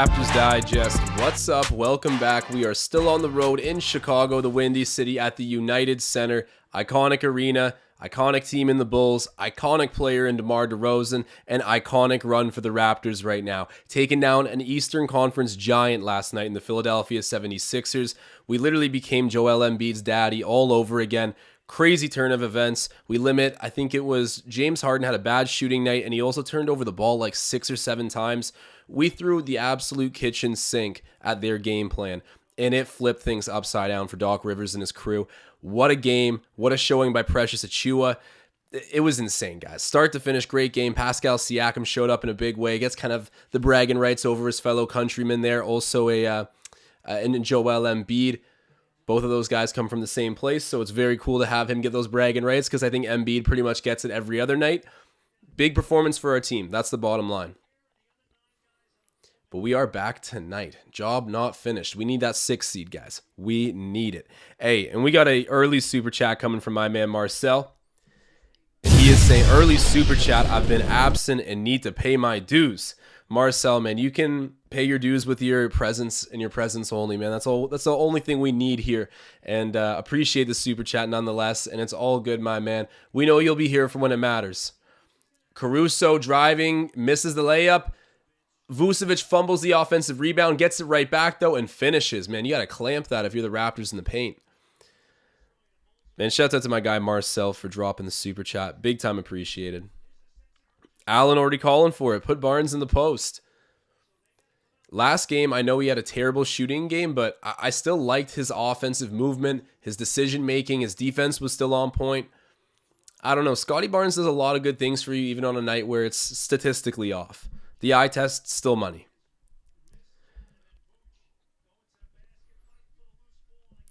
Raptors Digest. What's up? Welcome back. We are still on the road in Chicago, the Windy City, at the United Center. Iconic arena, iconic team in the Bulls, iconic player in DeMar DeRozan, and iconic run for the Raptors right now. Taking down an Eastern Conference giant last night in the Philadelphia 76ers. We literally became Joel Embiid's daddy all over again. Crazy turn of events. We limit, I think it was James Harden had a bad shooting night, and he also turned over the ball like 6 or 7 times. We threw the absolute kitchen sink at their game plan, and it flipped things upside down for Doc Rivers and his crew. What a game. What a showing by Precious Achiuwa. It was insane, guys. Start to finish, great game. Pascal Siakam showed up in a big way. Gets kind of the bragging rights over his fellow countrymen there. Also and Joel Embiid. Both of those guys come from the same place, so it's very cool to have him get those bragging rights because I think Embiid pretty much gets it every other night. Big performance for our team. That's the bottom line. But we are back tonight. Job not finished. We need that 6th seed, guys. We need it. Hey, and we got an early super chat coming from my man Marcel. And he is saying, early super chat, I've been absent and need to pay my dues. Marcel, man, you can pay your dues with your presence and your presence only, man. That's all. That's the only thing we need here. And appreciate the super chat nonetheless. And it's all good, my man. We know you'll be here for when it matters. Caruso driving, misses the layup. Vucevic fumbles the offensive rebound, gets it right back, though, and finishes. Man, you got to clamp that if you're the Raptors in the paint. Man, shout out to my guy Marcel for dropping the super chat. Big time appreciated. Allen already calling for it. Put Barnes in the post. Last game, I know he had a terrible shooting game, but I still liked his offensive movement, his decision-making, his defense was still on point. I don't know. Scottie Barnes does a lot of good things for you, even on a night where it's statistically off. The eye test, still money.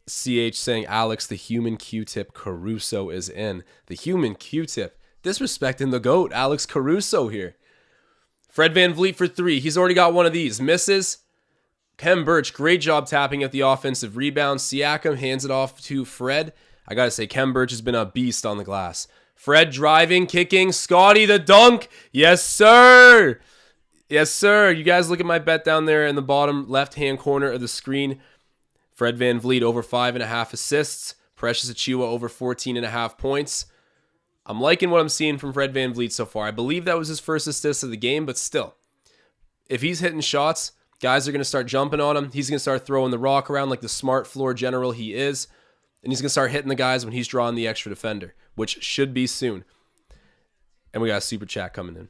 CH saying, Alex, the human Q-tip Caruso is in. The human Q-tip. Disrespecting the GOAT, Alex Caruso here. Fred VanVleet for 3. He's already got one of these. Misses. Kem Birch, great job tapping at the offensive rebound. Siakam hands it off to Fred. I got to say, Kem Birch has been a beast on the glass. Fred driving, kicking. Scottie the dunk. Yes, sir. Yes, sir. You guys look at my bet down there in the bottom left-hand corner of the screen. Fred VanVleet over 5.5 assists. Precious Achiuwa over 14.5 points. I'm liking what I'm seeing from Fred VanVleet so far. I believe that was his first assist of the game, but still. If he's hitting shots, guys are going to start jumping on him. He's going to start throwing the rock around like the smart floor general he is. And he's going to start hitting the guys when he's drawing the extra defender, which should be soon. And we got a super chat coming in.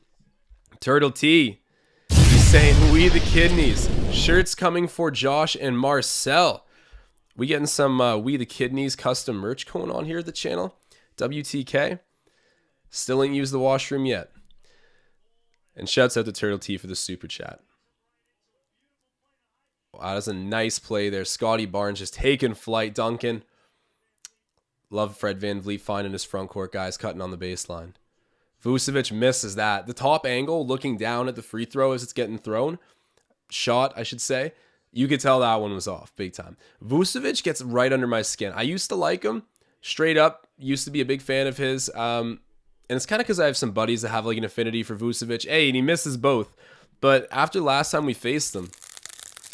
Turtle T. He's saying, we the kidneys. Shirts coming for Josh and Marcel. We getting some We the Kidneys custom merch going on here at the channel. WTK. Still ain't used the washroom yet. And shouts out to Turtle T for the super chat. Wow, that's a nice play there. Scottie Barnes just taking flight, dunking. Love Fred VanVleet finding his front court guys cutting on the baseline. Vucevic misses that. The top angle, looking down at the free throw as it's getting thrown. Shot, I should say. You could tell that one was off big time. Vucevic gets right under my skin. I used to like him. Straight up, used to be a big fan of his. And it's kind of because I have some buddies that have like an affinity for Vucevic. Hey, and he misses both. But after last time we faced them,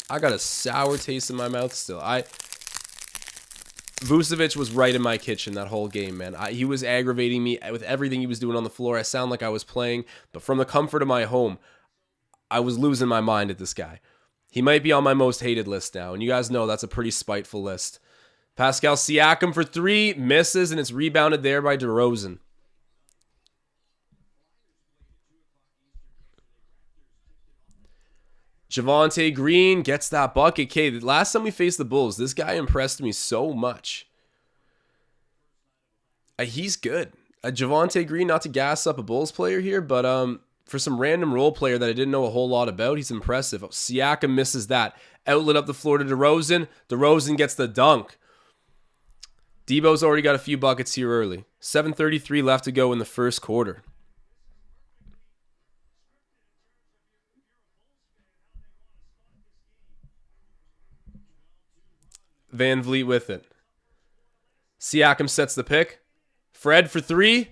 I got a sour taste in my mouth still. Vucevic was right in my kitchen that whole game, man. He was aggravating me with everything he was doing on the floor. I sound like I was playing, but from the comfort of my home, I was losing my mind at this guy. He might be on my most hated list now, and you guys know that's a pretty spiteful list. Pascal Siakam for 3, misses, and it's rebounded there by DeRozan. Javonte Green gets that bucket. Okay, the last time we faced the Bulls, this guy impressed me so much. He's good. Javonte Green, not to gas up a Bulls player here, but for some random role player that I didn't know a whole lot about, he's impressive. Siakam misses that. Outlet up the floor to DeRozan. DeRozan gets the dunk. Debo's already got a few buckets here early. 7:33 left to go in the first quarter. VanVleet with it. Siakam sets the pick. Fred for 3.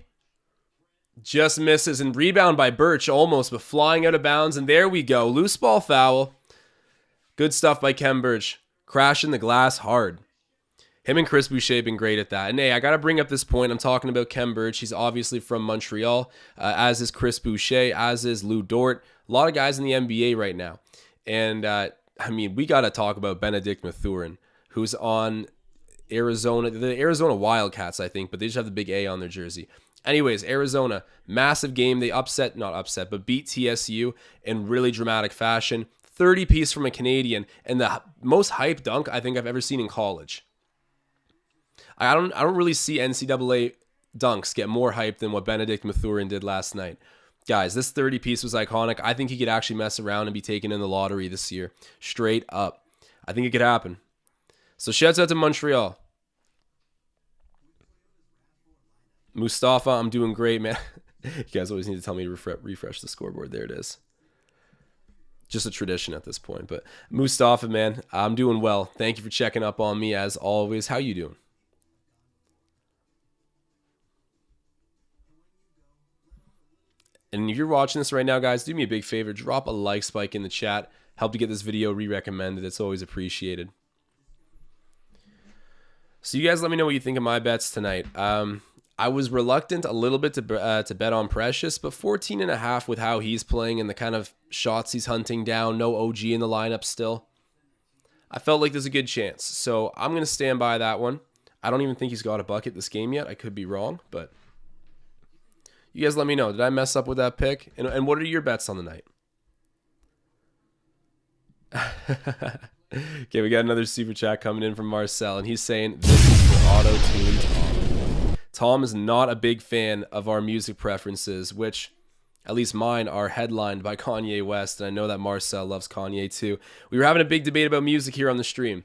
Just misses, and rebound by Birch almost, but flying out of bounds. And there we go. Loose ball foul. Good stuff by Kem Birch. Crashing the glass hard. Him and Chris Boucher have been great at that. And hey, I got to bring up this point. I'm talking about Kem Birch. He's obviously from Montreal, as is Chris Boucher, as is Lou Dort. A lot of guys in the NBA right now. And, we got to talk about Benedict Mathurin, who's on the Arizona Wildcats, I think, but they just have the big A on their jersey. Anyways, Arizona, massive game. They beat TSU in really dramatic fashion. 30-piece from a Canadian, and the most hype dunk I think I've ever seen in college. I don't really see NCAA dunks get more hype than what Benedict Mathurin did last night. Guys, this 30-piece was iconic. I think he could actually mess around and be taken in the lottery this year. Straight up. I think it could happen. So shouts out to Montreal. Mustafa, I'm doing great, man. You guys always need to tell me to refresh the scoreboard. There it is. Just a tradition at this point. But Mustafa, man, I'm doing well. Thank you for checking up on me as always. How you doing? And if you're watching this right now, guys, do me a big favor. Drop a like spike in the chat. Help to get this video re-recommended. It's always appreciated. So you guys let me know what you think of my bets tonight. I was reluctant a little bit to bet on Precious, but 14.5 with how he's playing and the kind of shots he's hunting down. No OG in the lineup still. I felt like there's a good chance. So I'm going to stand by that one. I don't even think he's got a bucket this game yet. I could be wrong, but you guys let me know. Did I mess up with that pick? And what are your bets on the night? Okay, we got another super chat coming in from Marcel, and he's saying, this is for auto-tuned Tom. Tom is not a big fan of our music preferences, which, at least mine, are headlined by Kanye West, and I know that Marcel loves Kanye too. We were having a big debate about music here on the stream.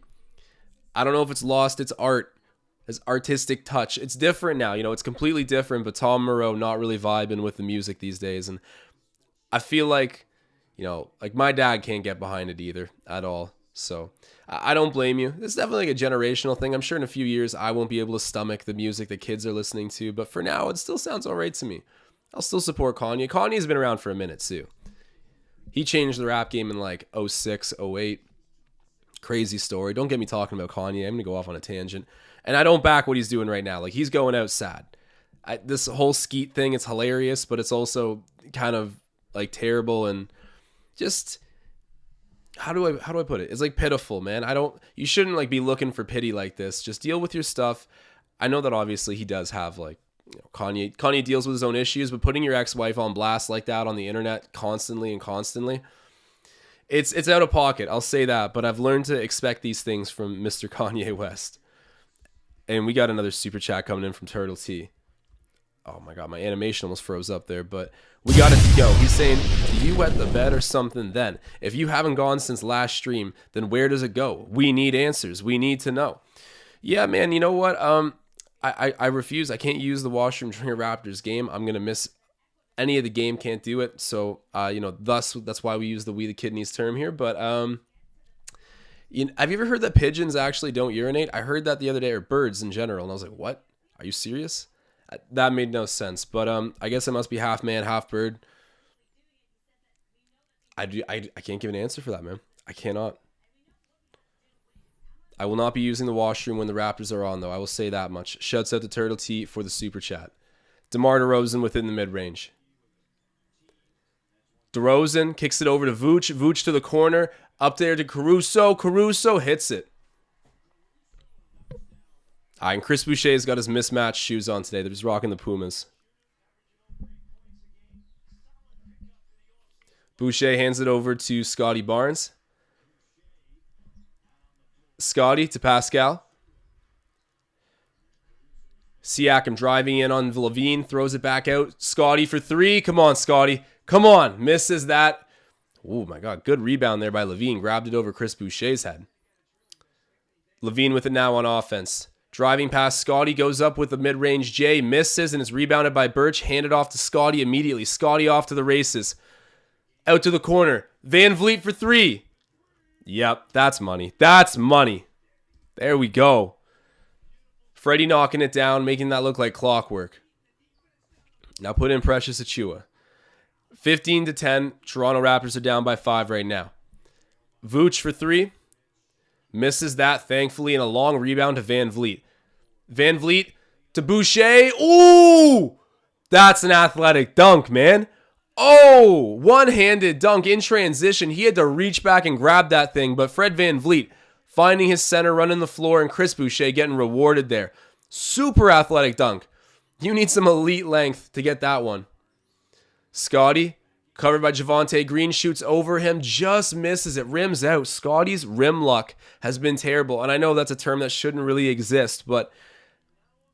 I don't know if it's lost its art, its artistic touch. It's different now, it's completely different, but Tom Moreau not really vibing with the music these days, and I feel like, my dad can't get behind it either at all. So I don't blame you. It's definitely like a generational thing. I'm sure in a few years I won't be able to stomach the music that kids are listening to, but for now it still sounds all right to me. I'll still support Kanye. Kanye's been around for a minute too. He changed the rap game in like 06, 08. Crazy story. Don't get me talking about Kanye. I'm going to go off on a tangent. And I don't back what he's doing right now. Like, he's going out sad. This whole Skeet thing, it's hilarious, but it's also kind of like terrible and just... How do I put it? It's like pitiful, man. You shouldn't like be looking for pity like this. Just deal with your stuff. I know that obviously he does have like, Kanye deals with his own issues, but putting your ex-wife on blast like that on the internet constantly, it's out of pocket. I'll say that, but I've learned to expect these things from Mr. Kanye West. And we got another super chat coming in from Turtle T. Oh my God, my animation almost froze up there, but we got it to go. He's saying, do you wet the bed or something then? If you haven't gone since last stream, then where does it go? We need answers. We need to know. Yeah, man, you know what? I refuse. I can't use the washroom during a Raptors game. I'm going to miss any of the game. Can't do it. So, thus, that's why we use the we the kidneys term here. But have you ever heard that pigeons actually don't urinate? I heard that the other day, or birds in general. And I was like, what? Are you serious? That made no sense, but I guess I must be half man, half bird. I can't give an answer for that, man. I cannot. I will not be using the washroom when the Raptors are on, though. I will say that much. Shouts out to Turtle T for the super chat. DeMar DeRozan within the mid-range. DeRozan kicks it over to Vooch. Vooch to the corner. Up there to Caruso. Caruso hits it. And Chris Boucher's got his mismatched shoes on today. They're just rocking the Pumas. Boucher hands it over to Scottie Barnes. Scottie to Pascal. Siakam driving in on Levine. Throws it back out. Scottie for three. Come on, Scottie. Come on. Misses that. Oh, my God. Good rebound there by Levine. Grabbed it over Chris Boucher's head. Levine with it now on offense. Driving past Scottie, goes up with the mid-range J, misses, and is rebounded by Birch. Handed off to Scottie immediately. Scottie off to the races. Out to the corner. Van Vliet for three. Yep, that's money. That's money. There we go. Freddie knocking it down, making that look like clockwork. Now put in Precious Achiuwa. 15-10. Toronto Raptors are down by 5 right now. Vooch for three. Misses that, thankfully, and a long rebound to Van Vliet. Van Vliet to Boucher. Ooh! That's an athletic dunk, man. Oh! One-handed dunk in transition. He had to reach back and grab that thing, but Fred Van Vliet finding his center, running the floor, and Chris Boucher getting rewarded there. Super athletic dunk. You need some elite length to get that one. Scottie, covered by Javonte Green, shoots over him, just misses it, rims out. Scottie's rim luck has been terrible, and I know that's a term that shouldn't really exist, but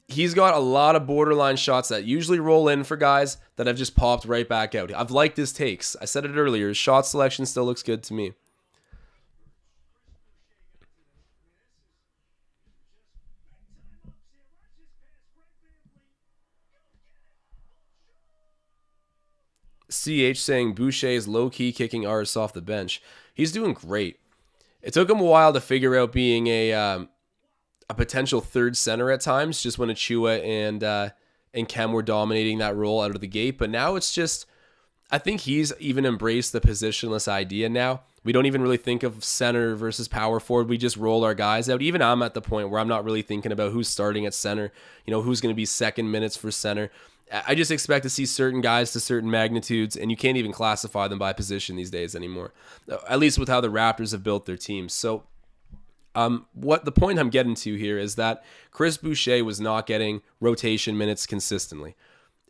he's got a lot of borderline shots that usually roll in for guys that have just popped right back out. I've liked his takes. I said it earlier. His shot selection still looks good to me. CH saying Boucher is low-key kicking artists off the bench. He's doing great. It took him a while to figure out being a potential third center at times, just when Achua and Kem were dominating that role out of the gate. But now it's just, I think he's even embraced the positionless idea now. We don't even really think of center versus power forward. We just roll our guys out. Even I'm at the point where I'm not really thinking about who's starting at center, who's going to be second minutes for center. I just expect to see certain guys to certain magnitudes, and you can't even classify them by position these days anymore, at least with how the Raptors have built their teams. So what the point I'm getting to here is that Chris Boucher was not getting rotation minutes consistently.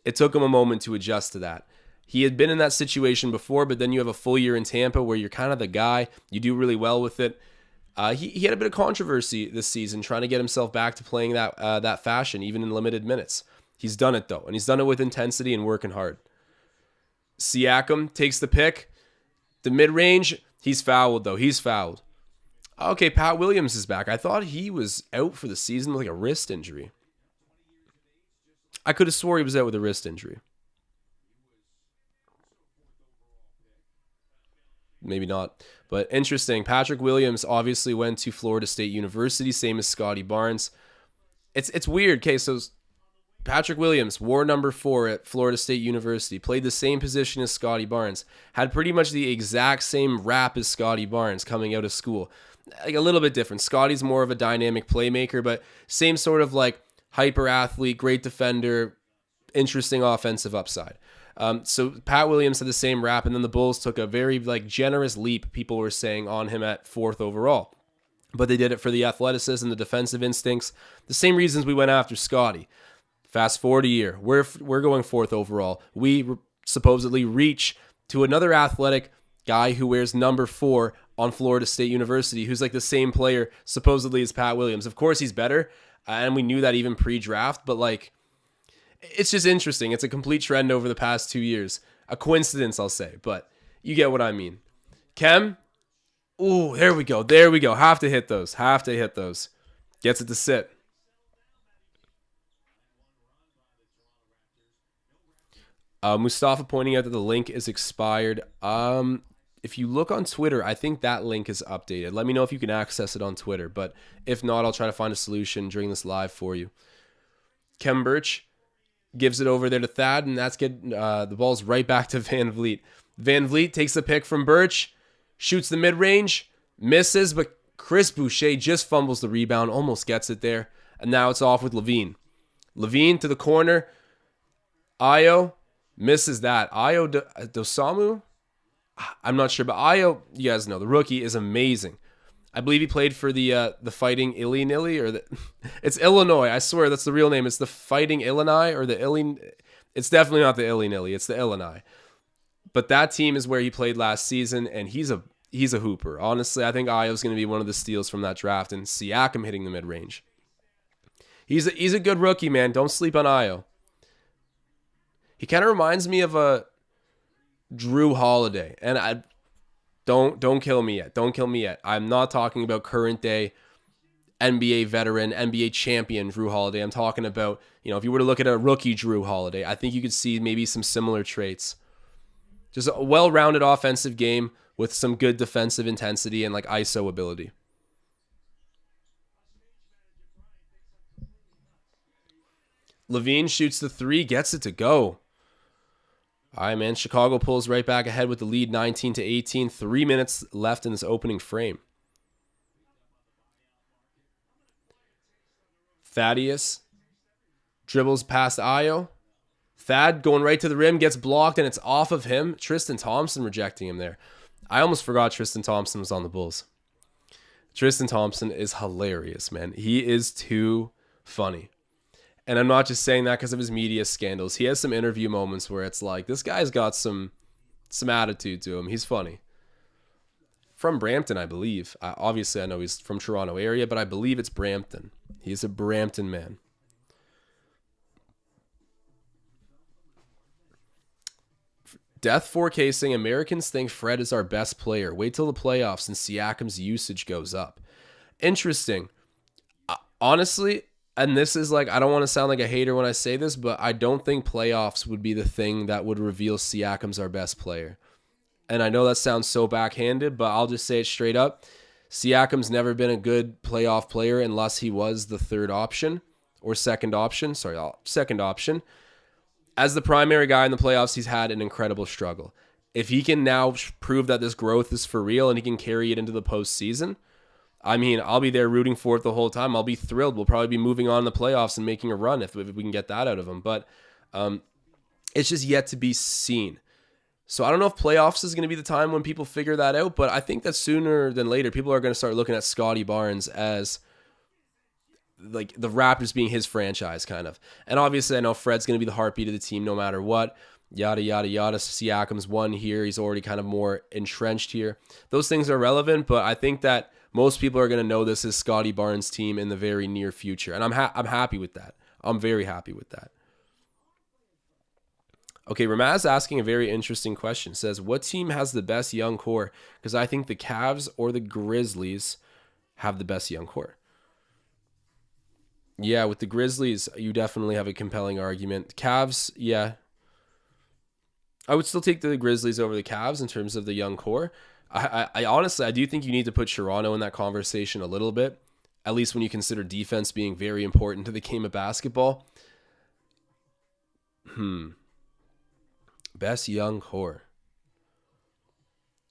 It took him a moment to adjust to that. He had been in that situation before, but then you have a full year in Tampa where you're kind of the guy. You do really well with it. He had a bit of controversy this season trying to get himself back to playing that fashion, even in limited minutes. He's done it, though, and he's done it with intensity and working hard. Siakam takes the pick. The mid-range, he's fouled, though. He's fouled. Okay, Pat Williams is back. I thought he was out for the season with like a wrist injury. I could have swore he was out with a wrist injury. Maybe not. But interesting. Patrick Williams obviously went to Florida State University, same as Scottie Barnes. It's weird. Okay, so Patrick Williams wore number 4 at Florida State University, played the same position as Scottie Barnes, had pretty much the exact same rap as Scottie Barnes coming out of school. Like a little bit different. Scottie's more of a dynamic playmaker, but same sort of like hyper athlete, great defender, interesting offensive upside. So Pat Williams had the same rap, and then the Bulls took a very generous leap, people were saying, on him at 4th overall. But they did it for the athleticism, the defensive instincts, the same reasons we went after Scottie. Fast forward a year, we're going 4th overall. We supposedly reach to another athletic guy who wears number 4 on Florida State University, who's like the same player supposedly as Pat Williams. Of course, he's better, and we knew that even pre-draft, but it's just interesting. It's a complete trend over the past 2 years. A coincidence, I'll say, but you get what I mean. Kem, ooh, there we go. Have to hit those. Gets it to sit. Mustafa pointing out that the link is expired. If you look on Twitter, I think that link is updated. Let me know if you can access it on Twitter, but if not, I'll try to find a solution during this live for you. Kem Birch gives it over there to Thad, and that's getting the ball's right back to Van Vliet. Van Vliet takes the pick from Birch, shoots the mid-range, misses, but Chris Boucher just fumbles the rebound, almost gets it there, and now it's off with Levine. Levine to the corner. Ayo misses that. Ayo Dosamu? I'm not sure, but Ayo, you guys know, the rookie is amazing. I believe he played for the Fighting Illinois, it's Illinois. I swear that's the real name. It's the Fighting Illinois or the Illinois. It's definitely not the Illinois. It's the Illinois. But that team is where he played last season, and he's a hooper. Honestly, I think Ayo's going to be one of the steals from that draft, and Siakam hitting the mid-range. He's a good rookie, man. Don't sleep on Ayo. He kind of reminds me of a Drew Holiday, and I don't kill me yet. I'm not talking about current day NBA veteran, NBA champion Drew Holiday. I'm talking about, if you were to look at a rookie Drew Holiday, I think you could see maybe some similar traits. Just a well-rounded offensive game with some good defensive intensity and ISO ability. Levine shoots the 3, gets it to go. All right, man. Chicago pulls right back ahead with the lead 19-18. 3 minutes left in this opening frame. Thaddeus dribbles past Ayo. Thad going right to the rim, gets blocked, and it's off of him. Tristan Thompson rejecting him there. I almost forgot Tristan Thompson was on the Bulls. Tristan Thompson is hilarious, man. He is too funny. And I'm not just saying that because of his media scandals. He has some interview moments where it's like, this guy's got some attitude to him. He's funny. From Brampton, I believe. Obviously, I know he's from Toronto area, but I believe it's Brampton. He's a Brampton man. Death forecasting, Americans think Fred is our best player. Wait till the playoffs and Siakam's usage goes up. Interesting. Honestly, and this is like, I don't want to sound like a hater when I say this, but I don't think playoffs would be the thing that would reveal Siakam's our best player. And I know that sounds so backhanded, but I'll just say it straight up. Siakam's never been a good playoff player unless he was the third option or second option. Second option. As the primary guy in the playoffs, he's had an incredible struggle. If he can now prove that this growth is for real and he can carry it into the postseason, I mean, I'll be there rooting for it the whole time. I'll be thrilled. We'll probably be moving on in the playoffs and making a run if we can get that out of him. But it's just yet to be seen. So I don't know if playoffs is going to be the time when people figure that out, but I think that sooner than later, people are going to start looking at Scottie Barnes as like the Raptors being his franchise kind of. And obviously I know Fred's going to be the heartbeat of the team no matter what. Yada, yada, yada. Siakam's won here. He's already kind of more entrenched here. Those things are relevant, but I think that most people are going to know this is Scottie Barnes' team in the very near future. And I'm happy with that. I'm very happy with that. Okay, Ramaz asking a very interesting question. Says, what team has the best young core? Because I think the Cavs or the Grizzlies have the best young core. Yeah, with the Grizzlies, you definitely have a compelling argument. Cavs, yeah. I would still take the Grizzlies over the Cavs in terms of the young core. I honestly, I do think you need to put Toronto in that conversation a little bit, at least when you consider defense being very important to the game of basketball. Best young core.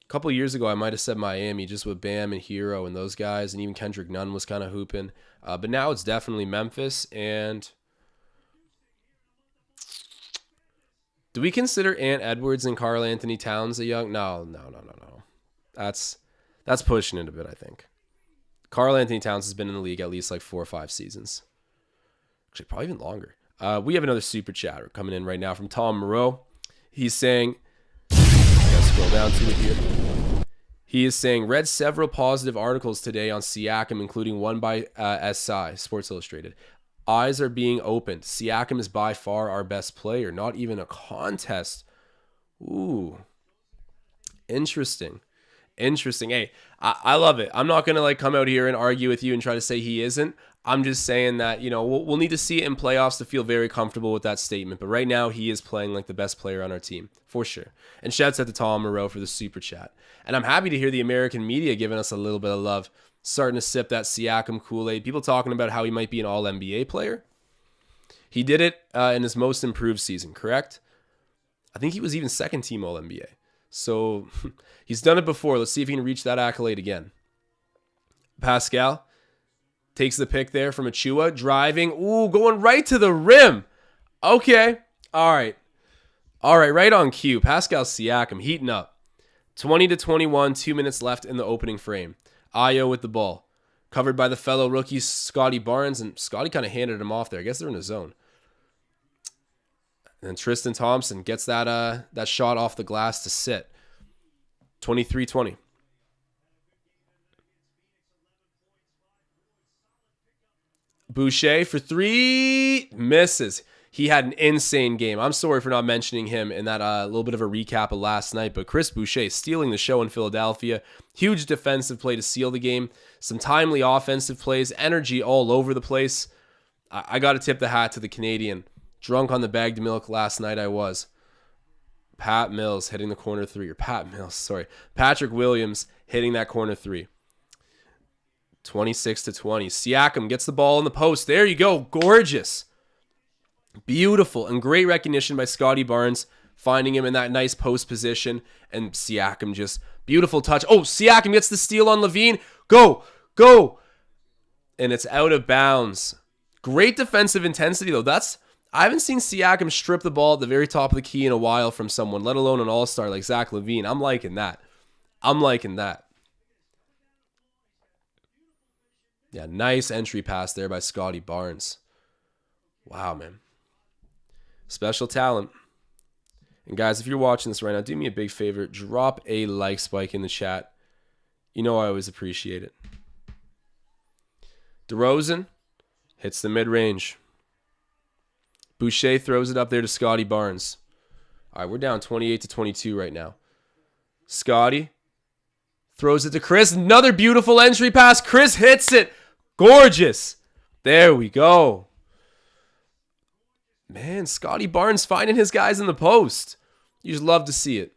A couple of years ago, I might have said Miami just with Bam and Hero and those guys, and even Kendrick Nunn was kind of hooping. But now it's definitely Memphis. And do we consider Ant Edwards and Karl Anthony Towns a young? No. That's pushing it a bit, I think. Karl Anthony Towns has been in the league at least like 4 or 5 seasons. Actually, probably even longer. We have another super chat coming in right now from Tom Moreau. He's saying, gotta scroll down to it here. He is saying, read several positive articles today on Siakam, including one by SI, Sports Illustrated. Eyes are being opened. Siakam is by far our best player. Not even a contest. Ooh. Interesting. Hey, I love it. I'm not going to like come out here and argue with you and try to say he isn't. I'm just saying that, you know, we'll need to see it in playoffs to feel very comfortable with that statement. But right now, he is playing like the best player on our team, for sure. And shouts out to Tom Moreau for the super chat. And I'm happy to hear the American media giving us a little bit of love, starting to sip that Siakam Kool-Aid. People talking about how he might be an all-NBA player. He did it in his most improved season, correct? I think he was even second team all-NBA. So he's done it before. Let's see if he can reach that accolade again. Pascal takes the pick there from Achua, driving. Ooh, going right to the rim. Okay. All right, right on cue. Pascal Siakam heating up. 20-21, 2 minutes left in the opening frame. Ayo with the ball. Covered by the fellow rookie Scottie Barnes, and Scottie kind of handed him off there. I guess they're in the zone. And Tristan Thompson gets that shot off the glass to sit. 23-20. Boucher for 3, misses. He had an insane game. I'm sorry for not mentioning him in that little bit of a recap of last night, but Chris Boucher stealing the show in Philadelphia. Huge defensive play to seal the game. Some timely offensive plays. Energy all over the place. I got to tip the hat to the Canadian. Drunk on the bagged milk last night I was. Patrick Williams hitting that corner 3. 26-20. Siakam gets the ball in the post. There you go. Gorgeous. Beautiful and great recognition by Scottie Barnes, finding him in that nice post position. And Siakam just beautiful touch. Oh, Siakam gets the steal on Levine. Go, go. And it's out of bounds. Great defensive intensity, though. I haven't seen Siakam strip the ball at the very top of the key in a while from someone, let alone an all-star like Zach LaVine. I'm liking that. Yeah, nice entry pass there by Scottie Barnes. Wow, man. Special talent. And guys, if you're watching this right now, do me a big favor. Drop a like spike in the chat. You know I always appreciate it. DeRozan hits the mid-range. Boucher throws it up there to Scottie Barnes. All right, we're down 28-22 right now. Scottie throws it to Chris. Another beautiful entry pass. Chris hits it. Gorgeous. There we go. Man, Scottie Barnes finding his guys in the post. You just love to see it.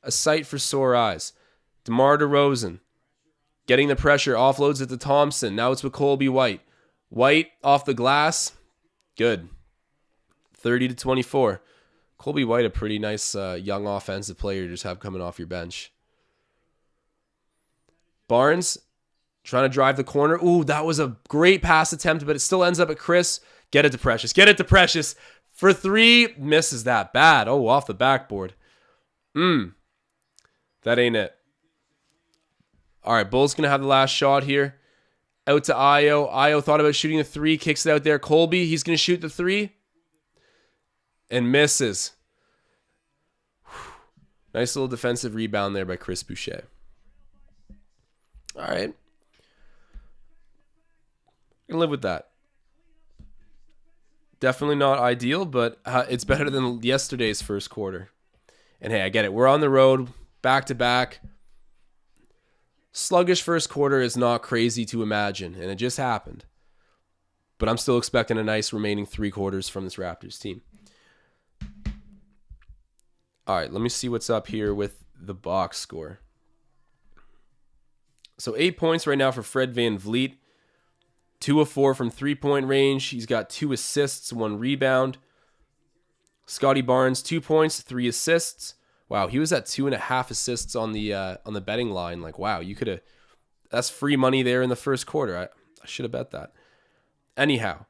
A sight for sore eyes. DeMar DeRozan getting the pressure. Offloads it to Thompson. Now it's with Colby White. White off the glass. Good. 30-24. Colby White, a pretty nice young offensive player to just have coming off your bench. Barnes trying to drive the corner. Ooh, that was a great pass attempt, but it still ends up at Chris. Get it to Precious. Get it to Precious. For three, misses that bad. Oh, off the backboard. That ain't it. All right, Bull's going to have the last shot here. Out to Io. Io thought about shooting the three. Kicks it out there. Colby, he's going to shoot the three. And misses. Nice little defensive rebound there by Chris Boucher. All right. I can live with that. Definitely not ideal, but it's better than yesterday's first quarter. And hey, I get it. We're on the road, back to back. Sluggish first quarter is not crazy to imagine, and it just happened. But I'm still expecting a nice remaining 3 quarters from this Raptors team. All right, let me see what's up here with the box score. So 8 points right now for Fred VanVleet. 2 of 4 from 3-point range. He's got 2 assists, 1 rebound. Scottie Barnes, 2 points, 3 assists. Wow, he was at 2.5 assists on the betting line. Like, wow, you could have. That's free money there in the first quarter. I should have bet that. Anyhow,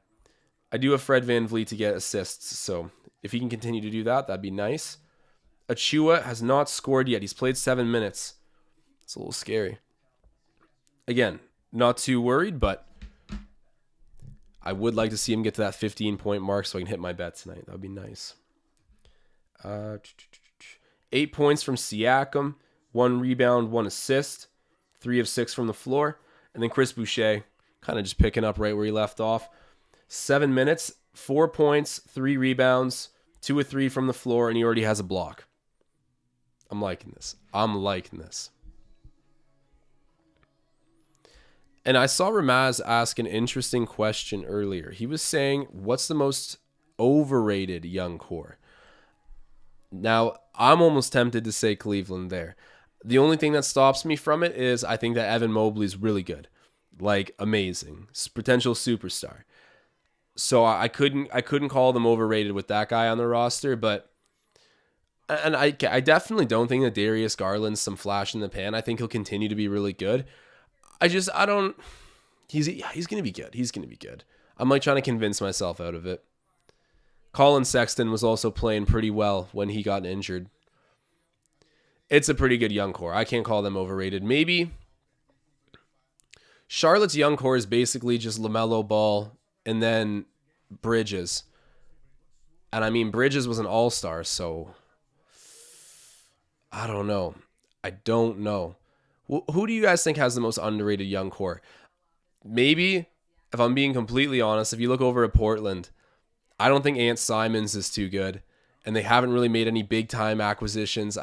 I do have Fred VanVleet to get assists, so if he can continue to do that, that'd be nice. Achua has not scored yet. He's played 7 minutes. It's a little scary. Again, not too worried, but I would like to see him get to that 15-point mark so I can hit my bet tonight. That would be nice. 8 points from Siakam, 1 rebound, 1 assist, 3 of 6 from the floor. And then Chris Boucher, kind of just picking up right where he left off. 7 minutes, 4 points, 3 rebounds, 2 of 3 from the floor, and he already has a block. I'm liking this. And I saw Ramaz ask an interesting question earlier. He was saying, what's the most overrated young core? Now, I'm almost tempted to say Cleveland there. The only thing that stops me from it is I think that Evan Mobley's really good. Like, amazing. Potential superstar. So I couldn't call them overrated with that guy on the roster, but I definitely don't think that Darius Garland's some flash in the pan. I think he'll continue to be really good. He's going to be good. He's going to be good. I'm like trying to convince myself out of it. Colin Sexton was also playing pretty well when he got injured. It's a pretty good young core. I can't call them overrated. Maybe Charlotte's young core is basically just LaMelo Ball and then Bridges. And I mean, Bridges was an all-star, so I don't know. Who do you guys think has the most underrated young core? Maybe, if I'm being completely honest, if you look over at Portland, I don't think Ant Simons is too good, and they haven't really made any big-time acquisitions.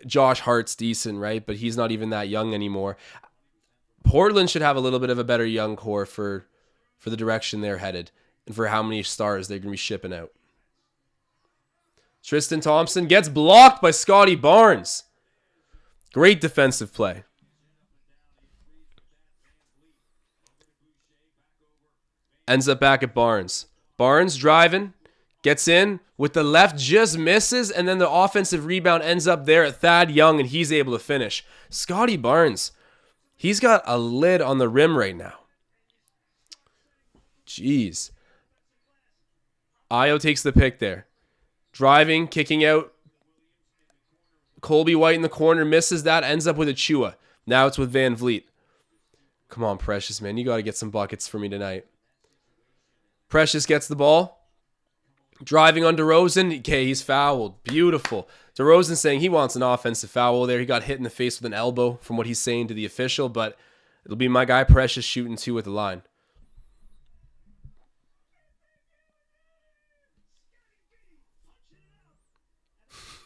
Josh Hart's decent, right? But he's not even that young anymore. Portland should have a little bit of a better young core for the direction they're headed and for how many stars they're going to be shipping out. Tristan Thompson gets blocked by Scottie Barnes. Great defensive play. Ends up back at Barnes. Barnes driving, gets in with the left, just misses, and then the offensive rebound ends up there at Thad Young, and he's able to finish. Scottie Barnes, he's got a lid on the rim right now. Jeez. Ayo takes the pick there. Driving, kicking out. Colby White in the corner, misses that, ends up with Achua. Now it's with Van Vliet. Come on, Precious, man. You got to get some buckets for me tonight. Precious gets the ball. Driving on DeRozan. Okay, he's fouled. Beautiful. DeRozan saying he wants an offensive foul there. He got hit in the face with an elbow from what he's saying to the official, but it'll be my guy Precious shooting 2 at the line.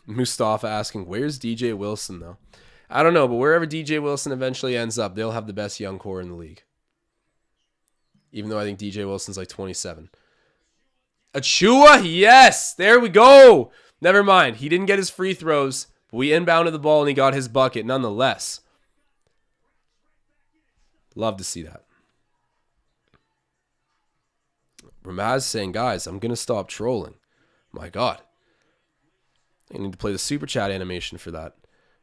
Mustafa asking, where's DJ Wilson, though? I don't know, but wherever DJ Wilson eventually ends up, they'll have the best young core in the league. Even though I think DJ Wilson's like 27. Achua, yes! There we go! Never mind. He didn't get his free throws, but we inbounded the ball and he got his bucket nonetheless. Love to see that. Ramaz saying, guys, I'm going to stop trolling. My God. I need to play the super chat animation for that.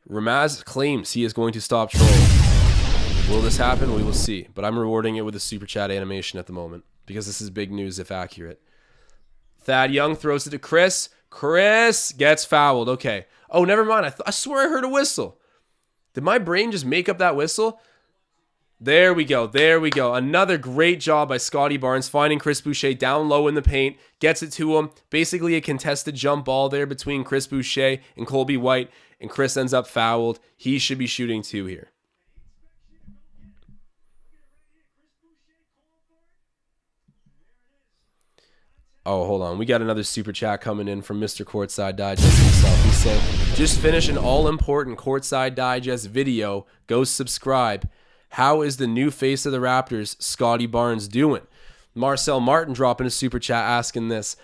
Ramaz claims he is going to stop trolling. Will this happen? We will see. But I'm rewarding it with a super chat animation at the moment because this is big news if accurate. Thad Young throws it to Chris. Chris gets fouled. Okay. Oh, never mind. I swear I heard a whistle. Did my brain just make up that whistle? There we go. There we go. Another great job by Scottie Barnes finding Chris Boucher down low in the paint. Gets it to him. Basically a contested jump ball there between Chris Boucher and Colby White. And Chris ends up fouled. He should be shooting 2 here. Oh, hold on. We got another super chat coming in from Mr. Courtside Digest himself. He said, just finished an all-important Courtside Digest video. Go subscribe. How is the new face of the Raptors, Scottie Barnes, doing? Marcel Martin dropping a super chat asking this.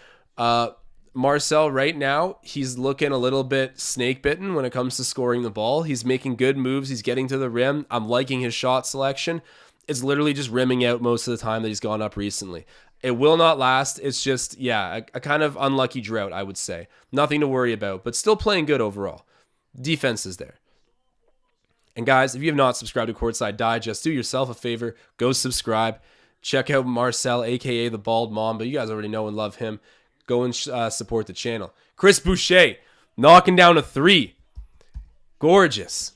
Marcel, right now, he's looking a little bit snake-bitten when it comes to scoring the ball. He's making good moves. He's getting to the rim. I'm liking his shot selection. It's literally just rimming out most of the time that he's gone up recently. It will not last. It's just, yeah, a kind of unlucky drought, I would say. Nothing to worry about, but still playing good overall. Defense is there. And guys, if you have not subscribed to Courtside Digest, do yourself a favor. Go subscribe. Check out Marcel, a.k.a. the Bald Mom, but you guys already know and love him. Go and support the channel. Chris Boucher knocking down a 3. Gorgeous.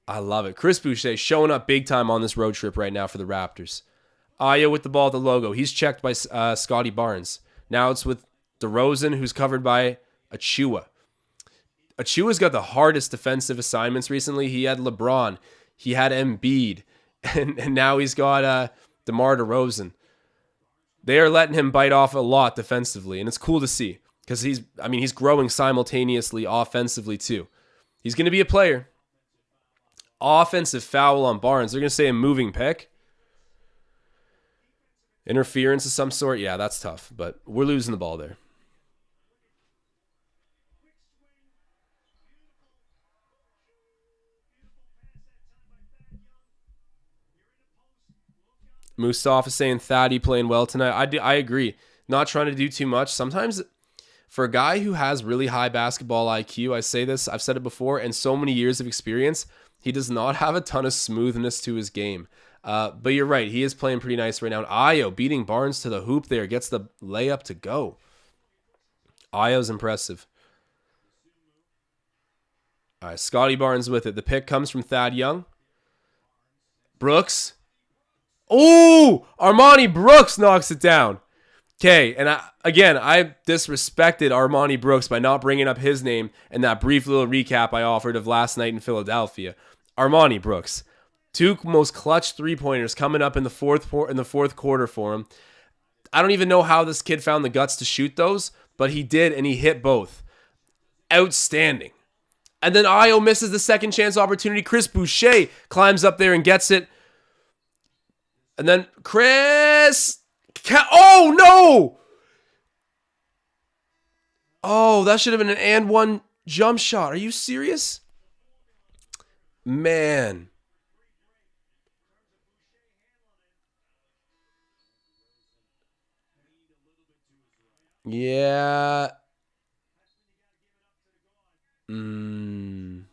I love it. Chris Boucher showing up big time on this road trip right now for the Raptors. Aya with the ball at the logo. He's checked by Scottie Barnes. Now it's with DeRozan, who's covered by Achua. Achua's got the hardest defensive assignments recently. He had LeBron. He had Embiid. And now he's got DeMar DeRozan. They are letting him bite off a lot defensively. And it's cool to see. Because he's growing simultaneously offensively too. He's going to be a player. Offensive foul on Barnes. They're going to say a moving pick. Interference of some sort. Yeah, that's tough. But we're losing the ball there. Mustafa is saying Thaddy playing well tonight. I agree. Not trying to do too much. Sometimes for a guy who has really high basketball IQ, I say this, I've said it before, and so many years of experience, he does not have a ton of smoothness to his game. But you're right. He is playing pretty nice right now. And Ayo beating Barnes to the hoop there. Gets the layup to go. Ayo's impressive. All right, Scottie Barnes with it. The pick comes from Thad Young. Brooks. Oh, Armani Brooks knocks it down. Okay, and I disrespected Armani Brooks by not bringing up his name in that brief little recap I offered of last night in Philadelphia. Armani Brooks, 2 most clutch 3-pointers coming up in the fourth quarter for him. I don't even know how this kid found the guts to shoot those, but he did, and he hit both. Outstanding. And then Ayo misses the second chance opportunity. Chris Boucher climbs up there and gets it. And then Chris... Oh, no! Oh, that should have been an and one jump shot. Are you serious? Man. Yeah. Mm.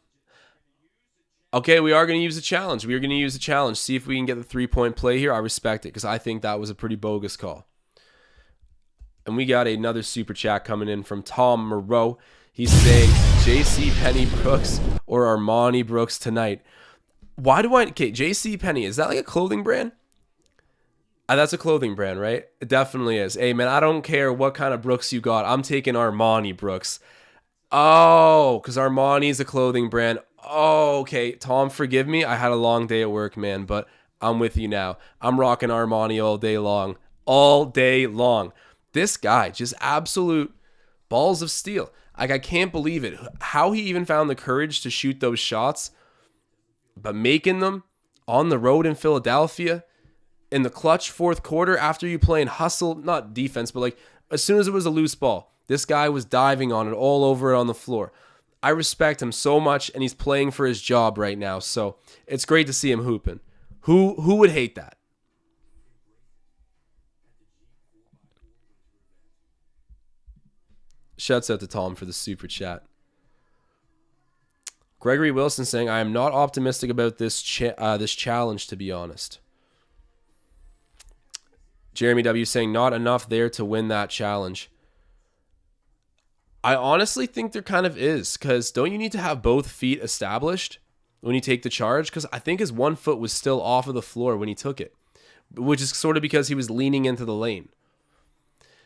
Okay, we are going to use a challenge. We are going to use a challenge. See if we can get the 3-point play here. I respect it because I think that was a pretty bogus call. And we got another super chat coming in from Tom Moreau. He's saying JC Penny Brooks or Armani Brooks tonight. Why do I... Okay, JC Penny, is that like a clothing brand? That's a clothing brand, right? It definitely is. Hey, man, I don't care what kind of Brooks you got. I'm taking Armani Brooks. Oh, because Armani is a clothing brand. Oh, okay. Tom, forgive me. I had a long day at work, man, but I'm with you now. I'm rocking Armani all day long. All day long. This guy, just absolute balls of steel. Like, I can't believe it. How he even found the courage to shoot those shots, but making them on the road in Philadelphia in the clutch fourth quarter after you playing hustle, not defense, but like as soon as it was a loose ball, this guy was diving on it all over it on the floor. I respect him so much, and he's playing for his job right now. So it's great to see him hooping. Who would hate that? Shouts out to Tom for the super chat. Gregory Wilson saying, I am not optimistic about this this challenge, to be honest. Jeremy W saying, not enough there to win that challenge. I honestly think there kind of is, because don't you need to have both feet established when you take the charge? Because I think his 1 foot was still off of the floor when he took it, which is sort of because he was leaning into the lane.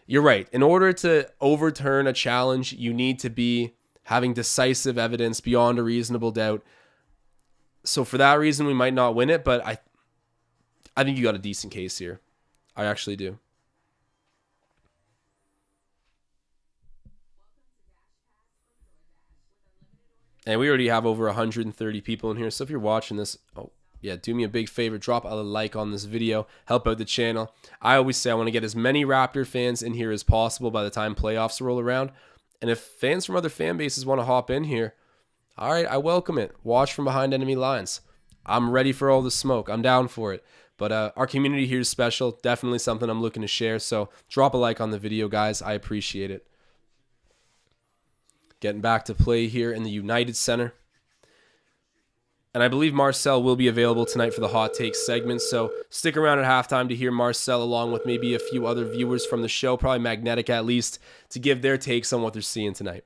You're right. In order to overturn a challenge, you need to be having decisive evidence beyond a reasonable doubt. So for that reason, we might not win it, but I think you got a decent case here. I actually do. And we already have over 130 people in here. So if you're watching this, do me a big favor. Drop a like on this video. Help out the channel. I always say I want to get as many Raptor fans in here as possible by the time playoffs roll around. And if fans from other fan bases want to hop in here, all right, I welcome it. Watch from behind enemy lines. I'm ready for all the smoke. I'm down for it. But our community here is special. Definitely something I'm looking to share. So drop a like on the video, guys. I appreciate it. Getting back to play here in the United Center. And I believe Marcel will be available tonight for the Hot Takes segment. So stick around at halftime to hear Marcel along with maybe a few other viewers from the show, probably Magnetic at least, to give their takes on what they're seeing tonight.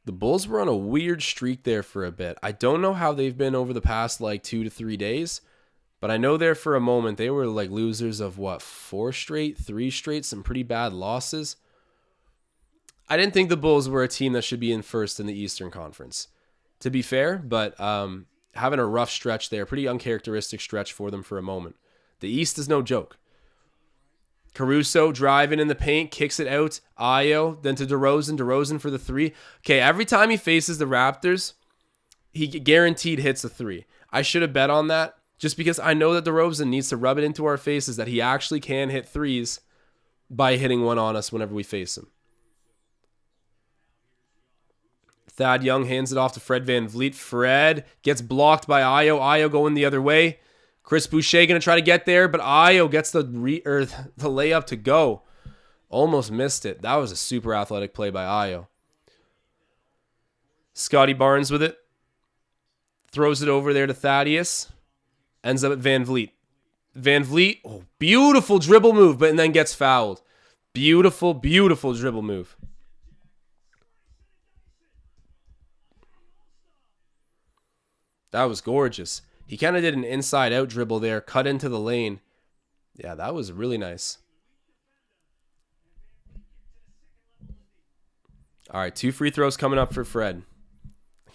The Bulls were on a weird streak there for a bit. I don't know how they've been over the past like 2 to 3 days, but I know there for a moment they were like losers of 4 straight, 3 straight, some pretty bad losses. I didn't think the Bulls were a team that should be in first in the Eastern Conference, to be fair, but having a rough stretch there, pretty uncharacteristic stretch for them for a moment. The East is no joke. Caruso driving in the paint, kicks it out. Ayo, then to DeRozan. DeRozan for the 3. Okay, every time he faces the Raptors, he guaranteed hits a 3. I should have bet on that just because I know that DeRozan needs to rub it into our faces that he actually can hit 3s by hitting one on us whenever we face him. Thad Young hands it off to Fred VanVleet. Fred gets blocked by Ayo. Ayo going the other way. Chris Boucher going to try to get there, but Ayo gets the layup to go. Almost missed it. That was a super athletic play by Ayo. Scottie Barnes with it. Throws it over there to Thaddeus. Ends up at VanVleet. VanVleet, beautiful dribble move, and then gets fouled. Beautiful, beautiful dribble move. That was gorgeous. He kind of did an inside-out dribble there, cut into the lane. Yeah, that was really nice. All right, 2 free throws coming up for Fred.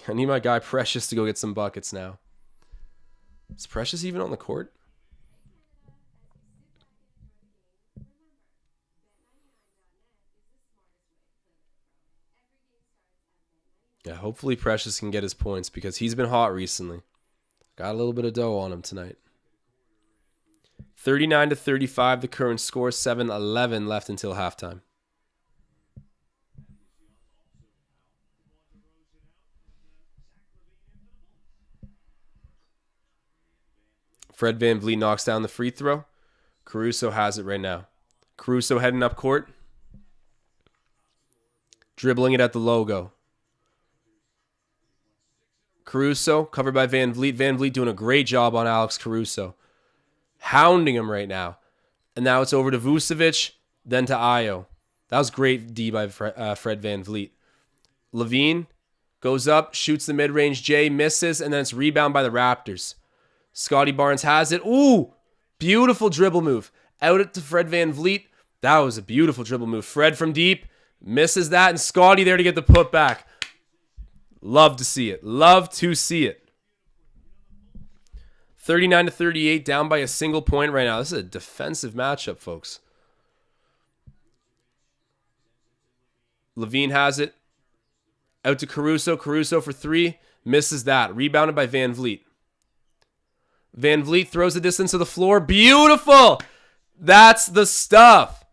I need my guy Precious to go get some buckets now. Is Precious even on the court? Yeah, hopefully Precious can get his points because he's been hot recently. Got a little bit of dough on him tonight. 39-35, the current score. 7-11 left until halftime. Fred VanVleet knocks down the free throw. Caruso has it right now. Caruso heading up court. Dribbling it at the logo. Caruso covered by VanVleet. VanVleet doing a great job on Alex Caruso. Hounding him right now. And now it's over to Vucevic, then to Ayo. That was great D by Fred VanVleet. Levine goes up, shoots the mid-range J, misses, and then it's rebound by the Raptors. Scottie Barnes has it. Ooh, beautiful dribble move. Out it to Fred VanVleet. That was a beautiful dribble move. Fred from deep, misses that, and Scottie there to get the putback. Love to see it. Love to see it. 39-38, down by a single point right now. This is a defensive matchup, folks. Levine has it. Out to Caruso. Caruso for three. Misses that. Rebounded by VanVleet. VanVleet throws the distance to the floor. Beautiful! That's the stuff.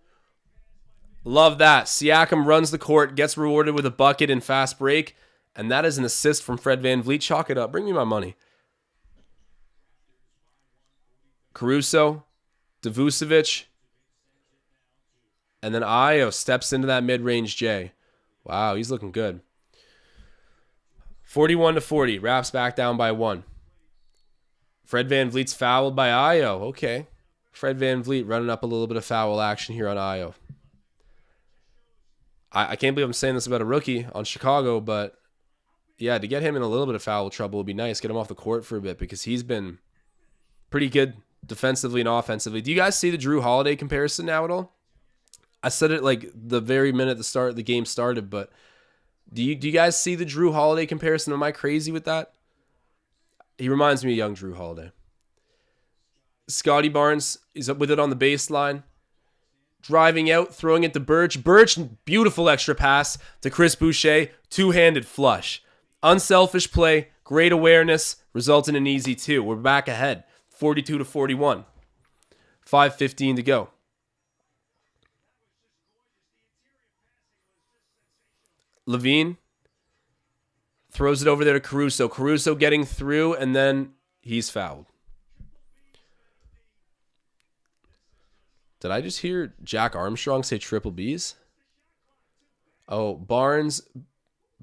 Love that. Siakam runs the court, gets rewarded with a bucket in fast break, and that is an assist from Fred VanVleet. Chalk it up. Bring me my money. Caruso to Vucevic. And then Ayo steps into that mid-range J. Wow, he's looking good. 41-40. Raps back down by 1. Fred VanVleet's fouled by Ayo. Okay. Fred VanVleet running up a little bit of foul action here on Ayo. I can't believe I'm saying this about a rookie on Chicago, but yeah, to get him in a little bit of foul trouble would be nice. Get him off the court for a bit because he's been pretty good defensively and offensively. Do you guys see the Drew Holiday comparison now at all? I said it like the very minute the game started, but do you guys see the Drew Holiday comparison? Am I crazy with that? He reminds me of young Drew Holiday. Scottie Barnes is up with it on the baseline. Driving out, throwing it to Birch. Birch, beautiful extra pass to Chris Boucher. Two-handed flush. Unselfish play, great awareness, results in an easy 2. We're back ahead, 42-41. 5:15 to go. Levine throws it over there to Caruso. Caruso getting through, and then he's fouled. Did I just hear Jack Armstrong say triple Bs? Oh, Barnes,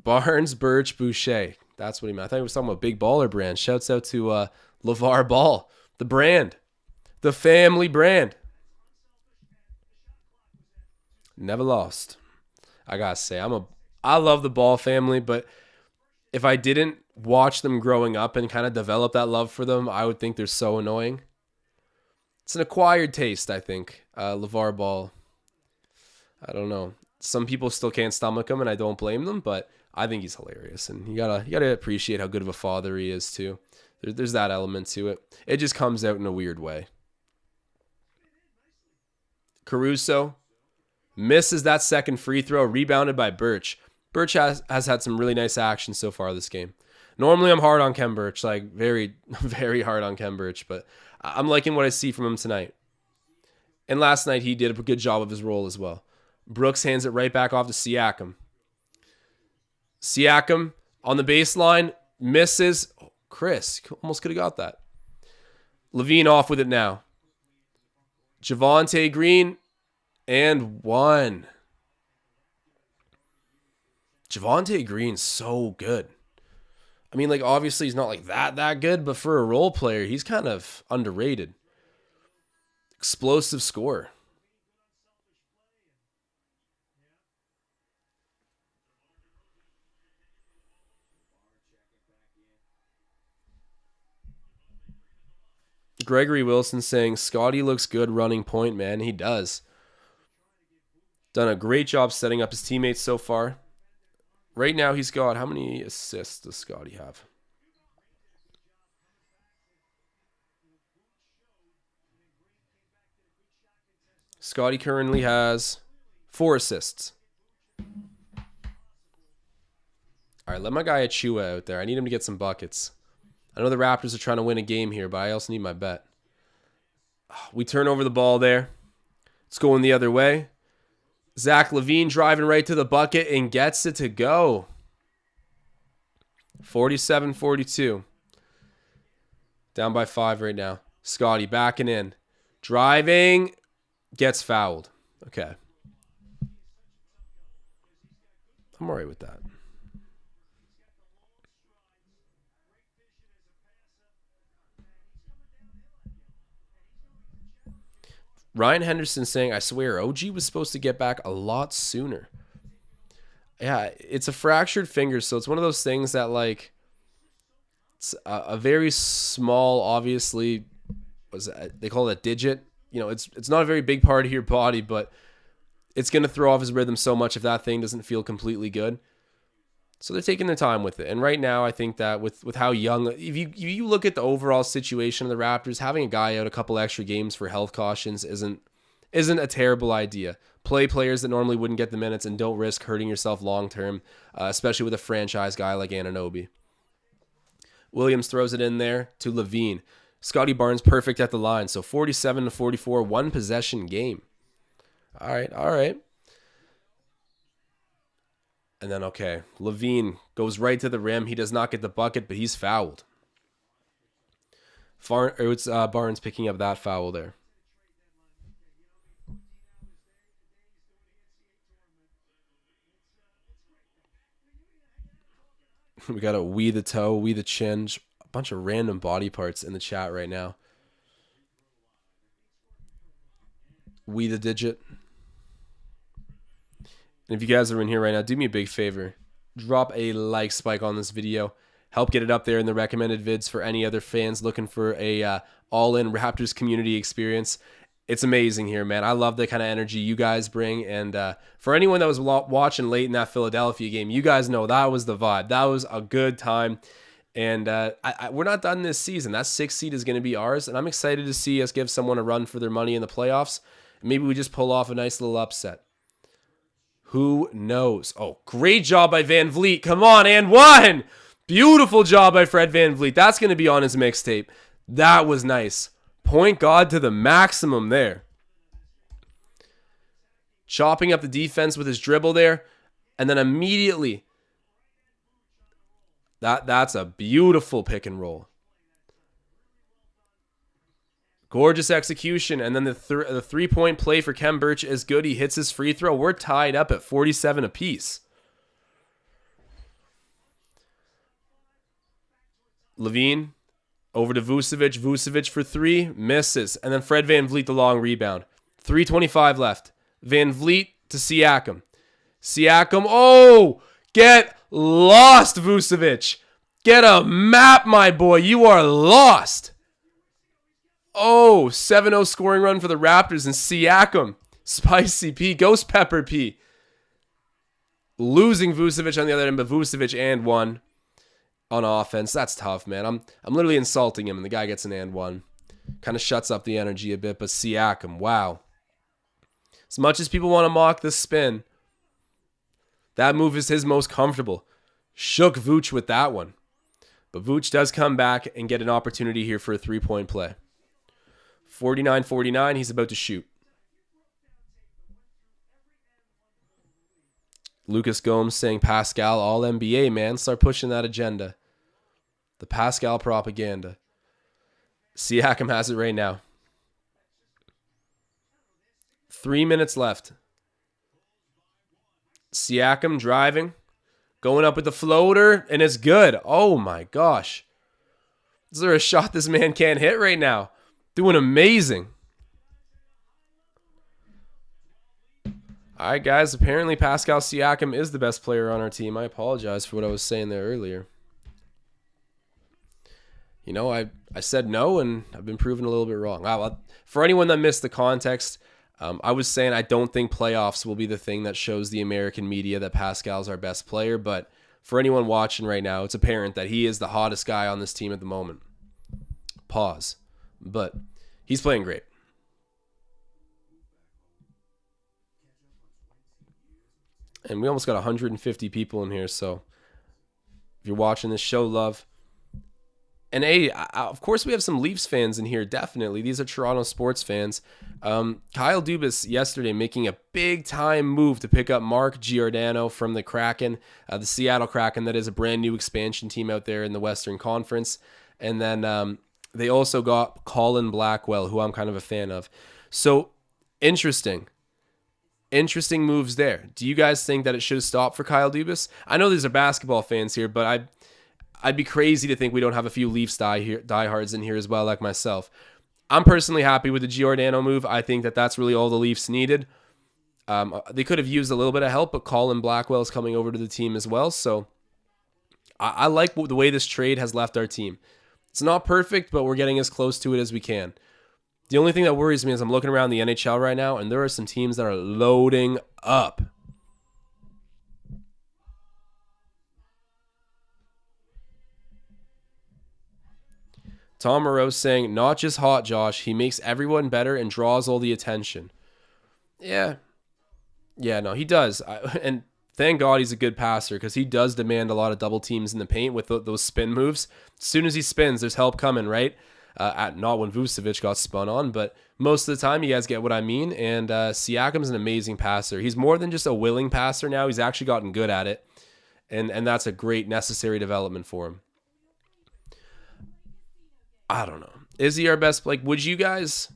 Birch, Boucher. That's what he meant. I thought he was talking about Big Baller Brand. Shouts out to Lavar Ball, the brand, the family brand. Never lost. I gotta say, I love the Ball family, but if I didn't watch them growing up and kind of develop that love for them, I would think they're so annoying. It's an acquired taste, I think. Lavar Ball. I don't know. Some people still can't stomach him, and I don't blame them, but I think he's hilarious. And you gotta appreciate how good of a father he is, too. There's that element to it. It just comes out in a weird way. Caruso misses that second free throw, rebounded by Birch. Birch has had some really nice action so far this game. Normally I'm hard on Kem Birch, like very, very hard on Kem Birch, but I'm liking what I see from him tonight. And last night he did a good job of his role as well. Brooks hands it right back off to Siakam. Siakam on the baseline, misses. Oh, Chris almost could have got that. Levine off with it now. Javonte Green and 1. Javonte Green's so good. I mean, like, obviously he's not like that good, but for a role player, he's kind of underrated. Explosive scorer. Gregory Wilson saying, Scottie looks good running point, man. He does. Done a great job setting up his teammates so far. Right now, he's got, how many assists does Scottie have? Scottie currently has 4 assists. All right, let my guy Achua out there. I need him to get some buckets. I know the Raptors are trying to win a game here, but I also need my bet. We turn over the ball there. It's going the other way. Zach LaVine driving right to the bucket and gets it to go. 47-42. Down by 5 right now. Scottie backing in. Driving. Gets fouled. Okay. I'm all right with that. Ryan Henderson saying, I swear, OG was supposed to get back a lot sooner. Yeah, it's a fractured finger, so it's one of those things that, like, it's a very small, obviously, they call it a digit. You know, it's not a very big part of your body, but it's going to throw off his rhythm so much if that thing doesn't feel completely good. So they're taking their time with it. And right now, I think that with how young, if you look at the overall situation of the Raptors, having a guy out a couple extra games for health cautions isn't a terrible idea. Play players that normally wouldn't get the minutes and don't risk hurting yourself long term, especially with a franchise guy like Anunoby. Williams throws it in there to Levine. Scottie Barnes perfect at the line. So 47-44, one possession game. All right. And then, okay, Levine goes right to the rim. He does not get the bucket, but he's fouled. It's Barnes picking up that foul there. We got a we the toe, we the chin, a bunch of random body parts in the chat right now. We the digit. And if you guys are in here right now, do me a big favor. Drop a like spike on this video. Help get it up there in the recommended vids for any other fans looking for a all-in Raptors community experience. It's amazing here, man. I love the kind of energy you guys bring. And for anyone that was watching late in that Philadelphia game, you guys know that was the vibe. That was a good time. And we're not done this season. That 6th seed is going to be ours. And I'm excited to see us give someone a run for their money in the playoffs. Maybe we just pull off a nice little upset. Who knows? Oh, great job by Van Vliet. Come on, and one. Beautiful job by Fred Van Vliet. That's going to be on his mixtape. That was nice. Point God to the maximum there. Chopping up the defense with his dribble there. And then immediately, that's a beautiful pick and roll. Gorgeous execution. And then the three-point play for Khem Birch is good. He hits his free throw. We're tied up at 47 apiece. Levine over to Vucevic. Vucevic for three. Misses. And then Fred Van Vliet the long rebound. 3:25 left. Van Vliet to Siakam. Siakam. Oh! Get lost, Vucevic. Get a map, my boy. You are lost. Oh, 7-0 scoring run for the Raptors and Siakam. Spicy P. Ghost Pepper P. Losing Vucevic on the other end, but Vucevic and one on offense. That's tough, man. I'm literally insulting him, and the guy gets an and one. Kind of shuts up the energy a bit, but Siakam, wow. As much as people want to mock the spin, that move is his most comfortable. Shook Vooch with that one. But Vooch does come back and get an opportunity here for a three-point play. 49-49, he's about to shoot. Lucas Gomes saying Pascal all NBA, man. Start pushing that agenda. The Pascal propaganda. Siakam has it right now. 3 minutes left. Siakam driving. Going up with the floater, and it's good. Oh my gosh. Is there a shot this man can't hit right now? Doing amazing. All right, guys. Apparently, Pascal Siakam is the best player on our team. I apologize for what I was saying there earlier. You know, I said no, and I've been proven a little bit wrong. For anyone that missed the context, I was saying I don't think playoffs will be the thing that shows the American media that Pascal's our best player. But for anyone watching right now, it's apparent that he is the hottest guy on this team at the moment. Pause. But he's playing great. And we almost got 150 people in here, so if you're watching this, show love. And hey, of course we have some Leafs fans in here, definitely. These are Toronto sports fans. Kyle Dubas yesterday making a big-time move to pick up Mark Giordano from the Kraken, the Seattle Kraken, that is a brand new expansion team out there in the Western Conference. And then They also got Colin Blackwell, who I'm kind of a fan of. So interesting. Interesting moves there. Do you guys think that it should have stopped for Kyle Dubas? I know these are basketball fans here, but I'd be crazy to think we don't have a few Leafs diehards in here as well, like myself. I'm personally happy with the Giordano move. I think that that's really all the Leafs needed. They could have used a little bit of help, but Colin Blackwell is coming over to the team as well. So I like the way this trade has left our team. It's not perfect, but we're getting as close to it as we can. The only thing that worries me is I'm looking around the NHL right now, and there are some teams that are loading up. Tom Moreau saying, not just hot, Josh. He makes everyone better and draws all the attention. Yeah. Yeah, no, he does. And thank God he's a good passer because he does demand a lot of double teams in the paint with those spin moves. As soon as he spins, there's help coming, right? Not when Vucevic got spun on, but most of the time you guys get what I mean. And Siakam's an amazing passer. He's more than just a willing passer now. He's actually gotten good at it. And that's a great necessary development for him. I don't know. Is he our best? Like, would you guys...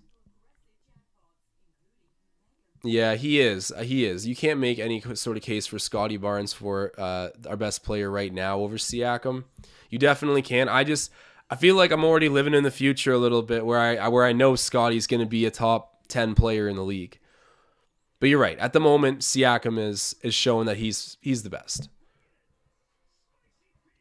Yeah, he is. He is. You can't make any sort of case for Scottie Barnes for our best player right now over Siakam. You definitely can. I feel like I'm already living in the future a little bit where I know Scottie's going to be a top 10 player in the league. But you're right. At the moment, Siakam is showing that he's the best.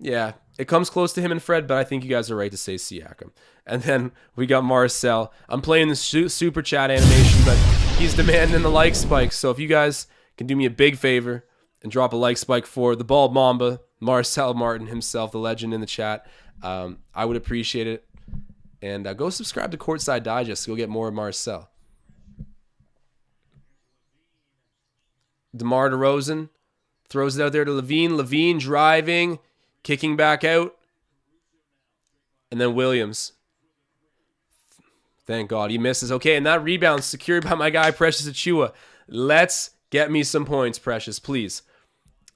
Yeah, it comes close to him and Fred, but I think you guys are right to say Siakam. And then we got Marcel. I'm playing the super chat animation, but he's demanding the like spike. So if you guys can do me a big favor and drop a like spike for the Bald Mamba, Marcel Martin himself, the legend in the chat, I would appreciate it. And go subscribe to Courtside Digest. Go get more of Marcel. DeMar DeRozan throws it out there to Levine. Levine driving, kicking back out. And then Williams. Thank God he misses. Okay, and that rebound secured by my guy, Precious Achiuwa. Let's get me some points, Precious, please.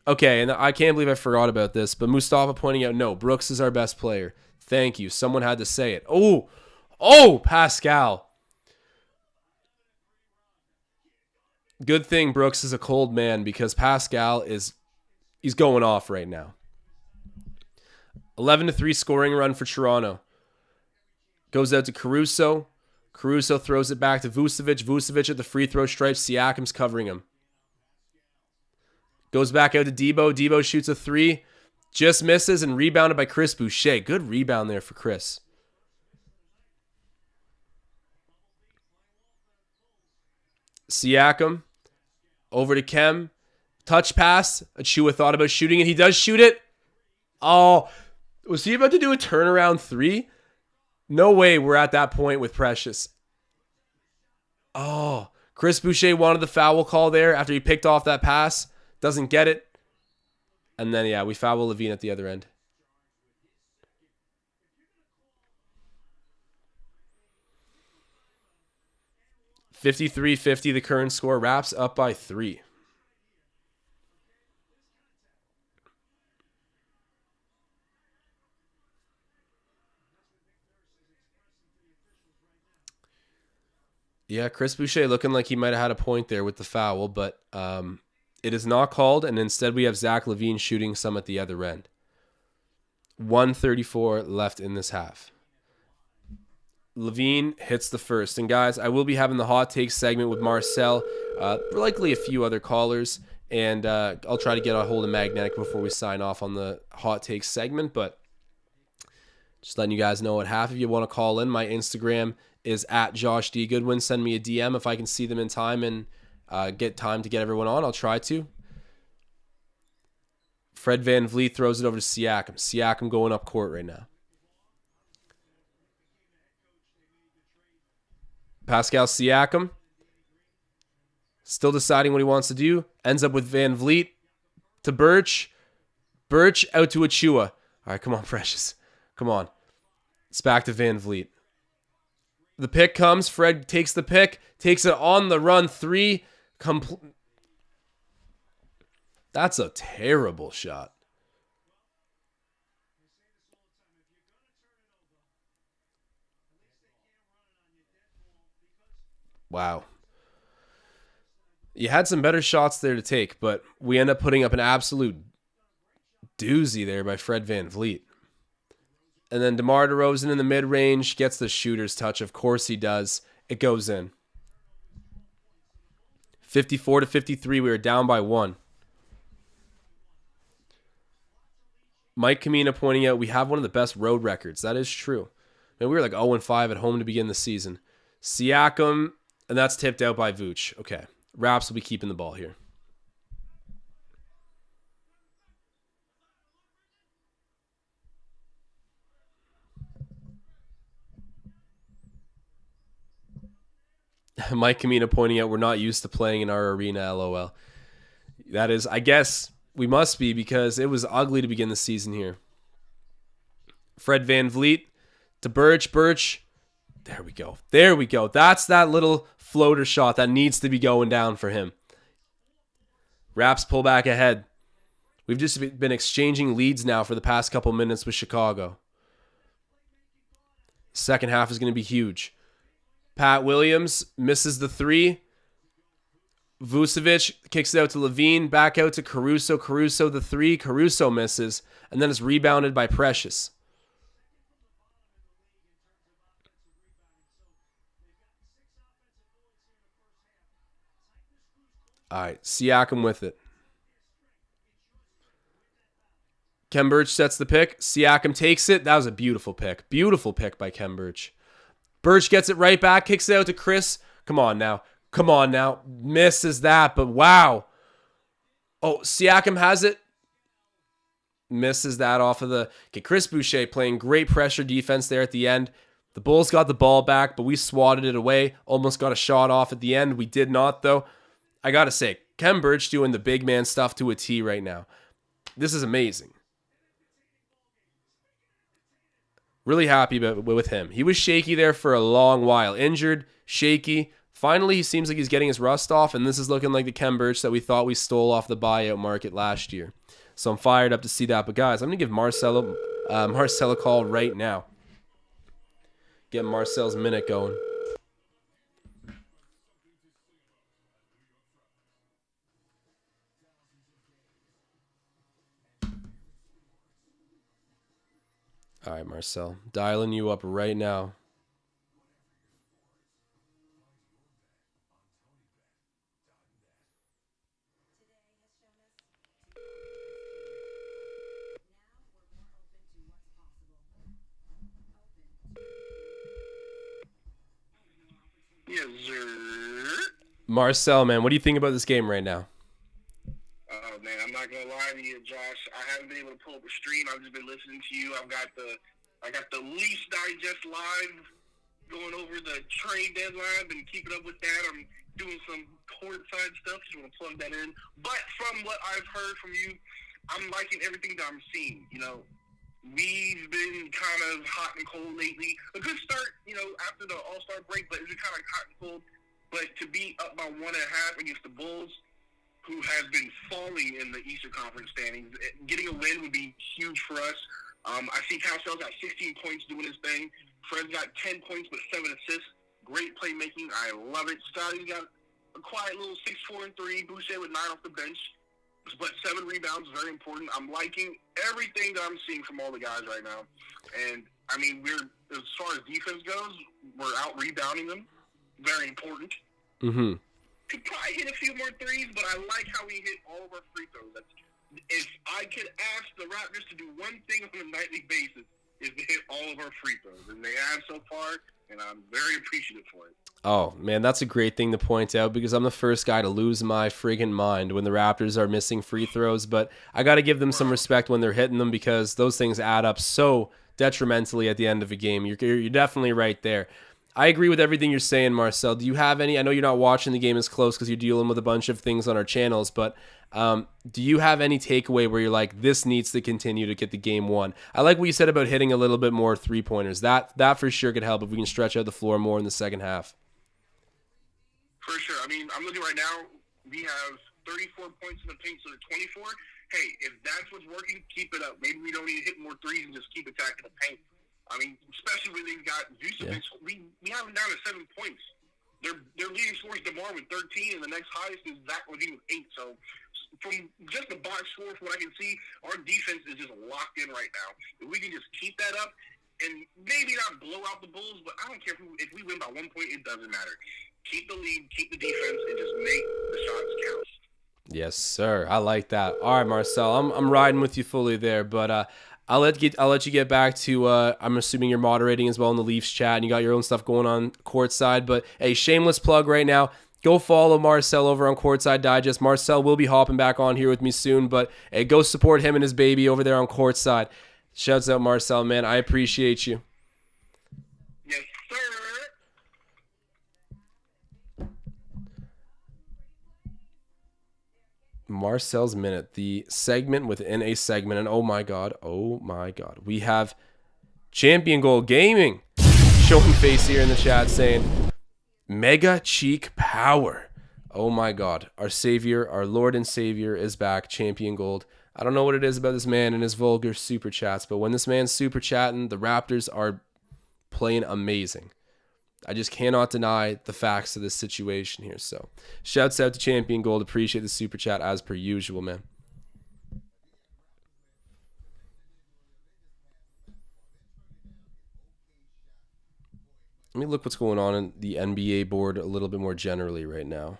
Okay, and I can't believe I forgot about this, but Mustafa pointing out, no, Brooks is our best player. Thank you. Someone had to say it. Oh, Pascal. Good thing Brooks is a cold man because Pascal he's going off right now. 11-3 scoring run for Toronto. Goes out to Caruso. Caruso throws it back to Vucevic. Vucevic at the free throw stripe. Siakam's covering him. Goes back out to Debo. Debo shoots a three. Just misses and rebounded by Chris Boucher. Good rebound there for Chris. Siakam. Over to Kem. Touch pass. Achiuwa thought about shooting it. He does shoot it. Oh, was he about to do a turnaround three? No way we're at that point with Precious. Oh, Chris Boucher wanted the foul call there after he picked off that pass. Doesn't get it. And then, yeah, we foul Levine at the other end. $53-50, the current score. Raps up by 3. Yeah, Chris Boucher looking like he might have had a point there with the foul, but it is not called, and instead we have Zach LaVine shooting some at the other end. 1:34 left in this half. LaVine hits the first. And guys, I will be having the hot take segment with Marcel, likely a few other callers, and I'll try to get a hold of Magnetic before we sign off on the hot take segment, but just letting you guys know what half of you want to call in. My Instagram is at Josh D. Goodwin. Send me a DM if I can see them in time and get time to get everyone on. I'll try to. Fred VanVleet throws it over to Siakam. Siakam going up court right now. Pascal Siakam still deciding what he wants to do. Ends up with VanVleet to Birch. Birch out to Achiuwa. All right, come on, Precious. Come on. It's back to VanVleet. The pick comes. Fred takes the pick. Takes it on the run. 3. That's a terrible shot. Wow. You had some better shots there to take, but we end up putting up an absolute doozy there by Fred VanVleet. And then DeMar DeRozan in the mid-range gets the shooter's touch. Of course he does. It goes in. 54-53, we were down by 1. Mike Kamina pointing out we have one of the best road records. That is true. Man, we were like 0-5 at home to begin the season. Siakam, and that's tipped out by Vooch. Okay. Raps will be keeping the ball here. Mike Kamina pointing out we're not used to playing in our arena, LOL. That is, I guess we must be because it was ugly to begin the season here. Fred VanVleet to Birch. Birch. There we go. There we go. That's that little floater shot that needs to be going down for him. Raps pull back ahead. We've just been exchanging leads now for the past couple minutes with Chicago. Second half is going to be huge. Pat Williams misses the 3. Vucevic kicks it out to Levine. Back out to Caruso. Caruso the 3. Caruso misses. And then it's rebounded by Precious. All right, Siakam with it. Kem Birch sets the pick. Siakam takes it. That was a beautiful pick. Beautiful pick by Kem Birch. Birch gets it right back. Kicks it out to Chris. Come on now. Come on now. Misses that, but wow. Oh, Siakam has it. Misses that off of the... Okay, Chris Boucher playing great pressure defense there at the end. The Bulls got the ball back, but we swatted it away. Almost got a shot off at the end. We did not, though. I gotta say, Kem Birch doing the big man stuff to a T right now. This is amazing. Really happy with him. He was shaky there for a long while. Injured, shaky. Finally, he seems like he's getting his rust off, and this is looking like the Kem Birch that we thought we stole off the buyout market last year. So I'm fired up to see that. But guys, I'm going to give Marcelo a call right now. Get Marcel's minute going. All right, Marcel. Dialing you up right now. Yes, sir. Marcel, man, what do you think about this game right now? Oh man, I'm not gonna lie to you, Josh. I haven't been able to pull up a stream. I've just been listening to you. I got the Leafs Digest live going over the trade deadline. Been keeping up with that. I'm doing some courtside stuff. Just want to plug that in. But from what I've heard from you, I'm liking everything that I'm seeing. You know, we've been kind of hot and cold lately. A good start, you know, after the All-Star break, but it's been kind of hot and cold. But to be up by 1.5 against the Bulls, who has been falling in the Eastern Conference standings, getting a win would be huge for us. I see Pascal's got 16 points doing his thing. Fred's got 10 points but 7 assists. Great playmaking. I love it. Scottie's got a quiet little 6-4-3. Boucher with 9 off the bench. But 7 rebounds, very important. I'm liking everything that I'm seeing from all the guys right now. And, I mean, as far as defense goes, we're out-rebounding them. Very important. Mm-hmm. Could probably hit a few more threes, but I like how we hit all of our free throws. If I could ask the Raptors to do one thing on a nightly basis, is to hit all of our free throws. And they have so far, and I'm very appreciative for it. Oh, man, that's a great thing to point out because I'm the first guy to lose my friggin' mind when the Raptors are missing free throws. But I got to give them some respect when they're hitting them because those things add up so detrimentally at the end of a game. You're definitely right there. I agree with everything you're saying, Marcel. Do you have any? I know you're not watching the game as close because you're dealing with a bunch of things on our channels, but do you have any takeaway where you're like, this needs to continue to get the game won? I like what you said about hitting a little bit more three-pointers. That for sure could help if we can stretch out the floor more in the second half. For sure. I mean, I'm looking right now. We have 34 points in the paint, so they're 24. Hey, if that's what's working, keep it up. Maybe we don't need to hit more threes and just keep attacking the paint. I mean, especially when they've got Vucevic. Yeah. We have him down to 7 points. their leading scorer is DeMar with 13, and the next highest is Zach LaVine with 8. So from just the box score, from what I can see, our defense is just locked in right now. If we can just keep that up, and maybe not blow out the Bulls, but I don't care if we win by 1 point, it doesn't matter. Keep the lead, keep the defense, and just make the shots count. Yes, sir. I like that. All right, Marcel, I'm riding with you fully there, but I'll let you get back to. I'm assuming you're moderating as well in the Leafs chat, and you got your own stuff going on courtside. But hey, shameless plug right now. Go follow Marcel over on Courtside Digest. Marcel will be hopping back on here with me soon, but hey, go support him and his baby over there on Courtside. Shouts out, Marcel, man. I appreciate you. Yes, sir. Marcel's Minute, the segment within a segment. And oh my God. We have Champion Goal Gaming showing face here in the chat saying, Mega Cheek Power. Oh my God. Our Savior, our Lord and Savior is back. Champion Gold. I don't know what it is about this man and his vulgar super chats, but when this man's super chatting, the Raptors are playing amazing. I just cannot deny the facts of this situation here. So shouts out to Champion Gold. Appreciate the super chat as per usual, man. Let me look what's going on in the NBA board a little bit more generally right now.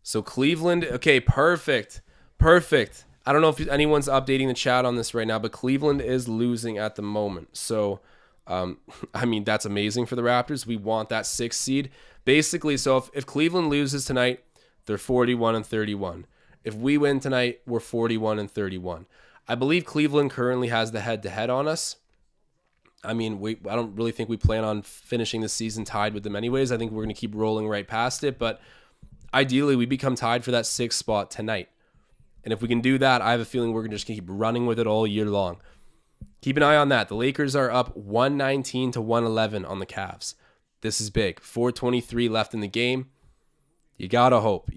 So Cleveland, okay, perfect. I don't know if anyone's updating the chat on this right now, but Cleveland is losing at the moment. So, I mean, that's amazing for the Raptors. We want that 6th seed. Basically, so if Cleveland loses tonight, they're 41-31. If we win tonight, we're 41-31. I believe Cleveland currently has the head-to-head on us. I mean, I don't really think we plan on finishing the season tied with them anyways. I think we're going to keep rolling right past it. But ideally, we become tied for that 6th spot tonight. And if we can do that, I have a feeling we're just going to keep running with it all year long. Keep an eye on that. The Lakers are up 119-111 on the Cavs. This is big. 4:23 left in the game. You got to hope.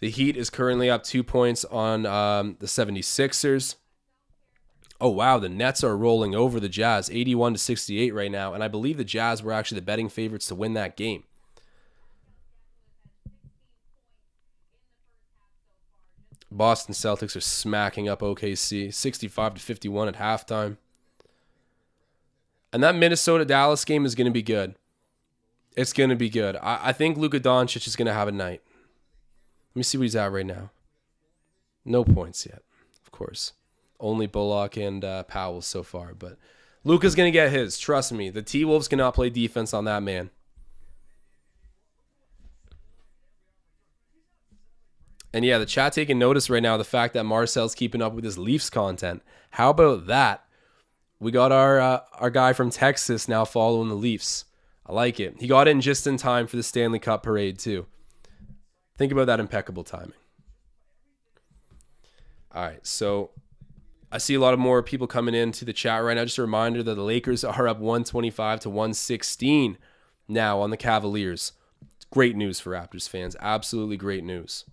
The Heat is currently up 2 points on the 76ers. Oh, wow. The Nets are rolling over the Jazz 81-68 right now. And I believe the Jazz were actually the betting favorites to win that game. Boston Celtics are smacking up OKC 65-51 at halftime. And that Minnesota-Dallas game is going to be good. It's going to be good. I think Luka Doncic is going to have a night. Let me see what he's at right now. No points yet, of course. Only Bullock and Powell so far. But Luka's going to get his. Trust me. The T-Wolves cannot play defense on that man. And yeah, the chat taking notice right now of the fact that Marcel's keeping up with his Leafs content. How about that? We got our guy from Texas now following the Leafs. I like it. He got in just in time for the Stanley Cup parade too. Think about that impeccable timing. All right, so I see a lot of more people coming into the chat right now. Just a reminder that the Lakers are up 125-116 now on the Cavaliers. Great news for Raptors fans. Absolutely great news.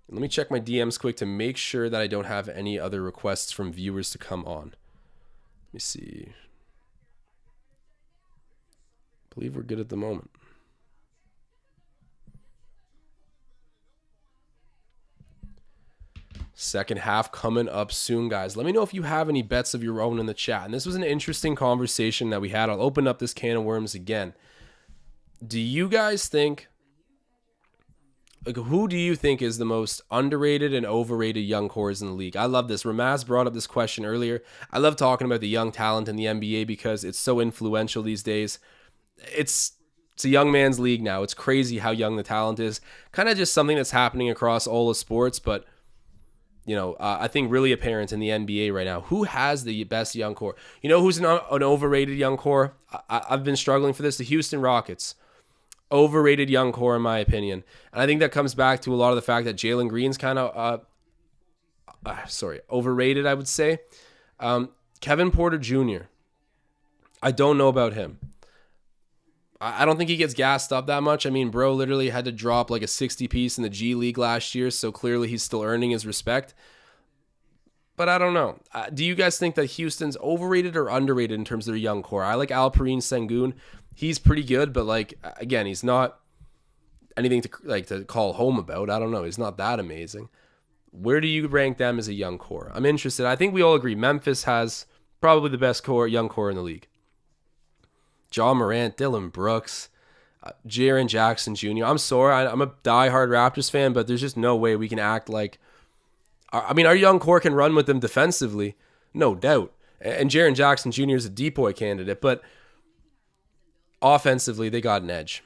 Let me check my DMs quick to make sure that I don't have any other requests from viewers to come on. Let me see. I believe we're good at the moment. Second half coming up soon, guys. Let me know if you have any bets of your own in the chat. And this was an interesting conversation that we had. I'll open up this can of worms again. Do you guys think... who do you think is the most underrated and overrated young cores in the league? I love this. Ramaz brought up this question earlier. I love talking about the young talent in the NBA because it's so influential these days. It's a young man's league now. It's crazy how young the talent is. Kind of just something that's happening across all of sports, but I think really apparent in the NBA right now. Who has the best young core? You know who's an overrated young core? I've been struggling for this. The Houston Rockets. Overrated young core, in my opinion. And I think that comes back to a lot of the fact that Jalen Green's kind of, overrated, I would say. Kevin Porter Jr., I don't know about him. I don't think he gets gassed up that much. I mean, bro literally had to drop like a 60 piece in the G League last year, so clearly he's still earning his respect. but I don't know. Do you guys think that Houston's overrated or underrated in terms of their young core? I like Alperen Sengun. He's pretty good, but like again, he's not anything to call home about. I don't know. He's not that amazing. Where do you rank them as a young core? I'm interested. I think we all agree Memphis has probably the best young core in the league. John Morant, Dylan Brooks, Jaren Jackson Jr. I'm sorry, I'm a diehard Raptors fan, but there's just no way we can act like. I mean, our young core can run with them defensively, no doubt. And Jaren Jackson Jr. is a depoy candidate, but offensively, they got an edge.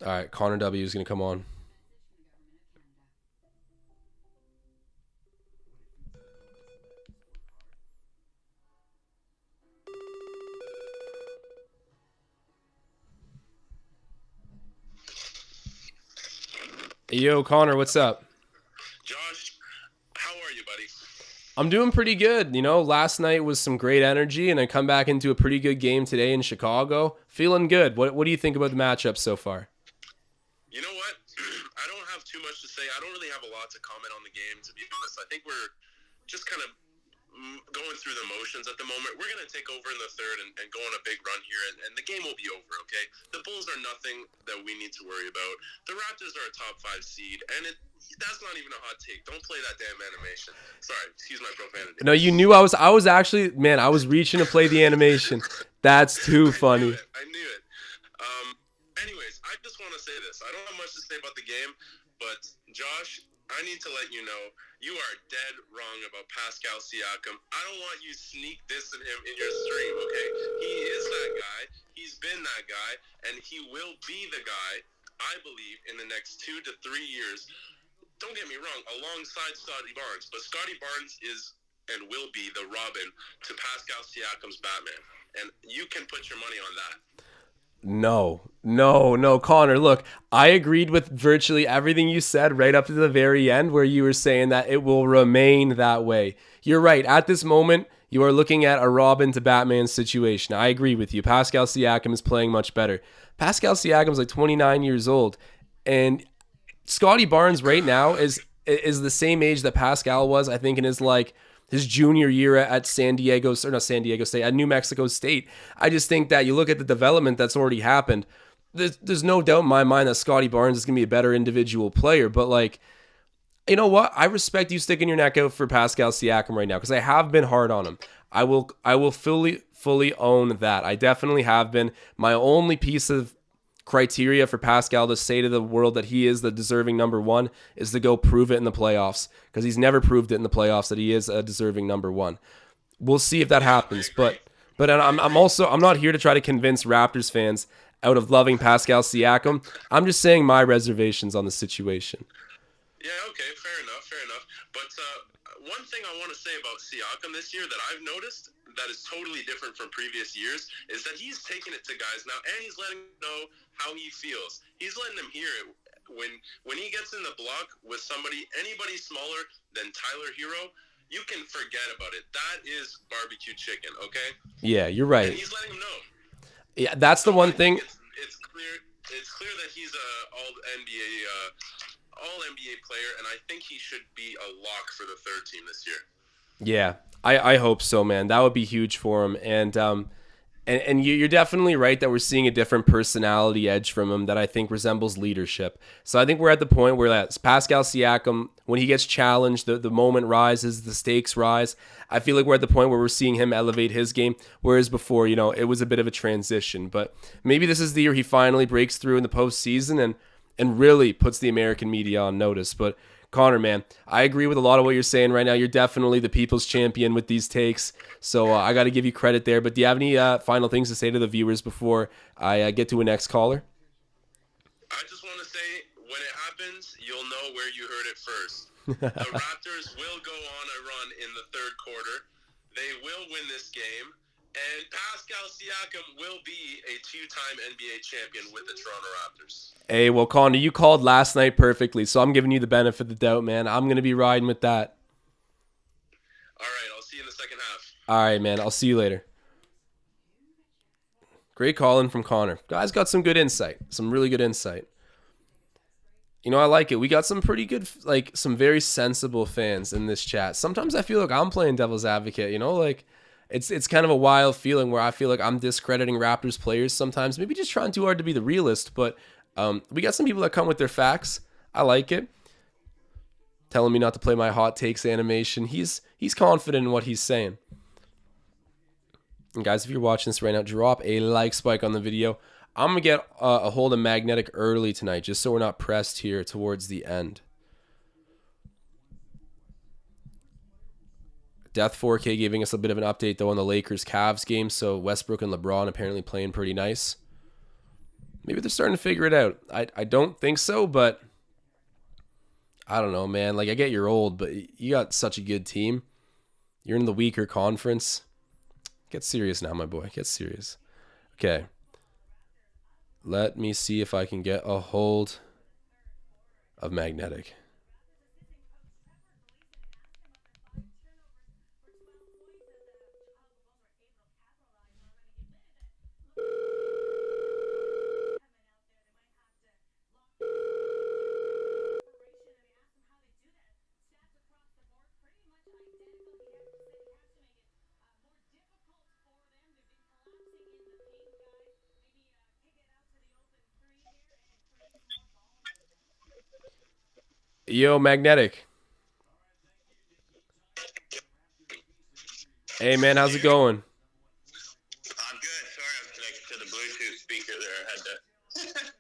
All right, Connor W. is going to come on. Hey, yo, Connor, what's up? Josh, how are you, buddy? I'm doing pretty good. Last night was some great energy, and I come back into a pretty good game today in Chicago. Feeling good. What do you think about the matchup so far? You know what? I don't have too much to say. I don't really have a lot to comment on the game, to be honest. I think we're just kind of going through the motions at the moment. We're going to take over in the third and go on a big run here, and the game will be over, okay? The Bulls are nothing that we need to worry about. The Raptors are a top 5 seed, and that's not even a hot take. Don't play that damn animation. Sorry, excuse my profanity. No, you knew I was actually, man, I was reaching to play the animation. That's too funny. I knew it. Anyways, I just want to say this. I don't have much to say about the game, but Josh, I need to let you know you are dead wrong about Pascal Siakam. I don't want you sneak dissing him in your stream, okay? He is that guy. He's been that guy, and he will be the guy, I believe, in the next 2 to 3 years. Don't get me wrong, alongside Scottie Barnes, but Scottie Barnes is and will be the Robin to Pascal Siakam's Batman, and you can put your money on that. No, Connor, look, I agreed with virtually everything you said right up to the very end where you were saying that it will remain that way. You're right. At this moment, you are looking at a Robin to Batman situation. I agree with you. Pascal Siakam is playing much better. Pascal Siakam's like 29 years old, and Scottie Barnes right now is the same age that Pascal was, I think, in his junior year at at New Mexico State. I just think that you look at the development that's already happened. There's no doubt in my mind that Scottie Barnes is going to be a better individual player, but like, you know what? I respect you sticking your neck out for Pascal Siakam right now because I have been hard on him. I will fully own that. I definitely have been. My only piece of criteria for Pascal to say to the world that he is the deserving number one is to go prove it in the playoffs, because he's never proved it in the playoffs that he is a deserving number one. We'll see if that happens, but I'm not here to try to convince Raptors fans out of loving Pascal Siakam. I'm just saying my reservations on the situation. Yeah, okay, fair enough. But one thing I want to say about Siakam this year that I've noticed that is totally different from previous years is that he's taking it to guys now, and he's letting them know how he feels. He's letting them hear it. When he gets in the block with anybody smaller than Tyler Hero, you can forget about it. That is barbecue chicken, okay? Yeah, you're right. And he's letting them know. Yeah, that's the one thing. It's clear that he's a all NBA player, and I think he should be a lock for the third team this year. Yeah, I hope so, man. That would be huge for him. And you're definitely right that we're seeing a different personality edge from him that I think resembles leadership. So I think we're at the point where that's Pascal Siakam, when he gets challenged, the moment rises, the stakes rise. I feel like we're at the point where we're seeing him elevate his game, whereas before, it was a bit of a transition. But maybe this is the year he finally breaks through in the postseason and really puts the American media on notice. But Connor, man, I agree with a lot of what you're saying right now. You're definitely the people's champion with these takes. So I got to give you credit there. But do you have any final things to say to the viewers before I get to a next caller? I just want to say, when it happens, you'll know where you heard it first. The Raptors will go on a run in the third quarter. They will win this game. And Pascal Siakam will be a 2-time NBA champion with the Toronto Raptors. Hey, well, Connor, you called last night perfectly, so I'm giving you the benefit of the doubt, man. I'm going to be riding with that. All right, I'll see you in the second half. All right, man. I'll see you later. Great call-in from Connor. Guys got some good insight. Some really good insight. You know, I like it. We got some pretty good, like, some very sensible fans in this chat. Sometimes I feel like I'm playing devil's advocate, you know? Like, it's kind of a wild feeling where I feel like I'm discrediting Raptors players sometimes. Maybe just trying too hard to be the realist, but we got some people that come with their facts. I like it. Telling me not to play my hot takes animation. He's confident in what he's saying. And guys, if you're watching this right now, drop a like spike on the video. I'm going to get a hold of Magnetic early tonight, just so we're not pressed here towards the end. Death 4K giving us a bit of an update, though, on the Lakers-Cavs game. So Westbrook and LeBron apparently playing pretty nice. Maybe they're starting to figure it out. I don't think so, but I don't know, man. Like, I get you're old, but you got such a good team. You're in the weaker conference. Get serious now, my boy. Get serious. Okay. Let me see if I can get a hold of Magnetic. Yo, Magnetic. Hey, man, how's it going? I'm good. Sorry, I was connected to the Bluetooth speaker there. I had to.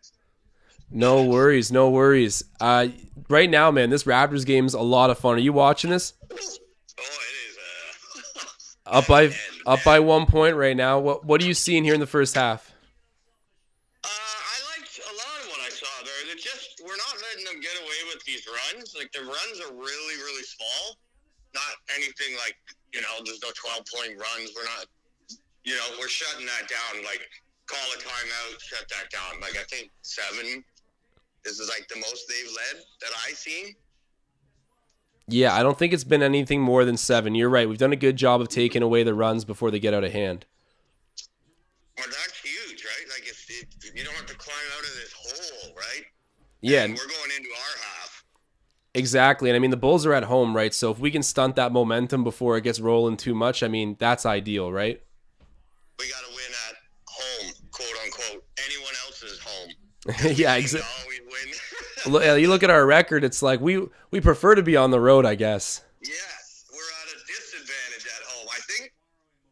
No worries, no worries. Right now, man, this Raptors game's a lot of fun. Are you watching this? Oh, it is. Up by 1 point right now. What are you seeing here in the first half? I liked a lot of what I saw there. They're just, we're not letting them get away with these runs. Like, the runs are really, really small. Not anything like, you know, there's no 12-point runs. We're not, you know, we're shutting that down. Like, call a timeout, shut that down. Like, I think 7 is like the most they've led that I've seen. Yeah, I don't think it's been anything more than 7. You're right. We've done a good job of taking away the runs before they get out of hand. Well, that's huge, right? Like, you don't have to climb out of this hole, right? Yeah. And we're going into our half. Exactly. And I mean, the Bulls are at home, right? So if we can stunt that momentum before it gets rolling too much, I mean, that's ideal, right? We got to win at home, quote unquote. Anyone else's home. Yeah, exactly. Always win. You look at our record, it's like we prefer to be on the road, I guess. Yes, we're at a disadvantage at home. I think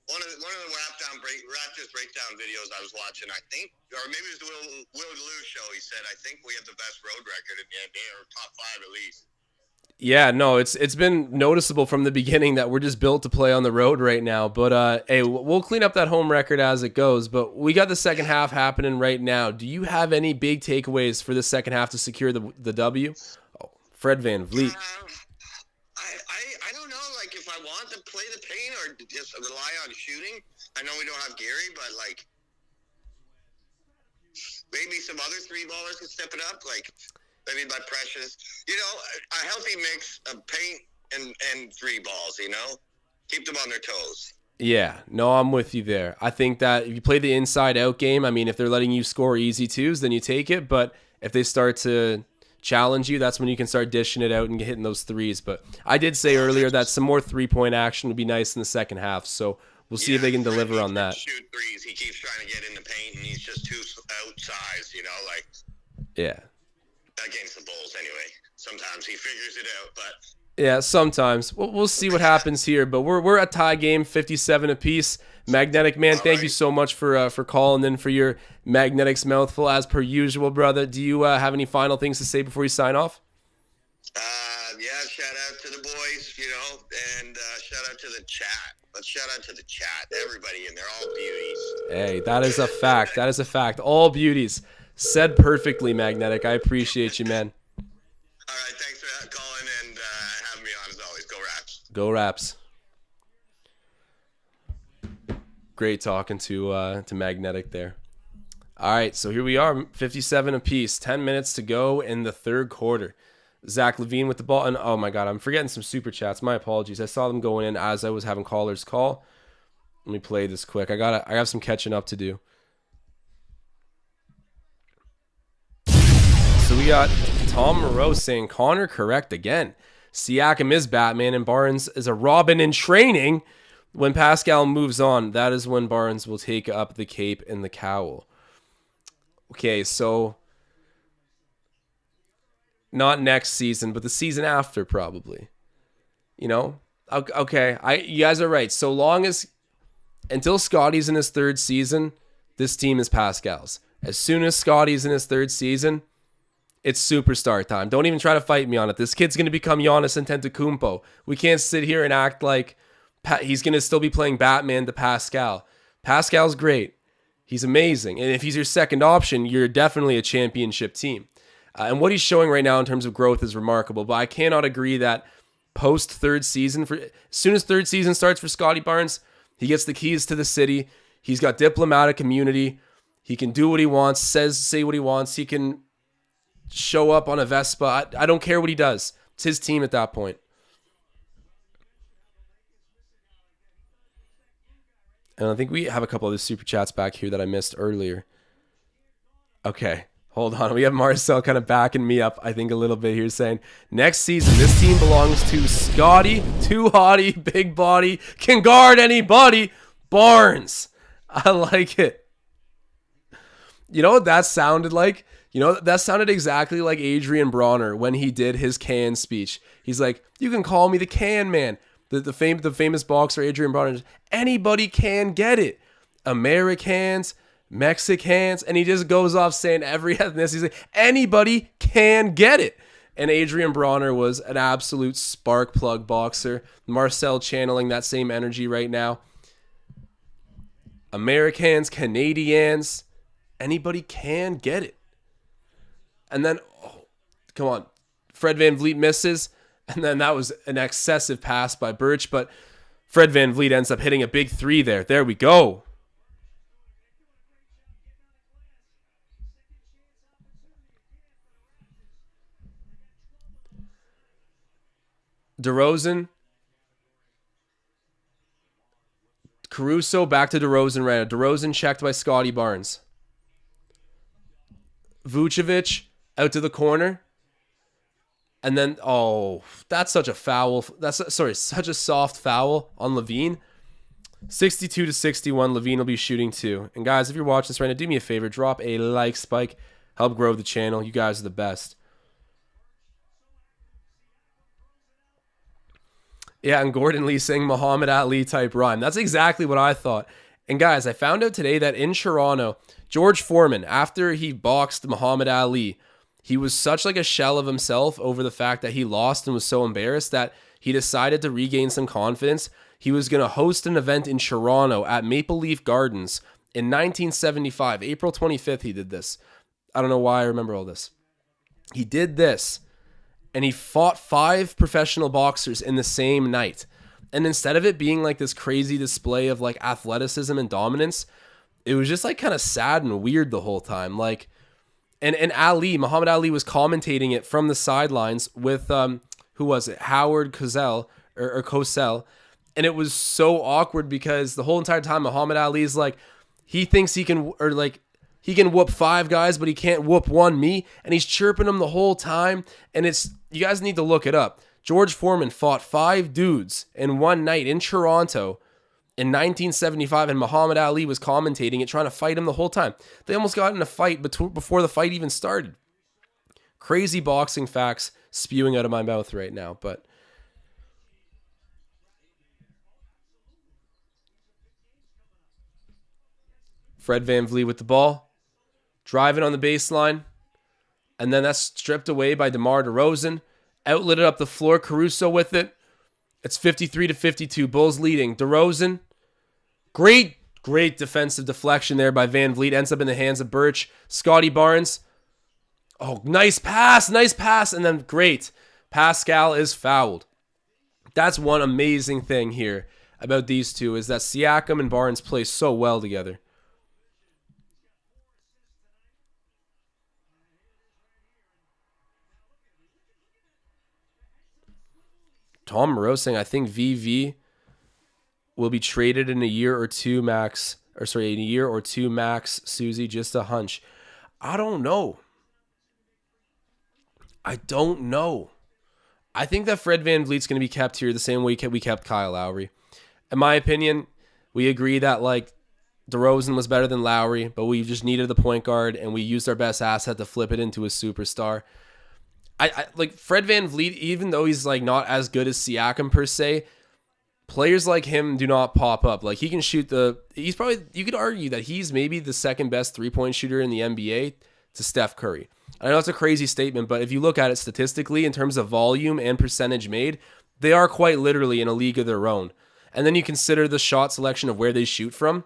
one of the Raptors breakdown videos I was watching, I think, or maybe it was the Will Lou show, he said, I think we have the best road record in the NBA, or top 5 at least. Yeah, no, it's been noticeable from the beginning that we're just built to play on the road right now. But hey, we'll clean up that home record as it goes. But we got the second half happening right now. Do you have any big takeaways for the second half to secure the W? Oh, Fred VanVleet. I don't know, like, if I want to play the paint or just rely on shooting. I know we don't have Gary, but, like, maybe some other 3-ballers can step it up, like, maybe by Precious. You know, a healthy mix of paint and 3 balls, you know? Keep them on their toes. Yeah, no, I'm with you there. I think that if you play the inside-out game, I mean, if they're letting you score easy twos, then you take it. But if they start to challenge you, that's when you can start dishing it out and hitting those threes. But I did say earlier that some more 3-point action would be nice in the second half. So we'll see if they can deliver on that. Shoot threes. He keeps trying to get in the paint, and he's just too outsized, you know? Like, yeah. Against the Bulls, anyway. Sometimes he figures it out, but yeah, sometimes we'll see what happens here. But we're a tie game, 57 apiece. Magnetic, man, thank you so much for calling in for your Magnetic's mouthful as per usual, brother. Do you have any final things to say before you sign off? Yeah, shout out to the boys, you know, and shout out to the chat. Let's shout out to the chat. Everybody in there, all beauties. Hey, that is a fact. That is a fact. All beauties. Said perfectly, Magnetic. I appreciate you, man. All right, thanks for calling and having me on as always. Go Raps. Go Raps. Great talking to Magnetic there. All right, so here we are, 57 apiece. 10 minutes to go in the third quarter. Zach Levine with the ball. And oh my God, I'm forgetting some super chats. My apologies. I saw them going in as I was having callers call. Let me play this quick. I have some catching up to do. so we got Tom Moreau saying Connor correct again. Siakam is Batman and Barnes is a Robin in training. When Pascal moves on, that is when Barnes will take up the cape and the cowl. Okay, so not next season, but the season after probably. You know? Okay, you guys are right. So long as until Scottie's in his third season, this team is Pascal's. As soon as Scottie's in his third season, it's superstar time. Don't even try to fight me on it. This kid's going to become Giannis Antetokounmpo. We can't sit here and act like he's going to still be playing Batman to Pascal. Pascal's great. He's amazing. And if he's your second option, you're definitely a championship team. And what he's showing right now in terms of growth is remarkable. But I cannot agree that post third season, as soon as third season starts for Scottie Barnes, he gets the keys to the city. He's got diplomatic immunity. He can do what he wants, say what he wants. He can show up on a Vespa. I don't care what he does. It's his team at that point. And I think we have a couple of the super chats back here that I missed earlier. Okay, hold on. We have Marcel kind of backing me up, I think, a little bit here, saying, next season, this team belongs to Scottie, too hottie, big body, can guard anybody, Barnes. I like it. You know what that sounded like? You know, that sounded exactly like Adrian Bronner when he did his can speech. He's like, you can call me the can man. The famous boxer Adrian Bronner. Anybody can get it. Americans, Mexicans. And he just goes off saying every ethnicity. He's like, anybody can get it. And Adrian Bronner was an absolute spark plug boxer. Marcel channeling that same energy right now. Americans, Canadians, anybody can get it. And then, come on, Fred VanVleet misses. And then that was an excessive pass by Birch. But Fred VanVleet ends up hitting a big three there. There we go. DeRozan. Caruso back to DeRozan right now. DeRozan checked by Scottie Barnes. Vucevic out to the corner. And then, that's such a foul. Such a soft foul on Levine. 62-61. Levine will be shooting 2. And guys, if you're watching this right now, do me a favor. Drop a like spike. Help grow the channel. You guys are the best. Yeah, and Gordon Lee saying Muhammad Ali type rhyme. That's exactly what I thought. And guys, I found out today that in Toronto, George Foreman, after he boxed Muhammad Ali, he was such like a shell of himself over the fact that he lost and was so embarrassed that he decided to regain some confidence. He was going to host an event in Toronto at Maple Leaf Gardens in 1975. April 25th, he did this. I don't know why I remember all this. He did this. And he fought 5 professional boxers in the same night. And instead of it being like this crazy display of like athleticism and dominance, it was just like kind of sad and weird the whole time. Like, and Muhammad Ali was commentating it from the sidelines with, who was it? Howard Cosell or Cosell. And it was so awkward because the whole entire time Muhammad Ali's like, he thinks he can, or like, he can whoop 5 guys, but he can't whoop one me. And he's chirping them the whole time. And you guys need to look it up. George Foreman fought 5 dudes in one night in Toronto in 1975. And Muhammad Ali was commentating it, trying to fight him the whole time. They almost got in a fight before the fight even started. Crazy boxing facts spewing out of my mouth right now. But Fred VanVleet with the ball. Driving on the baseline. And then that's stripped away by DeMar DeRozan. Outlet it up the floor. Caruso with it. It's 53-52. Bulls leading. DeRozan. Great defensive deflection there by VanVleet. Ends up in the hands of Birch. Scottie Barnes. Oh, nice pass. And then great. Pascal is fouled. That's one amazing thing here about these two is that Siakam and Barnes play so well together. Tom Moreau saying, I think VV will be traded in a year or two max. Susie, just a hunch. I don't know. I don't know. I think that Fred VanVleet's going to be kept here the same way we kept Kyle Lowry. In my opinion, we agree that like DeRozan was better than Lowry, but we just needed the point guard and we used our best asset to flip it into a superstar. I like Fred VanVleet, even though he's like not as good as Siakam per se, players like him do not pop up. Like he can shoot he's probably, you could argue that he's maybe the second best 3-point shooter in the NBA to Steph Curry. I know it's a crazy statement, but if you look at it statistically in terms of volume and percentage made, they are quite literally in a league of their own. And then you consider the shot selection of where they shoot from.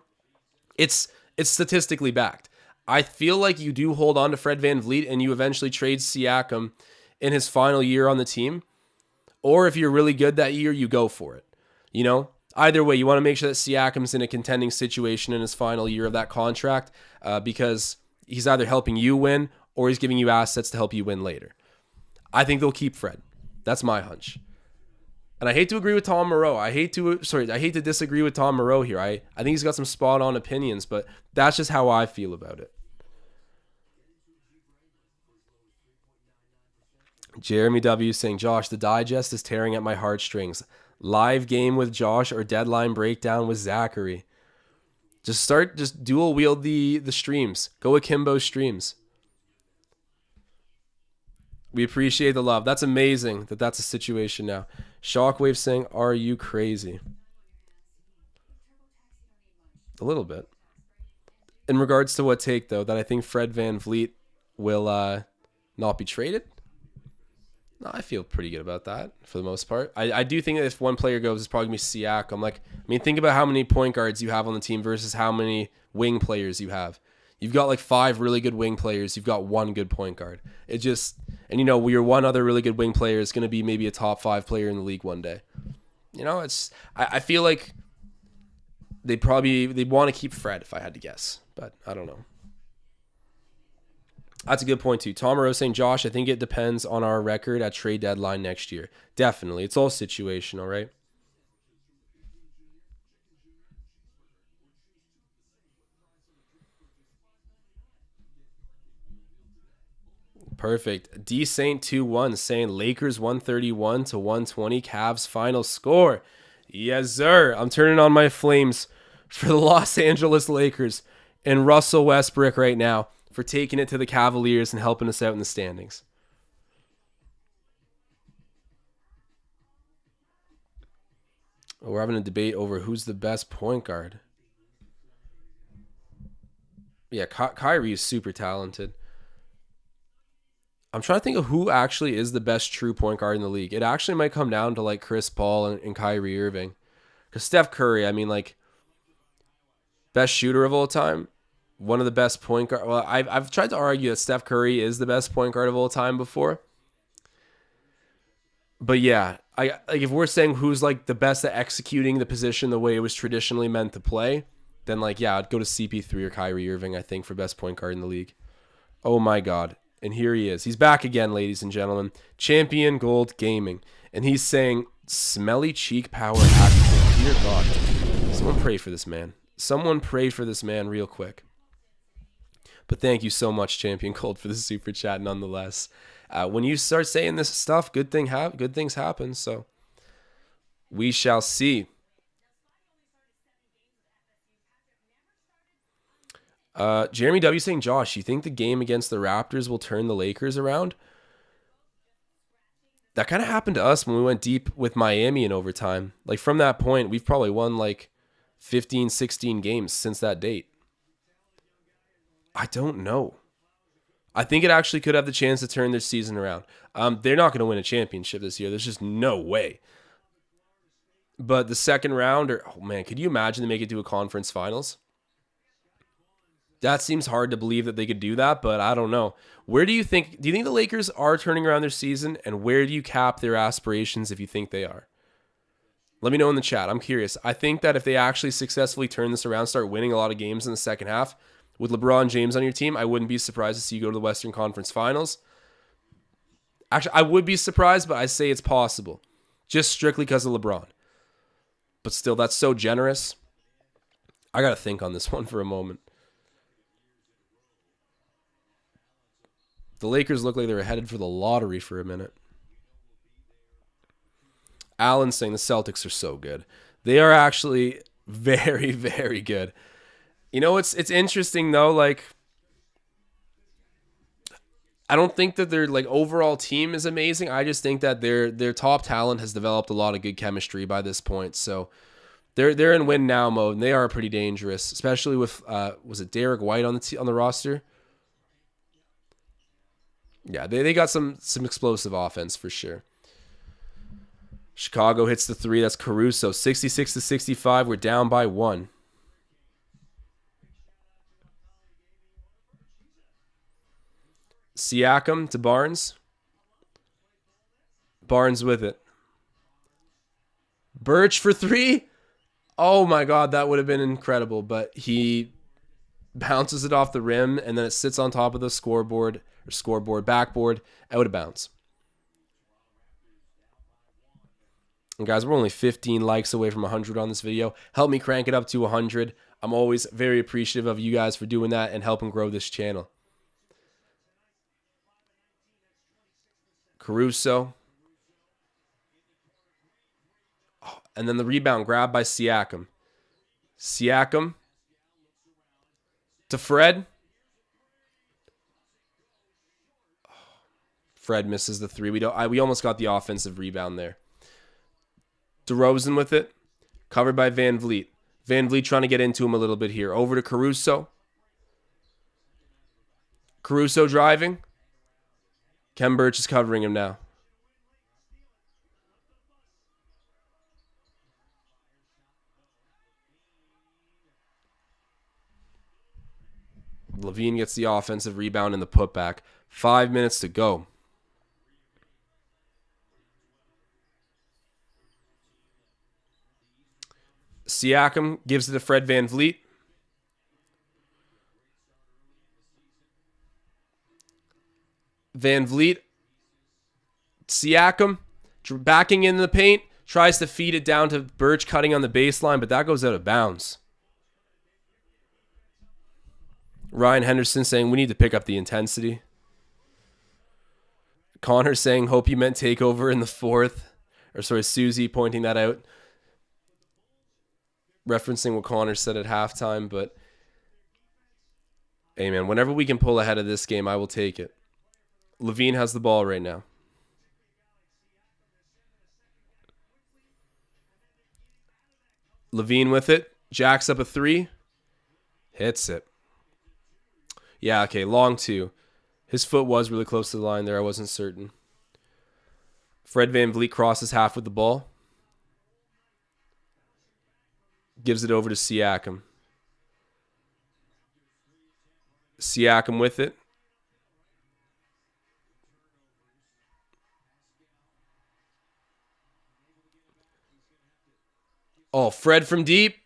It's statistically backed. I feel like you do hold on to Fred VanVleet and you eventually trade Siakam in his final year on the team. Or if you're really good that year, you go for it. You know, either way, you want to make sure that Siakam's in a contending situation in his final year of that contract because he's either helping you win or he's giving you assets to help you win later. I think they'll keep Fred. That's my hunch. And I hate to agree with Tom Moreau. I hate to disagree with Tom Moreau here. I think he's got some spot on opinions, but that's just how I feel about it. Jeremy W. saying, Josh, the digest is tearing at my heartstrings. Live game with Josh or deadline breakdown with Zachary. Just dual wield the streams. Go akimbo streams. We appreciate the love. That's amazing that that's a situation now. Shockwave saying, are you crazy? A little bit. In regards to what take, though, that I think Fred VanVleet will not be traded. No, I feel pretty good about that for the most part. I do think that if one player goes, it's probably going to be Siakam. Like, I mean, think about how many point guards you have on the team versus how many wing players you have. You've got like 5 really good wing players. You've got 1 good point guard. It just, and you know, your one other really good wing player is going to be maybe a top 5 player in the league one day. You know, I feel like they'd want to keep Fred if I had to guess, but I don't know. That's a good point too. Tom Rose saying, Josh, I think it depends on our record at trade deadline next year. Definitely. It's all situational, right? Perfect. D Saint 2-1 saying Lakers 131 to 120, Cavs final score. Yes, sir. I'm turning on my flames for the Los Angeles Lakers and Russell Westbrook right now for taking it to the Cavaliers and helping us out in the standings. We're having a debate over who's the best point guard. Yeah, Kyrie is super talented. I'm trying to think of who actually is the best true point guard in the league. It actually might come down to like Chris Paul and Kyrie Irving. Because Steph Curry, I mean, like, best shooter of all time, one of the best point guard. Well, I've tried to argue that Steph Curry is the best point guard of all time before. But yeah, like if we're saying who's like the best at executing the position the way it was traditionally meant to play, then like, yeah, I'd go to CP3 or Kyrie Irving, I think, for best point guard in the league. Oh my God. And here he is. He's back again, ladies and gentlemen. Champion Gold Gaming. And he's saying, smelly cheek power active. Dear God. Someone pray for this man. Someone pray for this man real quick. But thank you so much, Champion Gold, for the super chat nonetheless. When you start saying this stuff, good things happen. So we shall see. Jeremy W saying, Josh, you think the game against the Raptors will turn the Lakers around? That kind of happened to us when we went deep with Miami in overtime. Like from that point, we've probably won like 15, 16 games since that date. I don't know. I think it actually could have the chance to turn their season around. They're not going to win a championship this year. There's just no way. But the second round, oh man, could you imagine they make it to a conference finals? That seems hard to believe that they could do that, but I don't know. Do you think the Lakers are turning around their season, and where do you cap their aspirations if you think they are? Let me know in the chat. I'm curious. I think that if they actually successfully turn this around, start winning a lot of games in the second half, with LeBron James on your team, I wouldn't be surprised to see you go to the Western Conference Finals. Actually, I would be surprised, but I say it's possible. Just strictly because of LeBron. But still, that's so generous. I got to think on this one for a moment. The Lakers look like they were headed for the lottery for a minute. Alan's saying the Celtics are so good. They are actually very, very good. You know, it's interesting though, like I don't think that their like overall team is amazing. I just think that their top talent has developed a lot of good chemistry by this point. So they're in win now mode, and they are pretty dangerous, especially with was it Derek White on the roster? Yeah, they got some explosive offense for sure. Chicago hits the three. That's Caruso. 66-65. We're down by 1. Siakam to Barnes. Barnes with it. Birch for 3. Oh my God, that would have been incredible. But he bounces it off the rim, and then it sits on top of the backboard, out of bounds. And guys, we're only 15 likes away from 100 on this video. Help me crank it up to 100. I'm always very appreciative of you guys for doing that and helping grow this channel. Caruso. Oh, and then the rebound grabbed by Siakam. Siakam to Fred. Fred misses the 3. We almost got the offensive rebound there. DeRozan with it. Covered by Van Vliet. Van Vliet trying to get into him a little bit here. Over to Caruso. Caruso driving. Kem Birch is covering him now. Levine gets the offensive rebound and the putback. 5 minutes to go. Siakam gives it to Fred Van Vliet. Van Vliet. Siakam backing in the paint. Tries to feed it down to Birch cutting on the baseline, but that goes out of bounds. Ryan Henderson saying we need to pick up the intensity. Connor saying hope you meant takeover in the 4th. Or sorry, Susie pointing that out. Referencing what Connor said at halftime, but hey man, whenever we can pull ahead of this game, I will take it. Levine has the ball right now. Levine with it. Jacks up a 3. Hits it. Yeah, okay, long 2. His foot was really close to the line there. I wasn't certain. Fred Van Vliet crosses half with the ball. Gives it over to Siakam. Siakam with it. Oh, Fred from deep.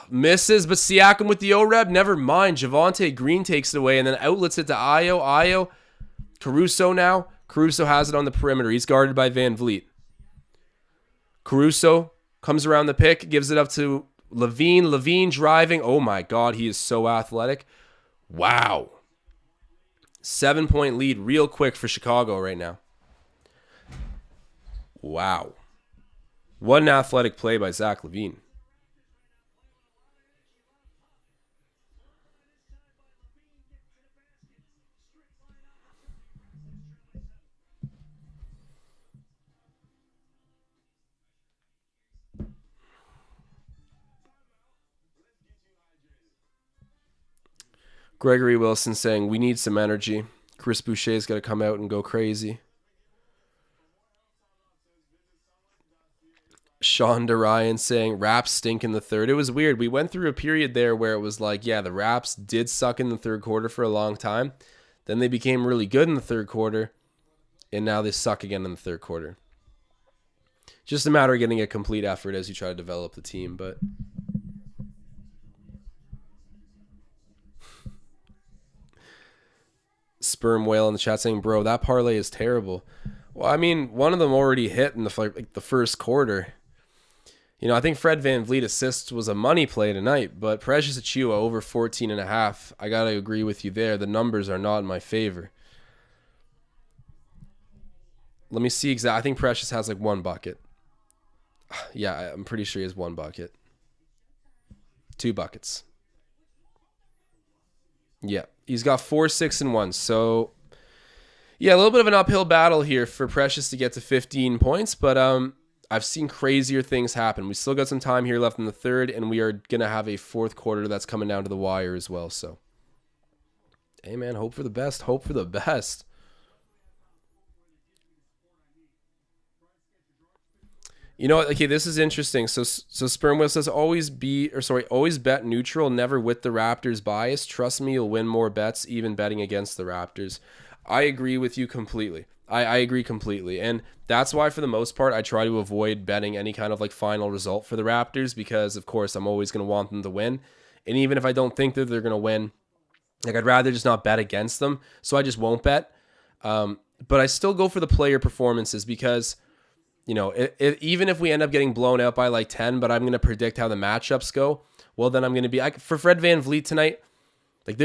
Misses, but Siakam with the O-Reb. Never mind. Javonte Green takes it away and then outlets it to Ayo. Ayo. Caruso now. Caruso has it on the perimeter. He's guarded by Van Vliet. Caruso comes around the pick, gives it up to Levine. Levine driving. Oh my God, he is so athletic. Wow. 7-point lead real quick for Chicago right now. Wow. What an athletic play by Zach LaVine. Gregory Wilson saying, we need some energy. Chris Boucher's got to come out and go crazy. Sean Ryan saying, Raps stink in the 3rd. It was weird. We went through a period there where it was like, yeah, the Raps did suck in the 3rd quarter for a long time. Then they became really good in the 3rd quarter. And now they suck again in the 3rd quarter. Just a matter of getting a complete effort as you try to develop the team. But Sperm Whale in the chat saying, bro, that parlay is terrible. Well, I mean, one of them already hit in the 1st quarter. You know, I think Fred Van Vliet assists was a money play tonight, but Precious Achiuwa over 14.5. I got to agree with you there. The numbers are not in my favor. Let me see exactly. I think Precious has like 1 bucket. Yeah, I'm pretty sure he has 1 bucket. 2 buckets. Yeah, he's got 4, 6, and 1. So, yeah, a little bit of an uphill battle here for Precious to get to 15 points, but I've seen crazier things happen. We still got some time here left in the third, and we are going to have a fourth quarter that's coming down to the wire as well. So, hey, man, hope for the best. Hope for the best. You know what? Okay, this is interesting. So Sperm Whale says always bet neutral, never with the Raptors bias. Trust me, you'll win more bets even betting against the Raptors. I agree with you completely. I agree completely. And that's why for the most part I try to avoid betting any kind of like final result for the Raptors because of course I'm always going to want them to win. And even if I don't think that they're going to win, like I'd rather just not bet against them. So I just won't bet. But I still go for the player performances because even if we end up getting blown out by like 10, but I'm going to predict how the matchups go, well, then I'm going to be for Fred VanVleet tonight. Like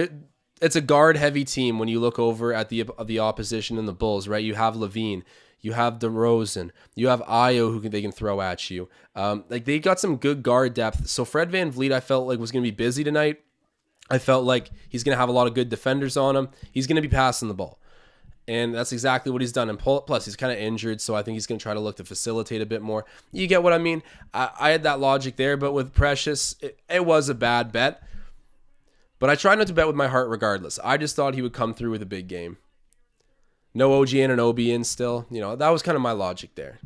it's a guard heavy team when you look over at the opposition in the Bulls, right? You have Levine, you have DeRozan, you have Ayo who they can throw at you. Like they got some good guard depth. So Fred VanVleet, I felt like was going to be busy tonight. I felt like he's going to have a lot of good defenders on him. He's going to be passing the ball. And that's exactly what he's done. And plus, he's kind of injured, so I think he's going to try to look to facilitate a bit more. You get what I mean? I had that logic there, but with Precious, it was a bad bet. But I try not to bet with my heart regardless. I just thought he would come through with a big game. No OG in and OB in still. That was kind of my logic there.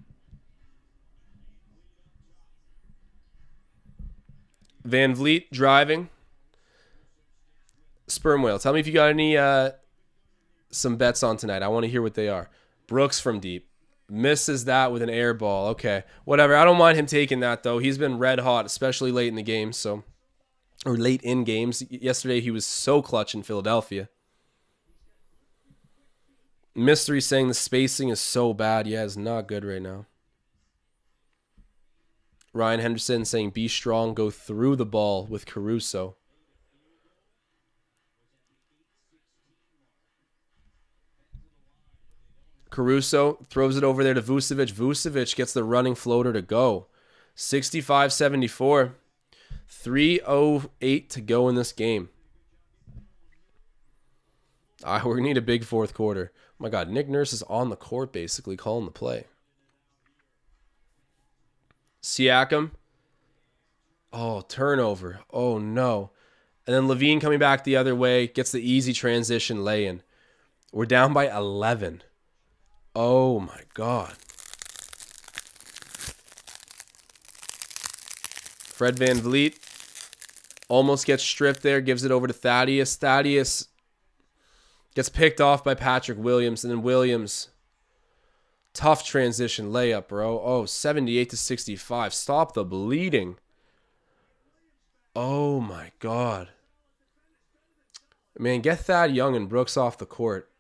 VanVleet driving. Sperm Whale, tell me if you got any... some bets on tonight. I want to hear what they are. Brooks from deep. Misses that with an air ball. Okay. Whatever. I don't mind him taking that, though. He's been red hot, especially late in the game. Or late in games. Yesterday, he was so clutch in Philadelphia. Mystery saying the spacing is so bad. Yeah, it's not good right now. Ryan Henderson saying be strong, go through the ball with Caruso. Caruso throws it over there to Vucevic. Vucevic gets the running floater to go. 65-74. 3:08 to go in this game. We're going to need a big fourth quarter. Oh my God, Nick Nurse is on the court basically calling the play. Siakam. Oh, turnover. Oh, no. And then Levine coming back the other way. Gets the easy transition lay-in. We're down by 11. Oh my God. Fred VanVleet almost gets stripped there, gives it over to Thaddeus. Thaddeus gets picked off by Patrick Williams, and then Williams, tough transition layup, bro. Oh, 78-65. Stop the bleeding. Oh my God. Man, get Thad Young and Brooks off the court.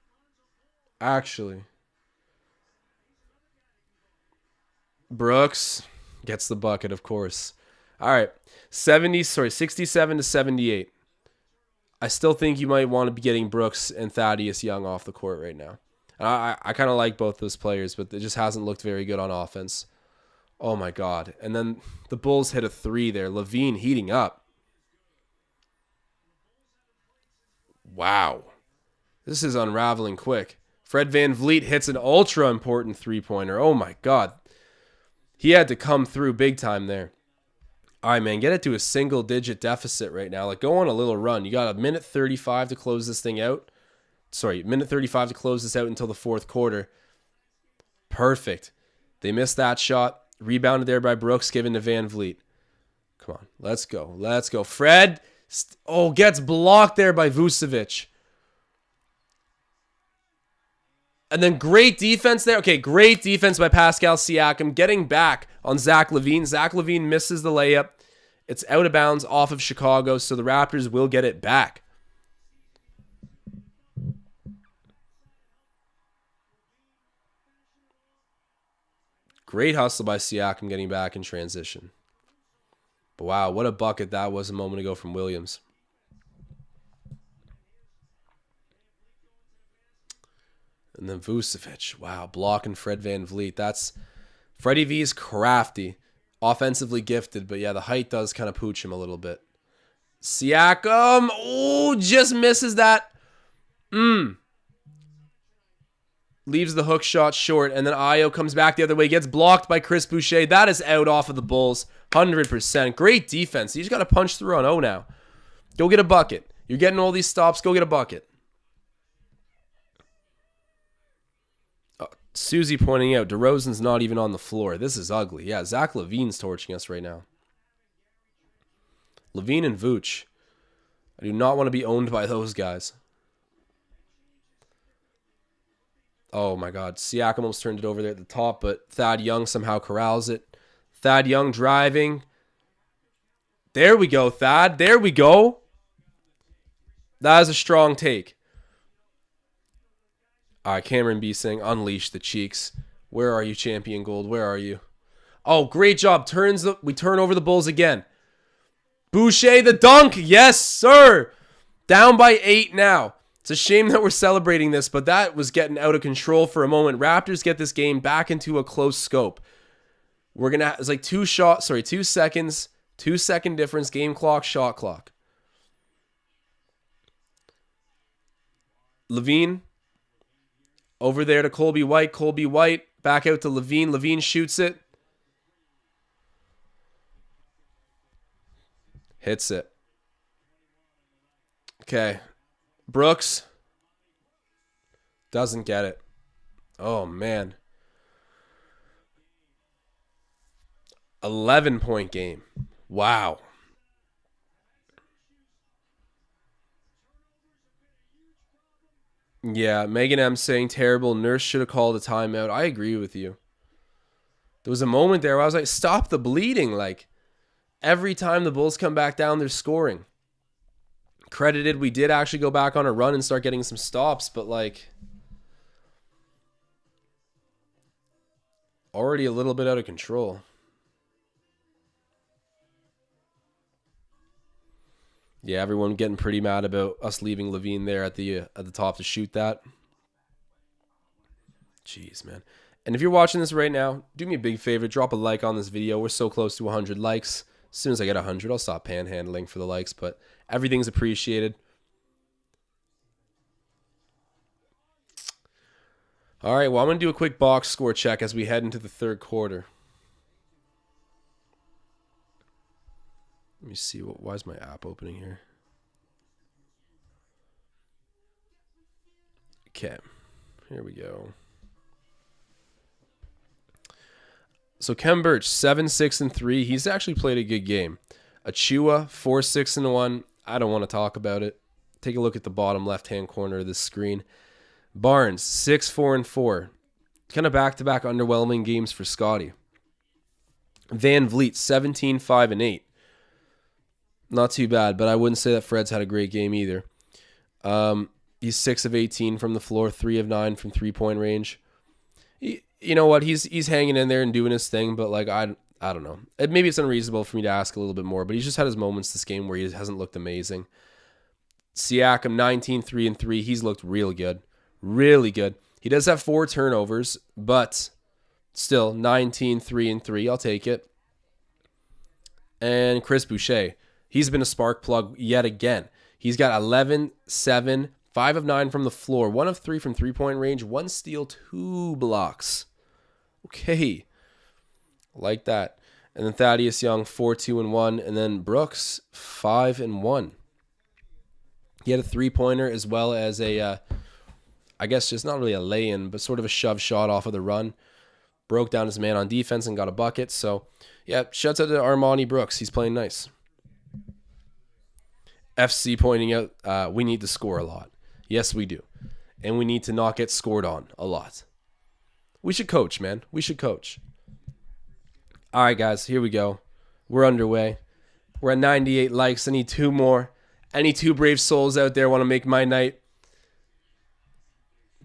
Actually. Brooks gets the bucket, of course. All right. 67-78. I still think you might want to be getting Brooks and Thaddeus Young off the court right now. I kind of like both those players, but it just hasn't looked very good on offense. Oh, my God. And then the Bulls hit a 3 there. Levine heating up. Wow. This is unraveling quick. Fred VanVleet hits an ultra-important three-pointer. Oh, my God. He had to come through big time there. All right, man, get it to a single-digit deficit right now. Like, go on a little run. You got a minute 35 to close this thing out. Minute 35 to close this out until the fourth quarter. Perfect. They missed that shot. Rebounded there by Brooks, given to VanVleet. Come on, let's go. Let's go. Fred, gets blocked there by Vucevic. And then great defense there. Okay, great defense by Pascal Siakam getting back on Zach LaVine. Zach LaVine misses the layup. It's out of bounds off of Chicago, so the Raptors will get it back. Great hustle by Siakam getting back in transition. But wow, what a bucket that was a moment ago from Williams. And then Vucevic. Wow, blocking Fred VanVleet. Freddie V's crafty. Offensively gifted, but yeah, the height does kind of pooch him a little bit. Siakam. Oh, just misses that. Leaves the hook shot short, and then Ayo comes back the other way. Gets blocked by Chris Boucher. That is out off of the Bulls. 100%. Great defense. You just got to punch through on O now. Go get a bucket. You're getting all these stops. Go get a bucket. Susie pointing out, DeRozan's not even on the floor. This is ugly. Yeah, Zach LaVine's torching us right now. LaVine and Vooch. I do not want to be owned by those guys. Oh my God. Siakam almost turned it over there at the top, but Thad Young somehow corrals it. Thad Young driving. There we go, Thad. There we go. That is a strong take. All right, Cameron B saying, unleash the cheeks. Where are you, Champion Gold? Where are you? Oh, great job. We turn over the Bulls again. Boucher, the dunk. Yes, sir. Down by 8 now. It's a shame that we're celebrating this, but that was getting out of control for a moment. Raptors get this game back into a close scope. We're going to, it's like 2 seconds, 2-second difference, game clock, shot clock. Levine. Over there to Colby White. Colby White. Back out to Levine. Levine shoots it. Hits it. Okay. Brooks. Doesn't get it. Oh, man. 11-point game. Wow. Yeah, Megan M saying terrible. Nurse should have called a timeout. I agree with you. There was a moment there where I was like, stop the bleeding. Like, every time the Bulls come back down, they're scoring. Credited, we did actually go back on a run and start getting some stops, but like, already a little bit out of control. Yeah, everyone getting pretty mad about us leaving Levine there at the top to shoot that. Jeez, man. And if you're watching this right now, do me a big favor, drop a like on this video. We're so close to 100 likes. As soon as I get 100, I'll stop panhandling for the likes, but everything's appreciated. All right, well, I'm going to do a quick box score check as we head into the third quarter. Let me see. Why is my app opening here? Okay. Here we go. So Kem Birch, 7-6-3. He's actually played a good game. Achua, 4-6-1. I don't want to talk about it. Take a look at the bottom left-hand corner of the screen. Barnes, 6-4-4. Kind of back-to-back underwhelming games for Scottie. VanVleet, 17-5-8. Not too bad, but I wouldn't say that Fred's had a great game either. He's 6 of 18 from the floor, 3 of 9 from three-point range. You know what? He's hanging in there and doing his thing, but like I don't know. Maybe it's unreasonable for me to ask a little bit more, but he's just had his moments this game where he hasn't looked amazing. Siakam, 19-3-3. He's looked real good. Really good. He does have 4 turnovers, but still 19-3-3. I'll take it. And Chris Boucher. He's been a spark plug yet again. He's got 11, 7, 5 of 9 from the floor, 1 of 3 from three-point range, 1 steal, 2 blocks. Okay. Like that. And then Thaddeus Young, 4-2-1. And then Brooks, 5-1. He had a three-pointer as well as a, I guess just not really a lay-in, but sort of a shove shot off of the run. Broke down his man on defense and got a bucket. So, yeah, shouts out to Armani Brooks. He's playing nice. FC pointing out, we need to score a lot. Yes, we do. And we need to not get scored on a lot. We should coach, man. We should coach. All right, guys, here we go. We're underway. We're at 98 likes. I need 2 more. Any 2 brave souls out there want to make my night?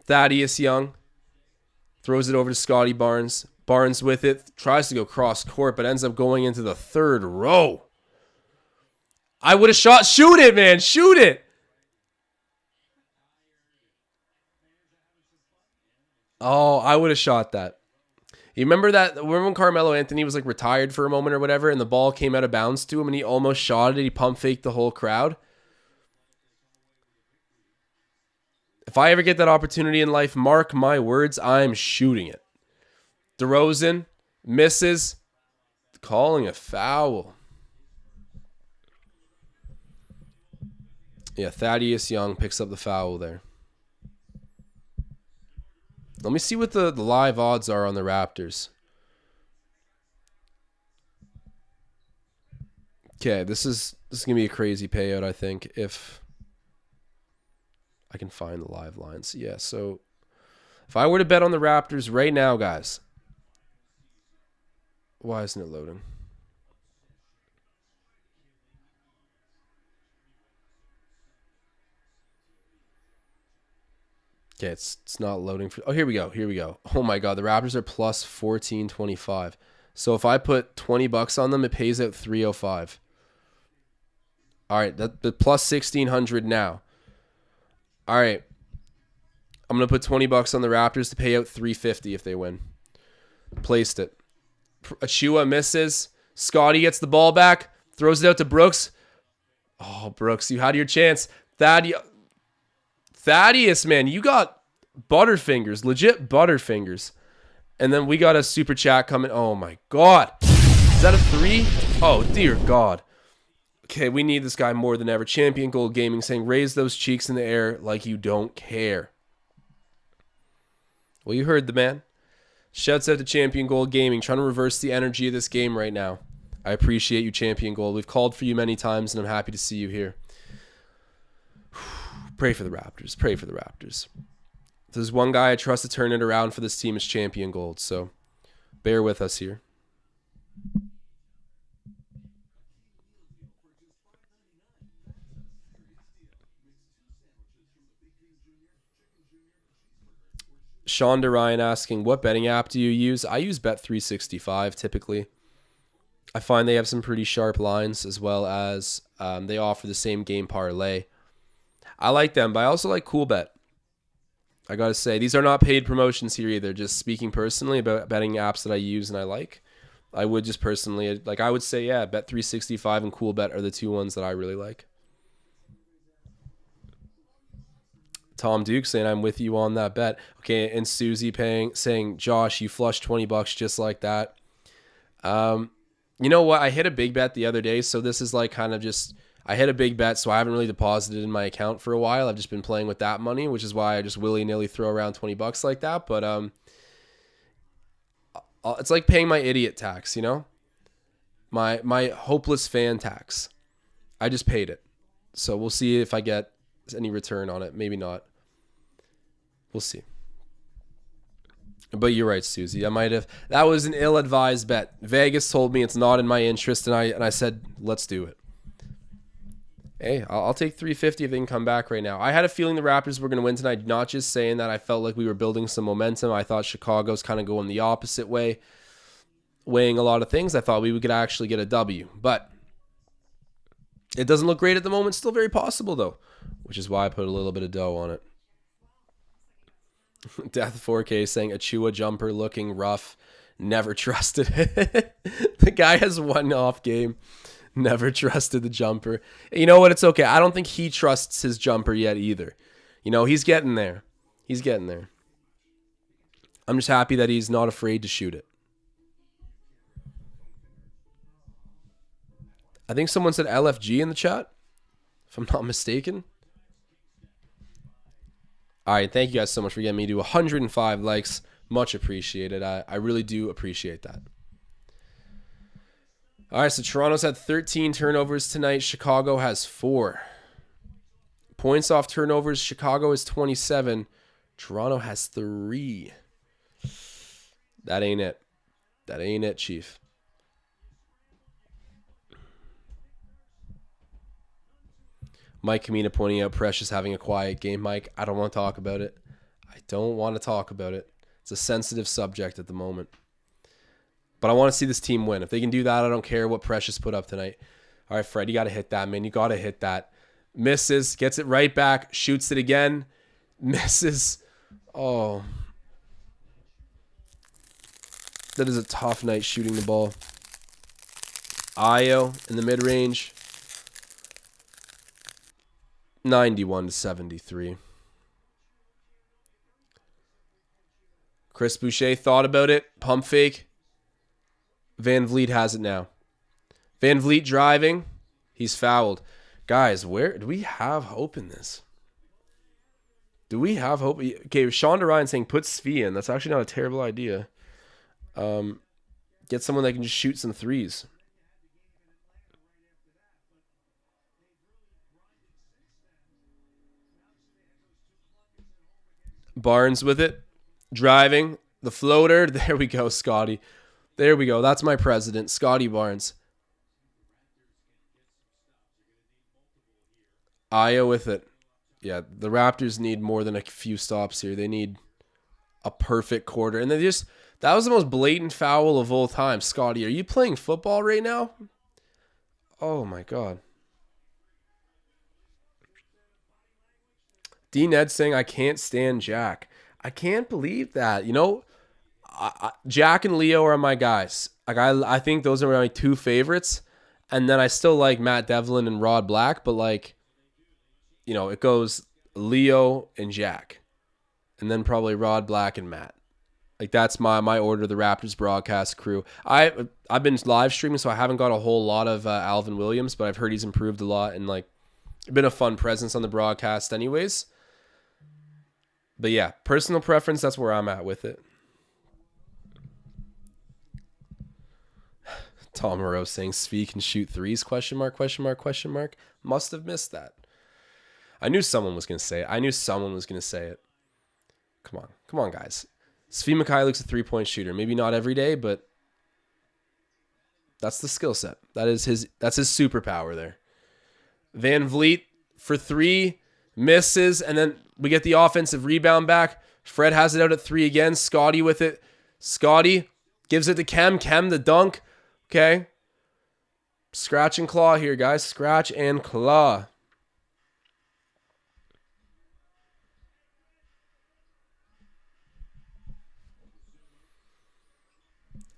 Thaddeus Young throws it over to Scottie Barnes. Barnes with it. Tries to go cross court, but ends up going into the third row. I would have shot. Shoot it, man. Shoot it. Oh, I would have shot that. You remember that? Remember when Carmelo Anthony was like retired for a moment or whatever, and the ball came out of bounds to him, and he almost shot it. He pump faked the whole crowd. If I ever get that opportunity in life, mark my words, I'm shooting it. DeRozan misses, calling a foul. Yeah, Thaddeus Young picks up the foul there. Let me see what the live odds are on the Raptors. Okay, this is going to be a crazy payout, I think, if I can find the live lines. Yeah, so if I were to bet on the Raptors right now, guys. Why isn't it loading? Okay, it's not loading for. Oh, here we go. Oh my God, the Raptors are plus 1425. So if I put $20 on them, it pays out 305. All right, the plus 1600 now. All right, I'm gonna put $20 on the Raptors to pay out 350 if they win. Placed it. Achua misses. Scottie gets the ball back, throws it out to Brooks. Oh, Brooks, you had your chance. Thaddeus, man, you got butterfingers, legit butterfingers. And then we got a super chat coming. Oh my God. Is that a 3? Oh, dear God. Okay, we need this guy more than ever. Champion Gold Gaming saying, raise those cheeks in the air like you don't care. Well, you heard the man. Shouts out to Champion Gold Gaming, trying to reverse the energy of this game right now. I appreciate you, Champion Gold. We've called for you many times, and I'm happy to see you here. Pray for the Raptors. Pray for the Raptors. If there's one guy I trust to turn it around for this team, is Champion Gold. So bear with us here. Sean DeRyan asking, what betting app do you use? I use Bet365 typically. I find they have some pretty sharp lines, as well as they offer the same game parlay. I like them, but I also like CoolBet. I got to say, these are not paid promotions here either. Just speaking personally about betting apps that I use and I like. I would just personally, like I would say, yeah, Bet365 and CoolBet are the two ones that I really like. Tom Duke saying, I'm with you on that bet. Okay, and Susie saying, Josh, you flushed $20 just like that. You know what? I hit a big bet the other day, so this is like kind of just, I hit a big bet, so I haven't really deposited in my account for a while. I've just been playing with that money, which is why I just willy-nilly throw around $20 like that. But it's like paying my idiot tax, you know? My hopeless fan tax. I just paid it. So we'll see if I get any return on it. Maybe not. We'll see. But you're right, Susie. I might have. That was an ill-advised bet. Vegas told me it's not in my interest, and I said, let's do it. Hey, I'll take 350 if they can come back right now. I had a feeling the Raptors were going to win tonight. Not just saying that. I felt like we were building some momentum. I thought Chicago's kind of going the opposite way, weighing a lot of things. I thought we could actually get a W. But it doesn't look great at the moment. Still very possible, though, which is why I put a little bit of dough on it. Death 4K saying Achua jumper looking rough. Never trusted it. The guy has one off game. Never trusted the jumper. You know what? It's okay. I don't think he trusts his jumper yet either. You know, he's getting there. He's getting there. I'm just happy that he's not afraid to shoot it. I think someone said LFG in the chat, if I'm not mistaken. All right, thank you guys so much for getting me to 105 likes. Much appreciated. I really do appreciate that. All right, so Toronto's had 13 turnovers tonight. Chicago has 4. Points off turnovers, Chicago is 27. Toronto has 3. That ain't it. That ain't it, Chief. Mike Kamina pointing out Precious having a quiet game. Mike, I don't want to talk about it. I don't want to talk about it. It's a sensitive subject at the moment. But I want to see this team win. If they can do that, I don't care what Precious put up tonight. All right, Fred, you got to hit that, man. You got to hit that. Misses, gets it right back, shoots it again. Misses. Oh. That is a tough night shooting the ball. Io in the mid-range. 91-73. Chris Boucher thought about it. Pump fake. Van Vliet has it now. Van Vliet driving. He's fouled. Guys, where do we have hope in this? Do we have hope? Okay, Sean Ryan saying put Svi in. That's actually not a terrible idea. Get someone that can just shoot some threes. Barnes with it. Driving. The floater. There we go, Scottie. There we go. That's my president, Scottie Barnes. Io with it. Yeah, the Raptors need more than a few stops here. They need a perfect quarter. And that was the most blatant foul of all time. Scottie, are you playing football right now? Oh my God. D Ned saying, I can't stand Jack. I can't believe that. You know, Jack and Leo are my guys. Like I think those are my two favorites. And then I still like Matt Devlin and Rod Black, but like, you know, it goes Leo and Jack. And then probably Rod Black and Matt. Like that's my order, the Raptors broadcast crew. I've been live streaming, so I haven't got a whole lot of Alvin Williams, but I've heard he's improved a lot and like been a fun presence on the broadcast anyways. But yeah, personal preference, that's where I'm at with it. Tom Moreau saying Svi can shoot threes, question mark. Must have missed that. I knew someone was going to say it. Come on, guys. Svi Mikhailik's a three-point shooter. Maybe not every day, but that's the skill set. That's his superpower there. Van Vliet for three, misses, and then we get the offensive rebound back. Fred has it out at three again. Scottie with it. Scottie gives it to Kem. Kem the dunk. Okay. Scratch and claw here, guys. Scratch and claw.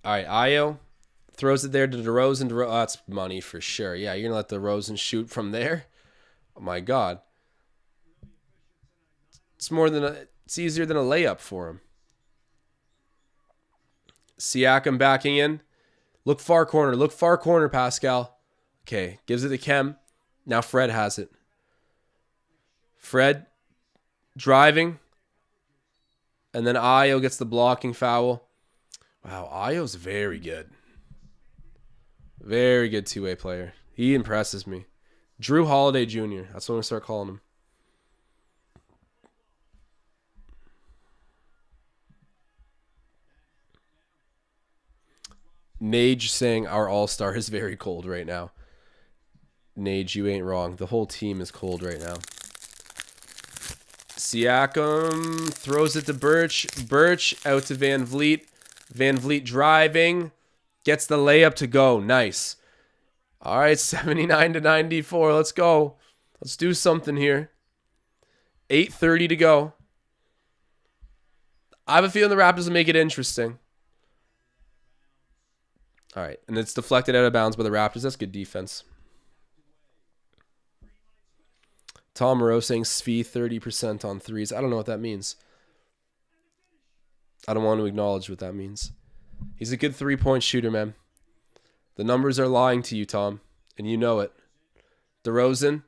All right, Io throws it there to DeRozan. Oh, that's money for sure. Yeah, you're going to let DeRozan shoot from there? Oh, my God. It's easier than a layup for him. Siakam backing in. Look far corner, Pascal. Okay, gives it to Kem. Now Fred has it. Fred driving. And then Io gets the blocking foul. Wow, Io's very good. Very good two-way player. He impresses me. Drew Holiday Jr. That's what I'm going to start calling him. Nage saying our all-star is very cold right now. Nage, you ain't wrong. The whole team is cold right now. Siakam throws it to Birch. Birch out to Van Vliet. Van Vliet driving. Gets the layup to go. Nice. All right, 79-94. Let's go. Let's do something here. 8:30 to go. I have a feeling the Raptors will make it interesting. All right, and it's deflected out of bounds by the Raptors. That's good defense. Tom Moreau saying Svi 30% on threes. I don't know what that means. I don't want to acknowledge what that means. He's a good three-point shooter, man. The numbers are lying to you, Tom, and you know it. DeRozan,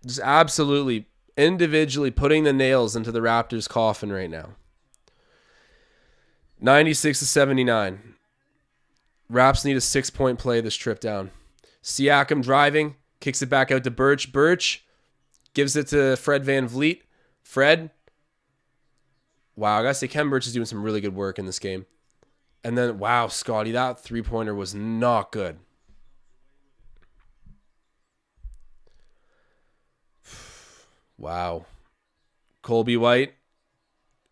just absolutely individually putting the nails into the Raptors' coffin right now. 96-79. Raps need a 6-point play this trip down. Siakam driving, kicks it back out to Birch. Birch gives it to Fred Van Vliet. Fred. Wow, I gotta say, Ken Birch is doing some really good work in this game. And then, wow, Scottie, that three-pointer was not good. Wow. Colby White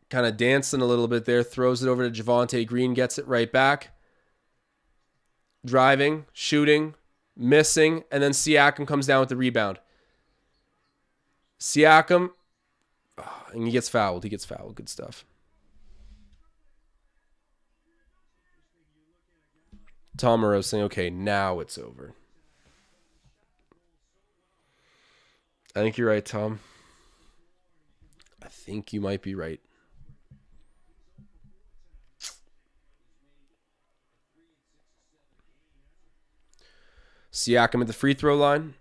kind of dancing a little bit there. Throws it over to Javonte Green. Gets it right back. Driving, shooting, missing. And then Siakam comes down with the rebound. Siakam. And he gets fouled. Good stuff. Tom Moreau saying, okay, now it's over. I think you're right, Tom. I think you might be right. Siakam at the free throw line.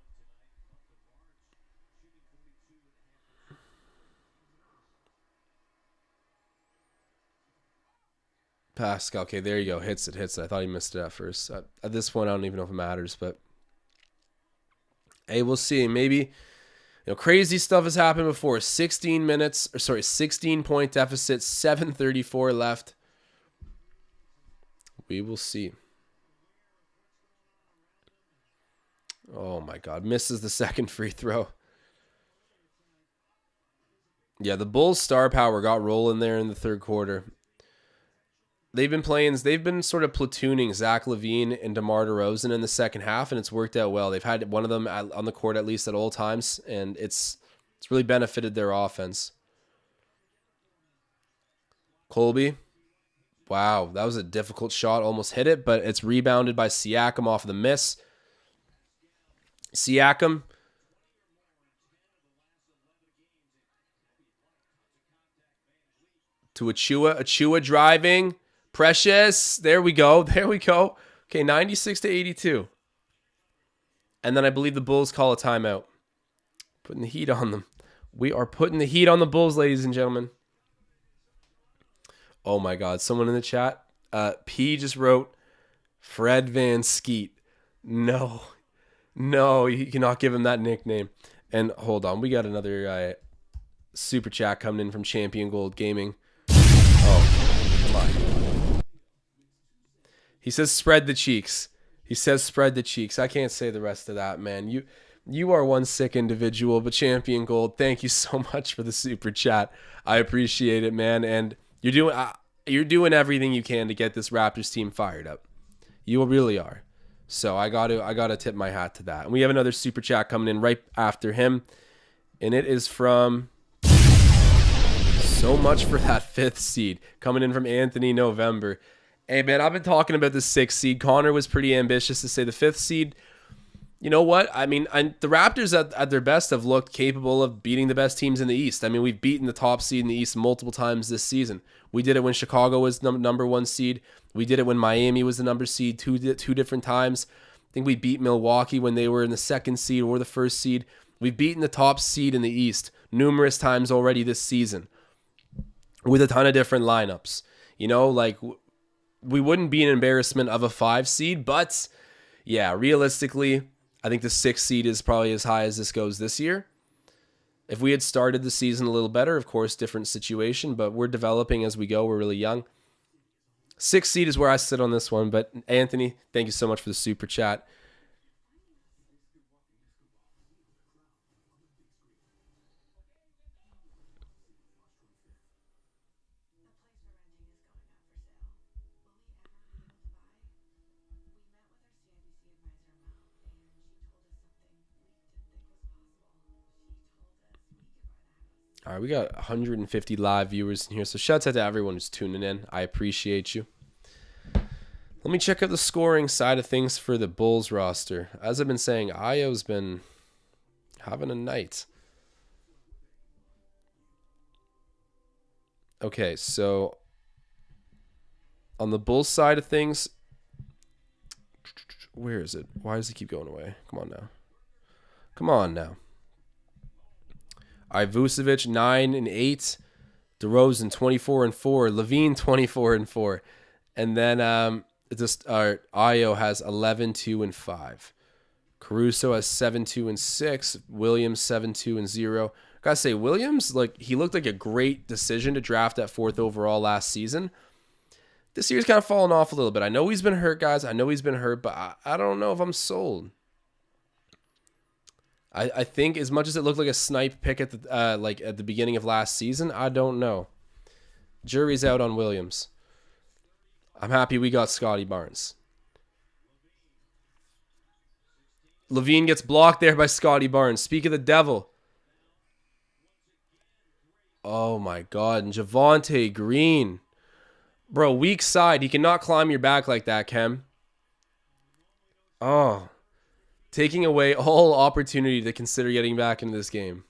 Pascal. Okay, there you go. Hits it. I thought he missed it at first. At this point, I don't even know if it matters, but hey, we'll see. Maybe, crazy stuff has happened before. 16 point deficit, 7:34 left. We will see. Oh my God, misses the second free throw. Yeah, the Bulls' star power got rolling there in the third quarter. They've been sort of platooning Zach LaVine and DeMar DeRozan in the second half, and it's worked out well. They've had one of them on the court at least at all times, and it's really benefited their offense. Colby, wow, that was a difficult shot, almost hit it, but it's rebounded by Siakam off of the miss. Siakam to Achua driving. Precious. There we go. Okay, 96-82. And then I believe the Bulls call a timeout. Putting the heat on them. We are putting the heat on the Bulls, ladies and gentlemen. Oh my God. Someone in the chat. P just wrote Fred Van Skeet. No, you cannot give him that nickname. And hold on. We got another super chat coming in from Champion Gold Gaming. Oh, come on. He says spread the cheeks. I can't say the rest of that, man. You are one sick individual, but Champion Gold, thank you so much for the super chat. I appreciate it, man. And you're doing everything you can to get this Raptors team fired up. You really are. So I gotta tip my hat to that. And we have another super chat coming in right after him, and it is from so much for that 5th seed coming in from Anthony November. Hey, man, I've been talking about the 6th seed. Connor was pretty ambitious to say the 5th seed. You know what? I mean, the Raptors at their best have looked capable of beating the best teams in the East. I mean, we've beaten the top seed in the East multiple times this season. We did it when Chicago was number 1 seed. We did it when Miami was the number seed two different times. I think we beat Milwaukee when they were in the 2nd seed or the 1st seed. We've beaten the top seed in the East numerous times already this season with a ton of different lineups. We wouldn't be an embarrassment of a 5 seed, but yeah, realistically, I think the 6th seed is probably as high as this goes this year. If we had started the season a little better, of course, different situation, but we're developing as we go. We're really young. 6th seed is where I sit on this one, but Anthony, thank you so much for the super chat. All right, we got 150 live viewers in here, so shouts out to everyone who's tuning in. I appreciate you. Let me check out the scoring side of things for the Bulls roster. As I've been saying, Ayo's been having a night. Okay, so on the Bulls side of things, where is it? Why does it keep going away? Come on now. All right, Vucevic 9-8, DeRozan 24-4, LaVine 24-4, and then Ayo has 11-2-5. Caruso has 7-2-6. Williams 7-2-0. Gotta say, Williams, he looked like a great decision to draft at 4th overall last season. This year's kind of fallen off a little bit. I know he's been hurt, guys. But I don't know if I'm sold. I think as much as it looked like a snipe pick at the beginning of last season, I don't know. Jury's out on Williams. I'm happy we got Scottie Barnes. LaVine gets blocked there by Scottie Barnes. Speak of the devil. Oh my God. And Javonte Green. Bro, weak side. He cannot climb your back like that, Kem. Oh, taking away all opportunity to consider getting back into this game.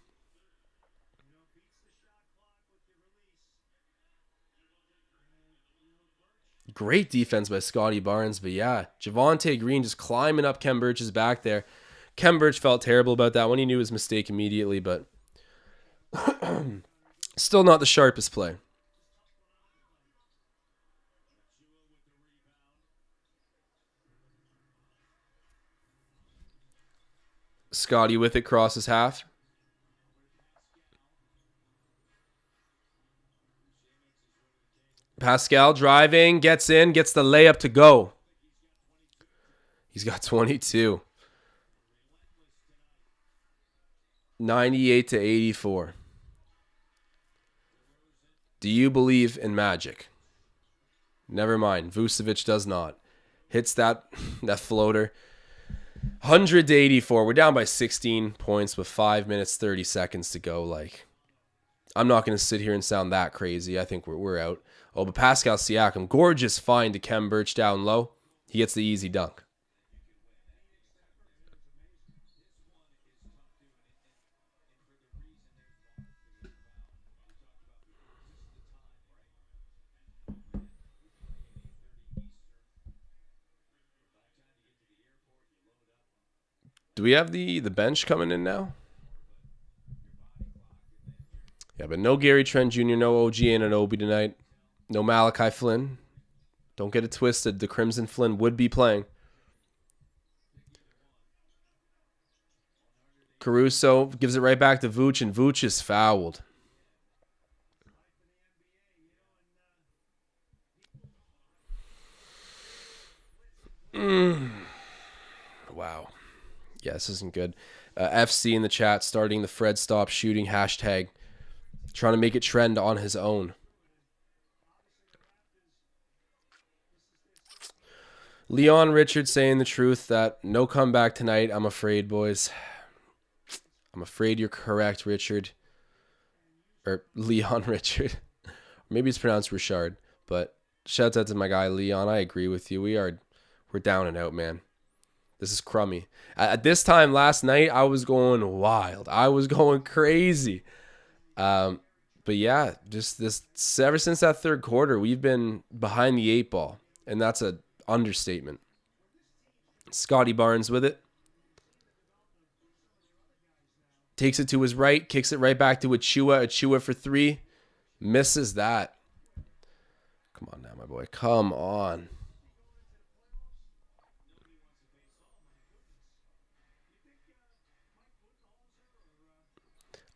Great defense by Scottie Barnes, but yeah, Javonte Green just climbing up Kem Birch's back there. Kem Birch felt terrible about that one. He knew his mistake immediately, but still not the sharpest play. Scottie with it, crosses half. Pascal driving, gets in, gets the layup to go. He's got 22. 98 to 84. Do you believe in magic? Never mind. Vucevic does not. Hits that floater. 100 to 84. We're down by 16 points with 5 minutes, 30 seconds to go. Like, I'm not going to sit here and sound that crazy. I think we're out. Oh, but Pascal Siakam, gorgeous find to Kem Birch down low. He gets the easy dunk. Do we have the bench coming in now? Yeah, but no Gary Trent Jr., no OG Anunoby tonight. No Malachi Flynn. Don't get it twisted. The Crimson Flynn would be playing. Caruso gives it right back to Vooch, and Vooch is fouled. Wow. Yeah, this isn't good. FC in the chat starting the Fred Stop Shooting hashtag. Trying to make it trend on his own. Leon Richard saying the truth that no comeback tonight. I'm afraid, boys. I'm afraid you're correct, Richard. Or Leon Richard. Maybe it's pronounced Richard. But shout out to my guy Leon. I agree with you. We're down and out, man. This is crummy. At this time last night, I was going wild. I was going crazy. But yeah, just this ever since that third quarter, we've been behind the 8 ball. And that's a understatement. Scottie Barnes with it. Takes it to his right. Kicks it right back to Achua. Achua for 3. Misses that. Come on now, my boy. Come on.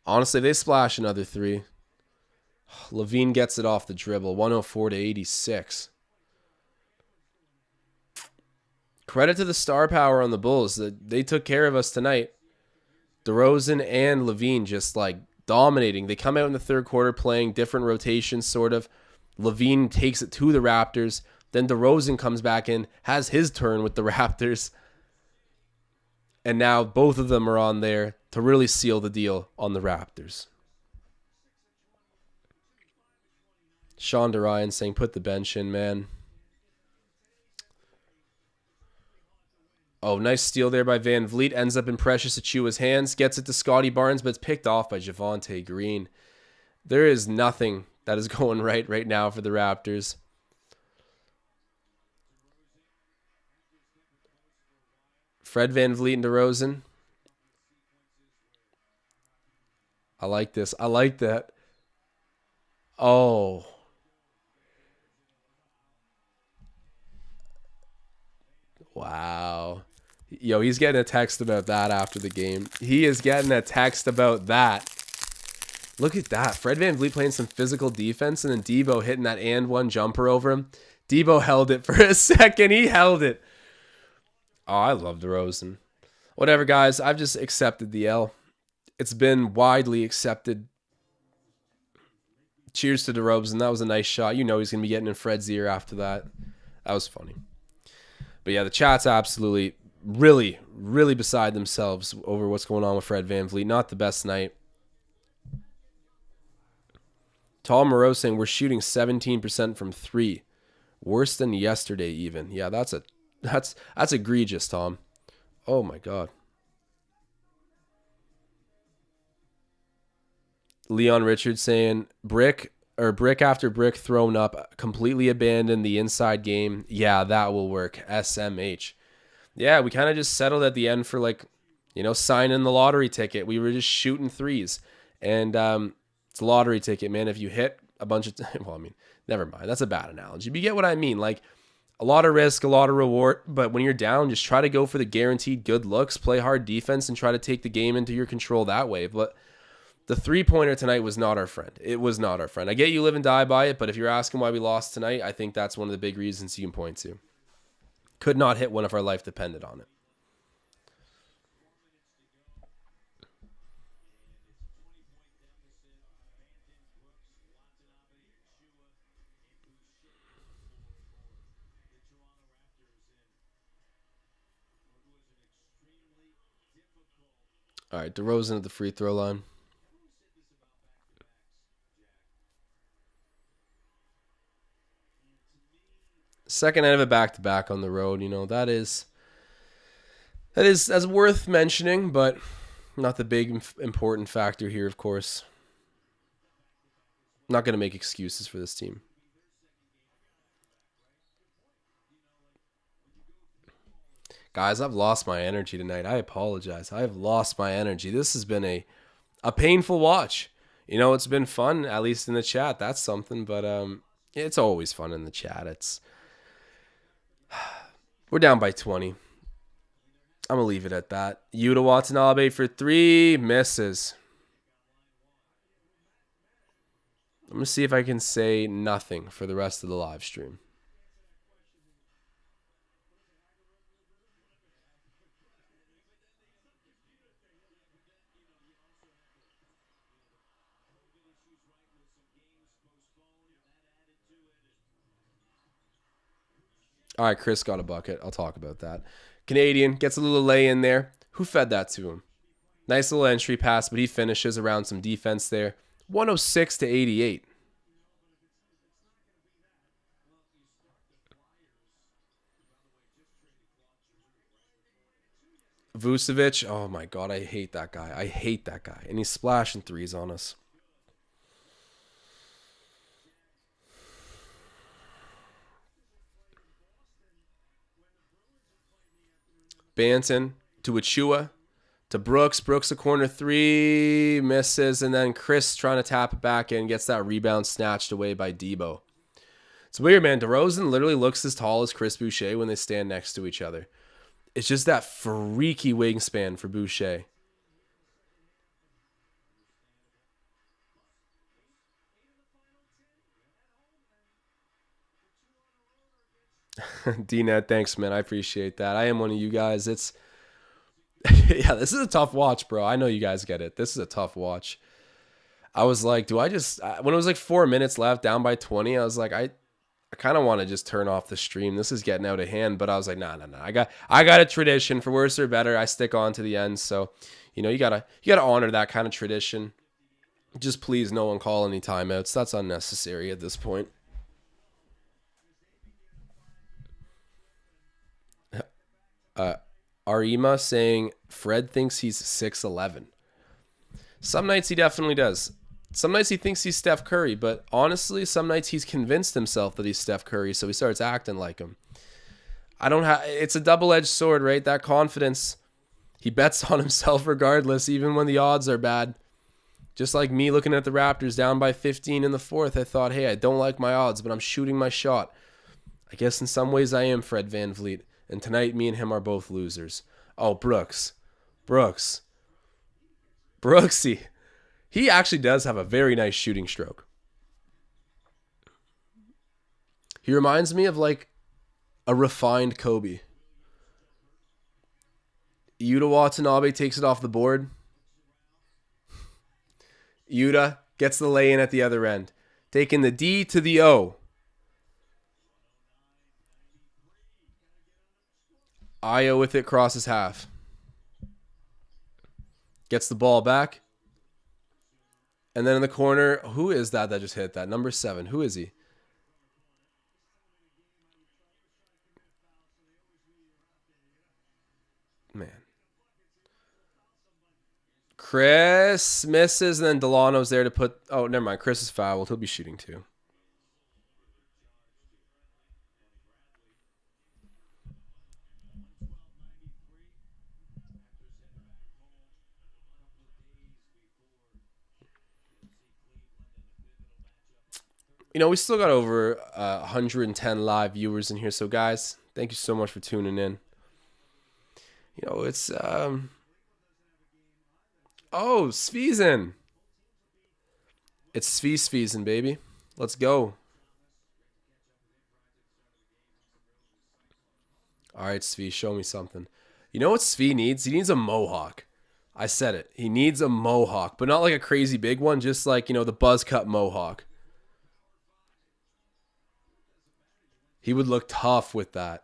Honestly, they splash another 3. Levine gets it off the dribble. 104 to 86. Credit to the star power on the Bulls. They took care of us tonight. DeRozan and Levine just like dominating. They come out in the third quarter playing different rotations, sort of. Levine takes it to the Raptors. Then DeRozan comes back in, has his turn with the Raptors. And now both of them are on there to really seal the deal on the Raptors. Sean DeRyan saying, put the bench in, man. Oh, nice steal there by Van Vliet. Ends up in Precious Achiuwa's hands. Gets it to Scottie Barnes, but it's picked off by Javonte Green. There is nothing that is going right now for the Raptors. Fred Van Vliet and DeRozan. I like this. I like that. Oh. Wow. Yo, he's getting a text about that after the game. He is getting a text about that. Look at that. Fred Van Vliet playing some physical defense, and then Debo hitting that and one jumper over him. Debo held it for a second. He held it. Oh, I love DeRozan. Whatever, guys. I've just accepted the L. It's been widely accepted. Cheers to DeRozan. That was a nice shot. You know he's going to be getting in Fred's ear after that. That was funny. But yeah, the chat's absolutely, really, really beside themselves over what's going on with Fred Van Vliet. Not the best night. Tall Moreau saying we're shooting 17% from 3. Worse than yesterday even. Yeah, that's a That's egregious, Tom. Oh my God. Leon Richards saying brick after brick thrown up, completely abandoned the inside game. Yeah, that will work. SMH. Yeah, we kind of just settled at the end for like, signing the lottery ticket. We were just shooting threes. And it's a lottery ticket, man. If you hit a bunch of well, I mean, never mind. That's a bad analogy. But you get what I mean. Like, a lot of risk, a lot of reward. But when you're down, just try to go for the guaranteed good looks, play hard defense, and try to take the game into your control that way. But the three-pointer tonight was not our friend. It was not our friend. I get you live and die by it, but if you're asking why we lost tonight, I think that's one of the big reasons you can point to. Could not hit one if our life depended on it. All right, DeRozan at the free throw line. Second night of a back-to-back on the road. That is that's worth mentioning, but not the big important factor here, of course. Not going to make excuses for this team. Guys, I've lost my energy tonight. I apologize. I've lost my energy. This has been a painful watch. It's been fun, at least in the chat. That's something, but it's always fun in the chat. We're down by 20. I'm going to leave it at that. Yuta Watanabe for 3, misses. I'm going to see if I can say nothing for the rest of the live stream. All right, Chris got a bucket. I'll talk about that. Canadian gets a little lay in there. Who fed that to him? Nice little entry pass, but he finishes around some defense there. 106-88. Vucevic, oh my God, I hate that guy. I hate that guy. And he's splashing threes on us. Banton to Achua to Brooks. Brooks a corner 3, misses, and then Chris trying to tap it back in, gets that rebound snatched away by Debo. It's weird, man. DeRozan literally looks as tall as Chris Boucher when they stand next to each other. It's just that freaky wingspan for Boucher. D-Net, thanks, man. I appreciate that. I am one of you guys. It's yeah, this is a tough watch, bro. I know you guys get it. This is a tough watch. I was like, when it was like 4 minutes left, down by 20, I was like, I kind of want to just turn off the stream. This is getting out of hand. But I was like, nah. I got a tradition. For worse or better, I stick on to the end. So, you gotta honor that kind of tradition. Just please, no one call any timeouts. That's unnecessary at this point. Arima saying Fred thinks he's 6'11". Some nights he definitely does. Some nights he thinks he's Steph Curry, but honestly, some nights he's convinced himself that he's Steph Curry, so he starts acting like him. It's a double-edged sword, right? That confidence. He bets on himself regardless, even when the odds are bad. Just like me looking at the Raptors down by 15 in the fourth, I thought, hey, I don't like my odds, but I'm shooting my shot. I guess in some ways I am Fred VanVleet. And tonight, me and him are both losers. Oh, Brooksy. He actually does have a very nice shooting stroke. He reminds me of like a refined Kobe. Yuta Watanabe takes it off the board. Yuta gets the lay-in at the other end. Taking the D to the O. Io with it, crosses half. Gets the ball back. And then in the corner, who is that just hit that? Number 7. Who is he? Chris misses, and then Delano's there to put... Oh, never mind. Chris is fouled. He'll be shooting too. You know, we still got over 110 live viewers in here. So, guys, thank you so much for tuning in. You know, it's... Oh, Svezen. It's Svezen, baby. Let's go. All right, Sve, show me something. You know what Sve needs? He needs a mohawk. I said it. He needs a mohawk, but not like a crazy big one, just like, you know, the buzz cut mohawk. He would look tough with that.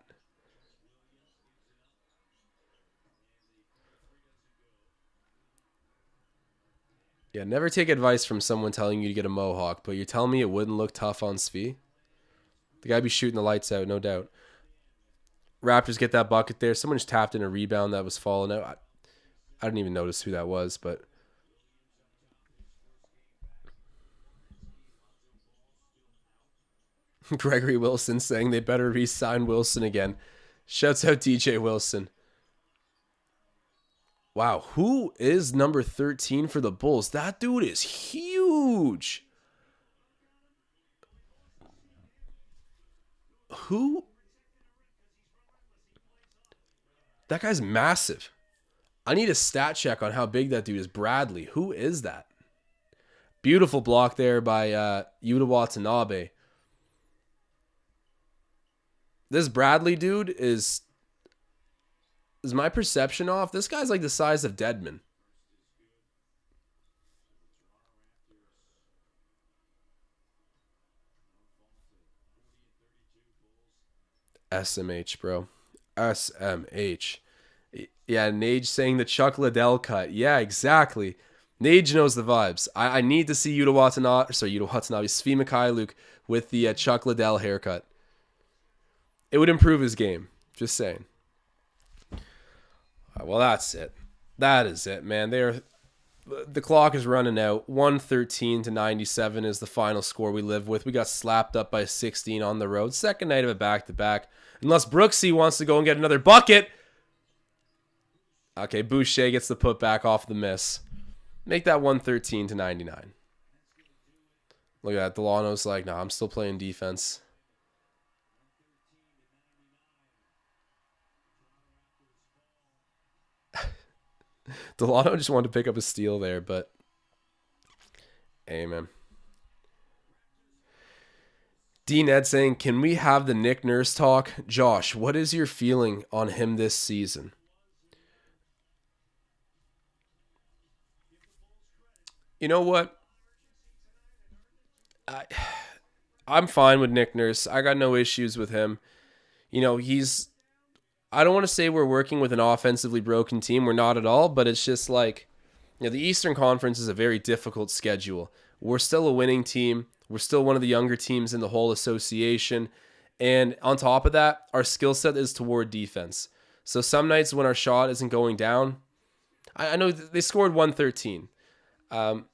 Yeah, never take advice from someone telling you to get a mohawk, but you're telling me it wouldn't look tough on Sve? The guy be shooting the lights out, no doubt. Raptors get that bucket there. Someone just tapped in a rebound that was falling out. I didn't even notice who that was, but... Gregory Wilson saying they better re-sign Wilson again. Shouts out DJ Wilson. Wow, who is number 13 for the Bulls? That dude is huge. Who? That guy's massive. I need a stat check on how big that dude is. Bradley, who is that? Beautiful block there by Yuta Watanabe. This Bradley dude is my perception off? This guy's like the size of Deadman. SMH, bro. SMH. Yeah, Nage saying the Chuck Liddell cut. Yeah, exactly. Nage knows the vibes. I need to see Yuta Watanabe, Svi Mikhailuk with the Chuck Liddell haircut. It would improve his game. Just saying. Well, that's it. That is it, man. The clock is running out. 113-97 is the final score we live with. We got slapped up by 16 on the road. Second night of a back-to-back. Unless Brooksy wants to go and get another bucket. Okay, Boucher gets the putback off the miss. Make that 113-99. Look at that. Delano's like, nah, I'm still playing defense. Delano just wanted to pick up a steal there, but hey, man. D-Ned saying, can we have the Nick Nurse talk? Josh, what is your feeling on him this season? You know what? I'm fine with Nick Nurse. I got no issues with him. You know, I don't want to say we're working with an offensively broken team. We're not at all, but it's just like, you know, the Eastern Conference is a very difficult schedule. We're still a winning team. We're still one of the younger teams in the whole association. And on top of that, our skill set is toward defense. So some nights when our shot isn't going down, I know they scored 113. But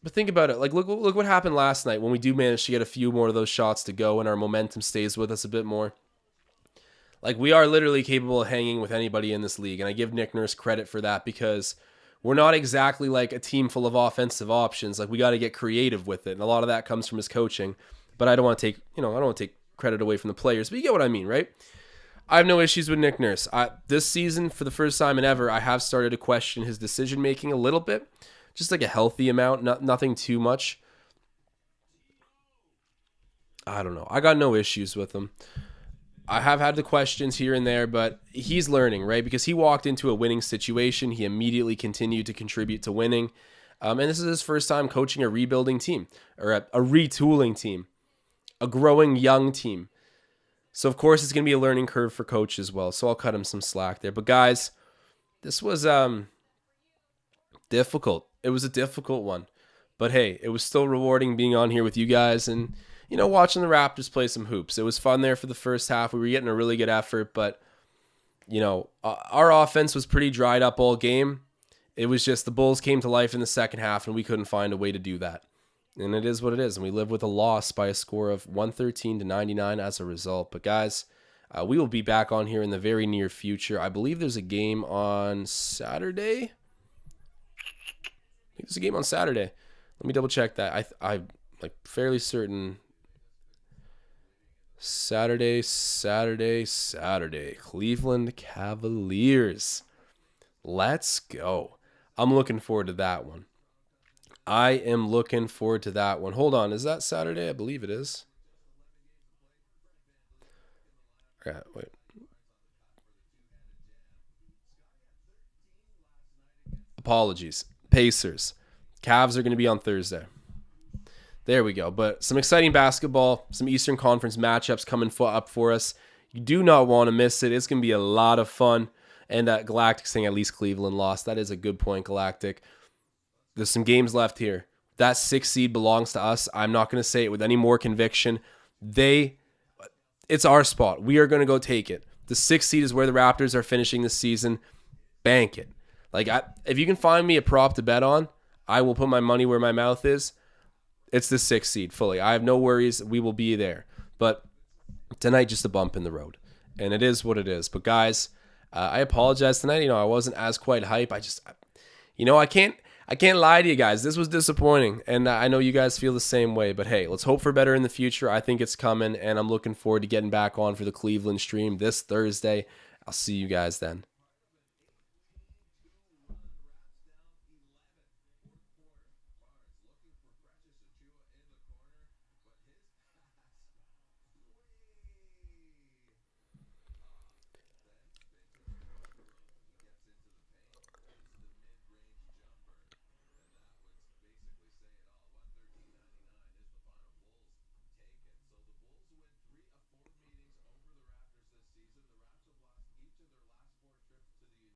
think about it. Like, look what happened last night when we do manage to get a few more of those shots to go and our momentum stays with us a bit more. Like, we are literally capable of hanging with anybody in this league, and I give Nick Nurse credit for that because we're not exactly like a team full of offensive options. Like, we got to get creative with it, and a lot of that comes from his coaching. But I don't want to take credit away from the players, but you get what I mean, right? I have no issues with Nick Nurse. This season, for the first time in ever, I have started to question his decision making a little bit, just like a healthy amount, nothing too much. I don't know. I got no issues with him. I have had the questions here and there, but he's learning, right? Because he walked into a winning situation. He immediately continued to contribute to winning. And this is his first time coaching a rebuilding team, or a retooling team, a growing young team. So, of course, it's going to be a learning curve for coach as well. So I'll cut him some slack there. But, guys, this was difficult. It was a difficult one. But, hey, it was still rewarding being on here with you guys and, you know, watching the Raptors play some hoops. It was fun there for the first half. We were getting a really good effort, but, you know, our offense was pretty dried up all game. It was just the Bulls came to life in the second half, and we couldn't find a way to do that. And it is what it is. And we live with a loss by a score of 113-99 as a result. But guys, we will be back on here in the very near future. I believe there's a game on Saturday. I think there's a game on Saturday. Let me double check that. I'm like fairly certain. Saturday. Cleveland Cavaliers. Let's go. I'm looking forward to that one. Hold on. Is that Saturday? I believe it is. Okay, wait. Apologies. Pacers. Cavs are going to be on Thursday. There we go. But some exciting basketball, some Eastern Conference matchups coming up for us. You do not want to miss it. It's going to be a lot of fun. And Galactic saying at least Cleveland lost. That is a good point, Galactic. There's some games left here. That 6th seed belongs to us. I'm not going to say it with any more conviction. It's our spot. We are going to go take it. The 6th seed is where the Raptors are finishing the season. Bank it. Like, if you can find me a prop to bet on, I will put my money where my mouth is. It's the 6th seed fully. I have no worries. We will be there. But tonight, just a bump in the road. And it is what it is. But guys, I apologize tonight. I wasn't as quite hype. I can't lie to you guys. This was disappointing. And I know you guys feel the same way. But hey, let's hope for better in the future. I think it's coming. And I'm looking forward to getting back on for the Cleveland stream this Thursday. I'll see you guys then.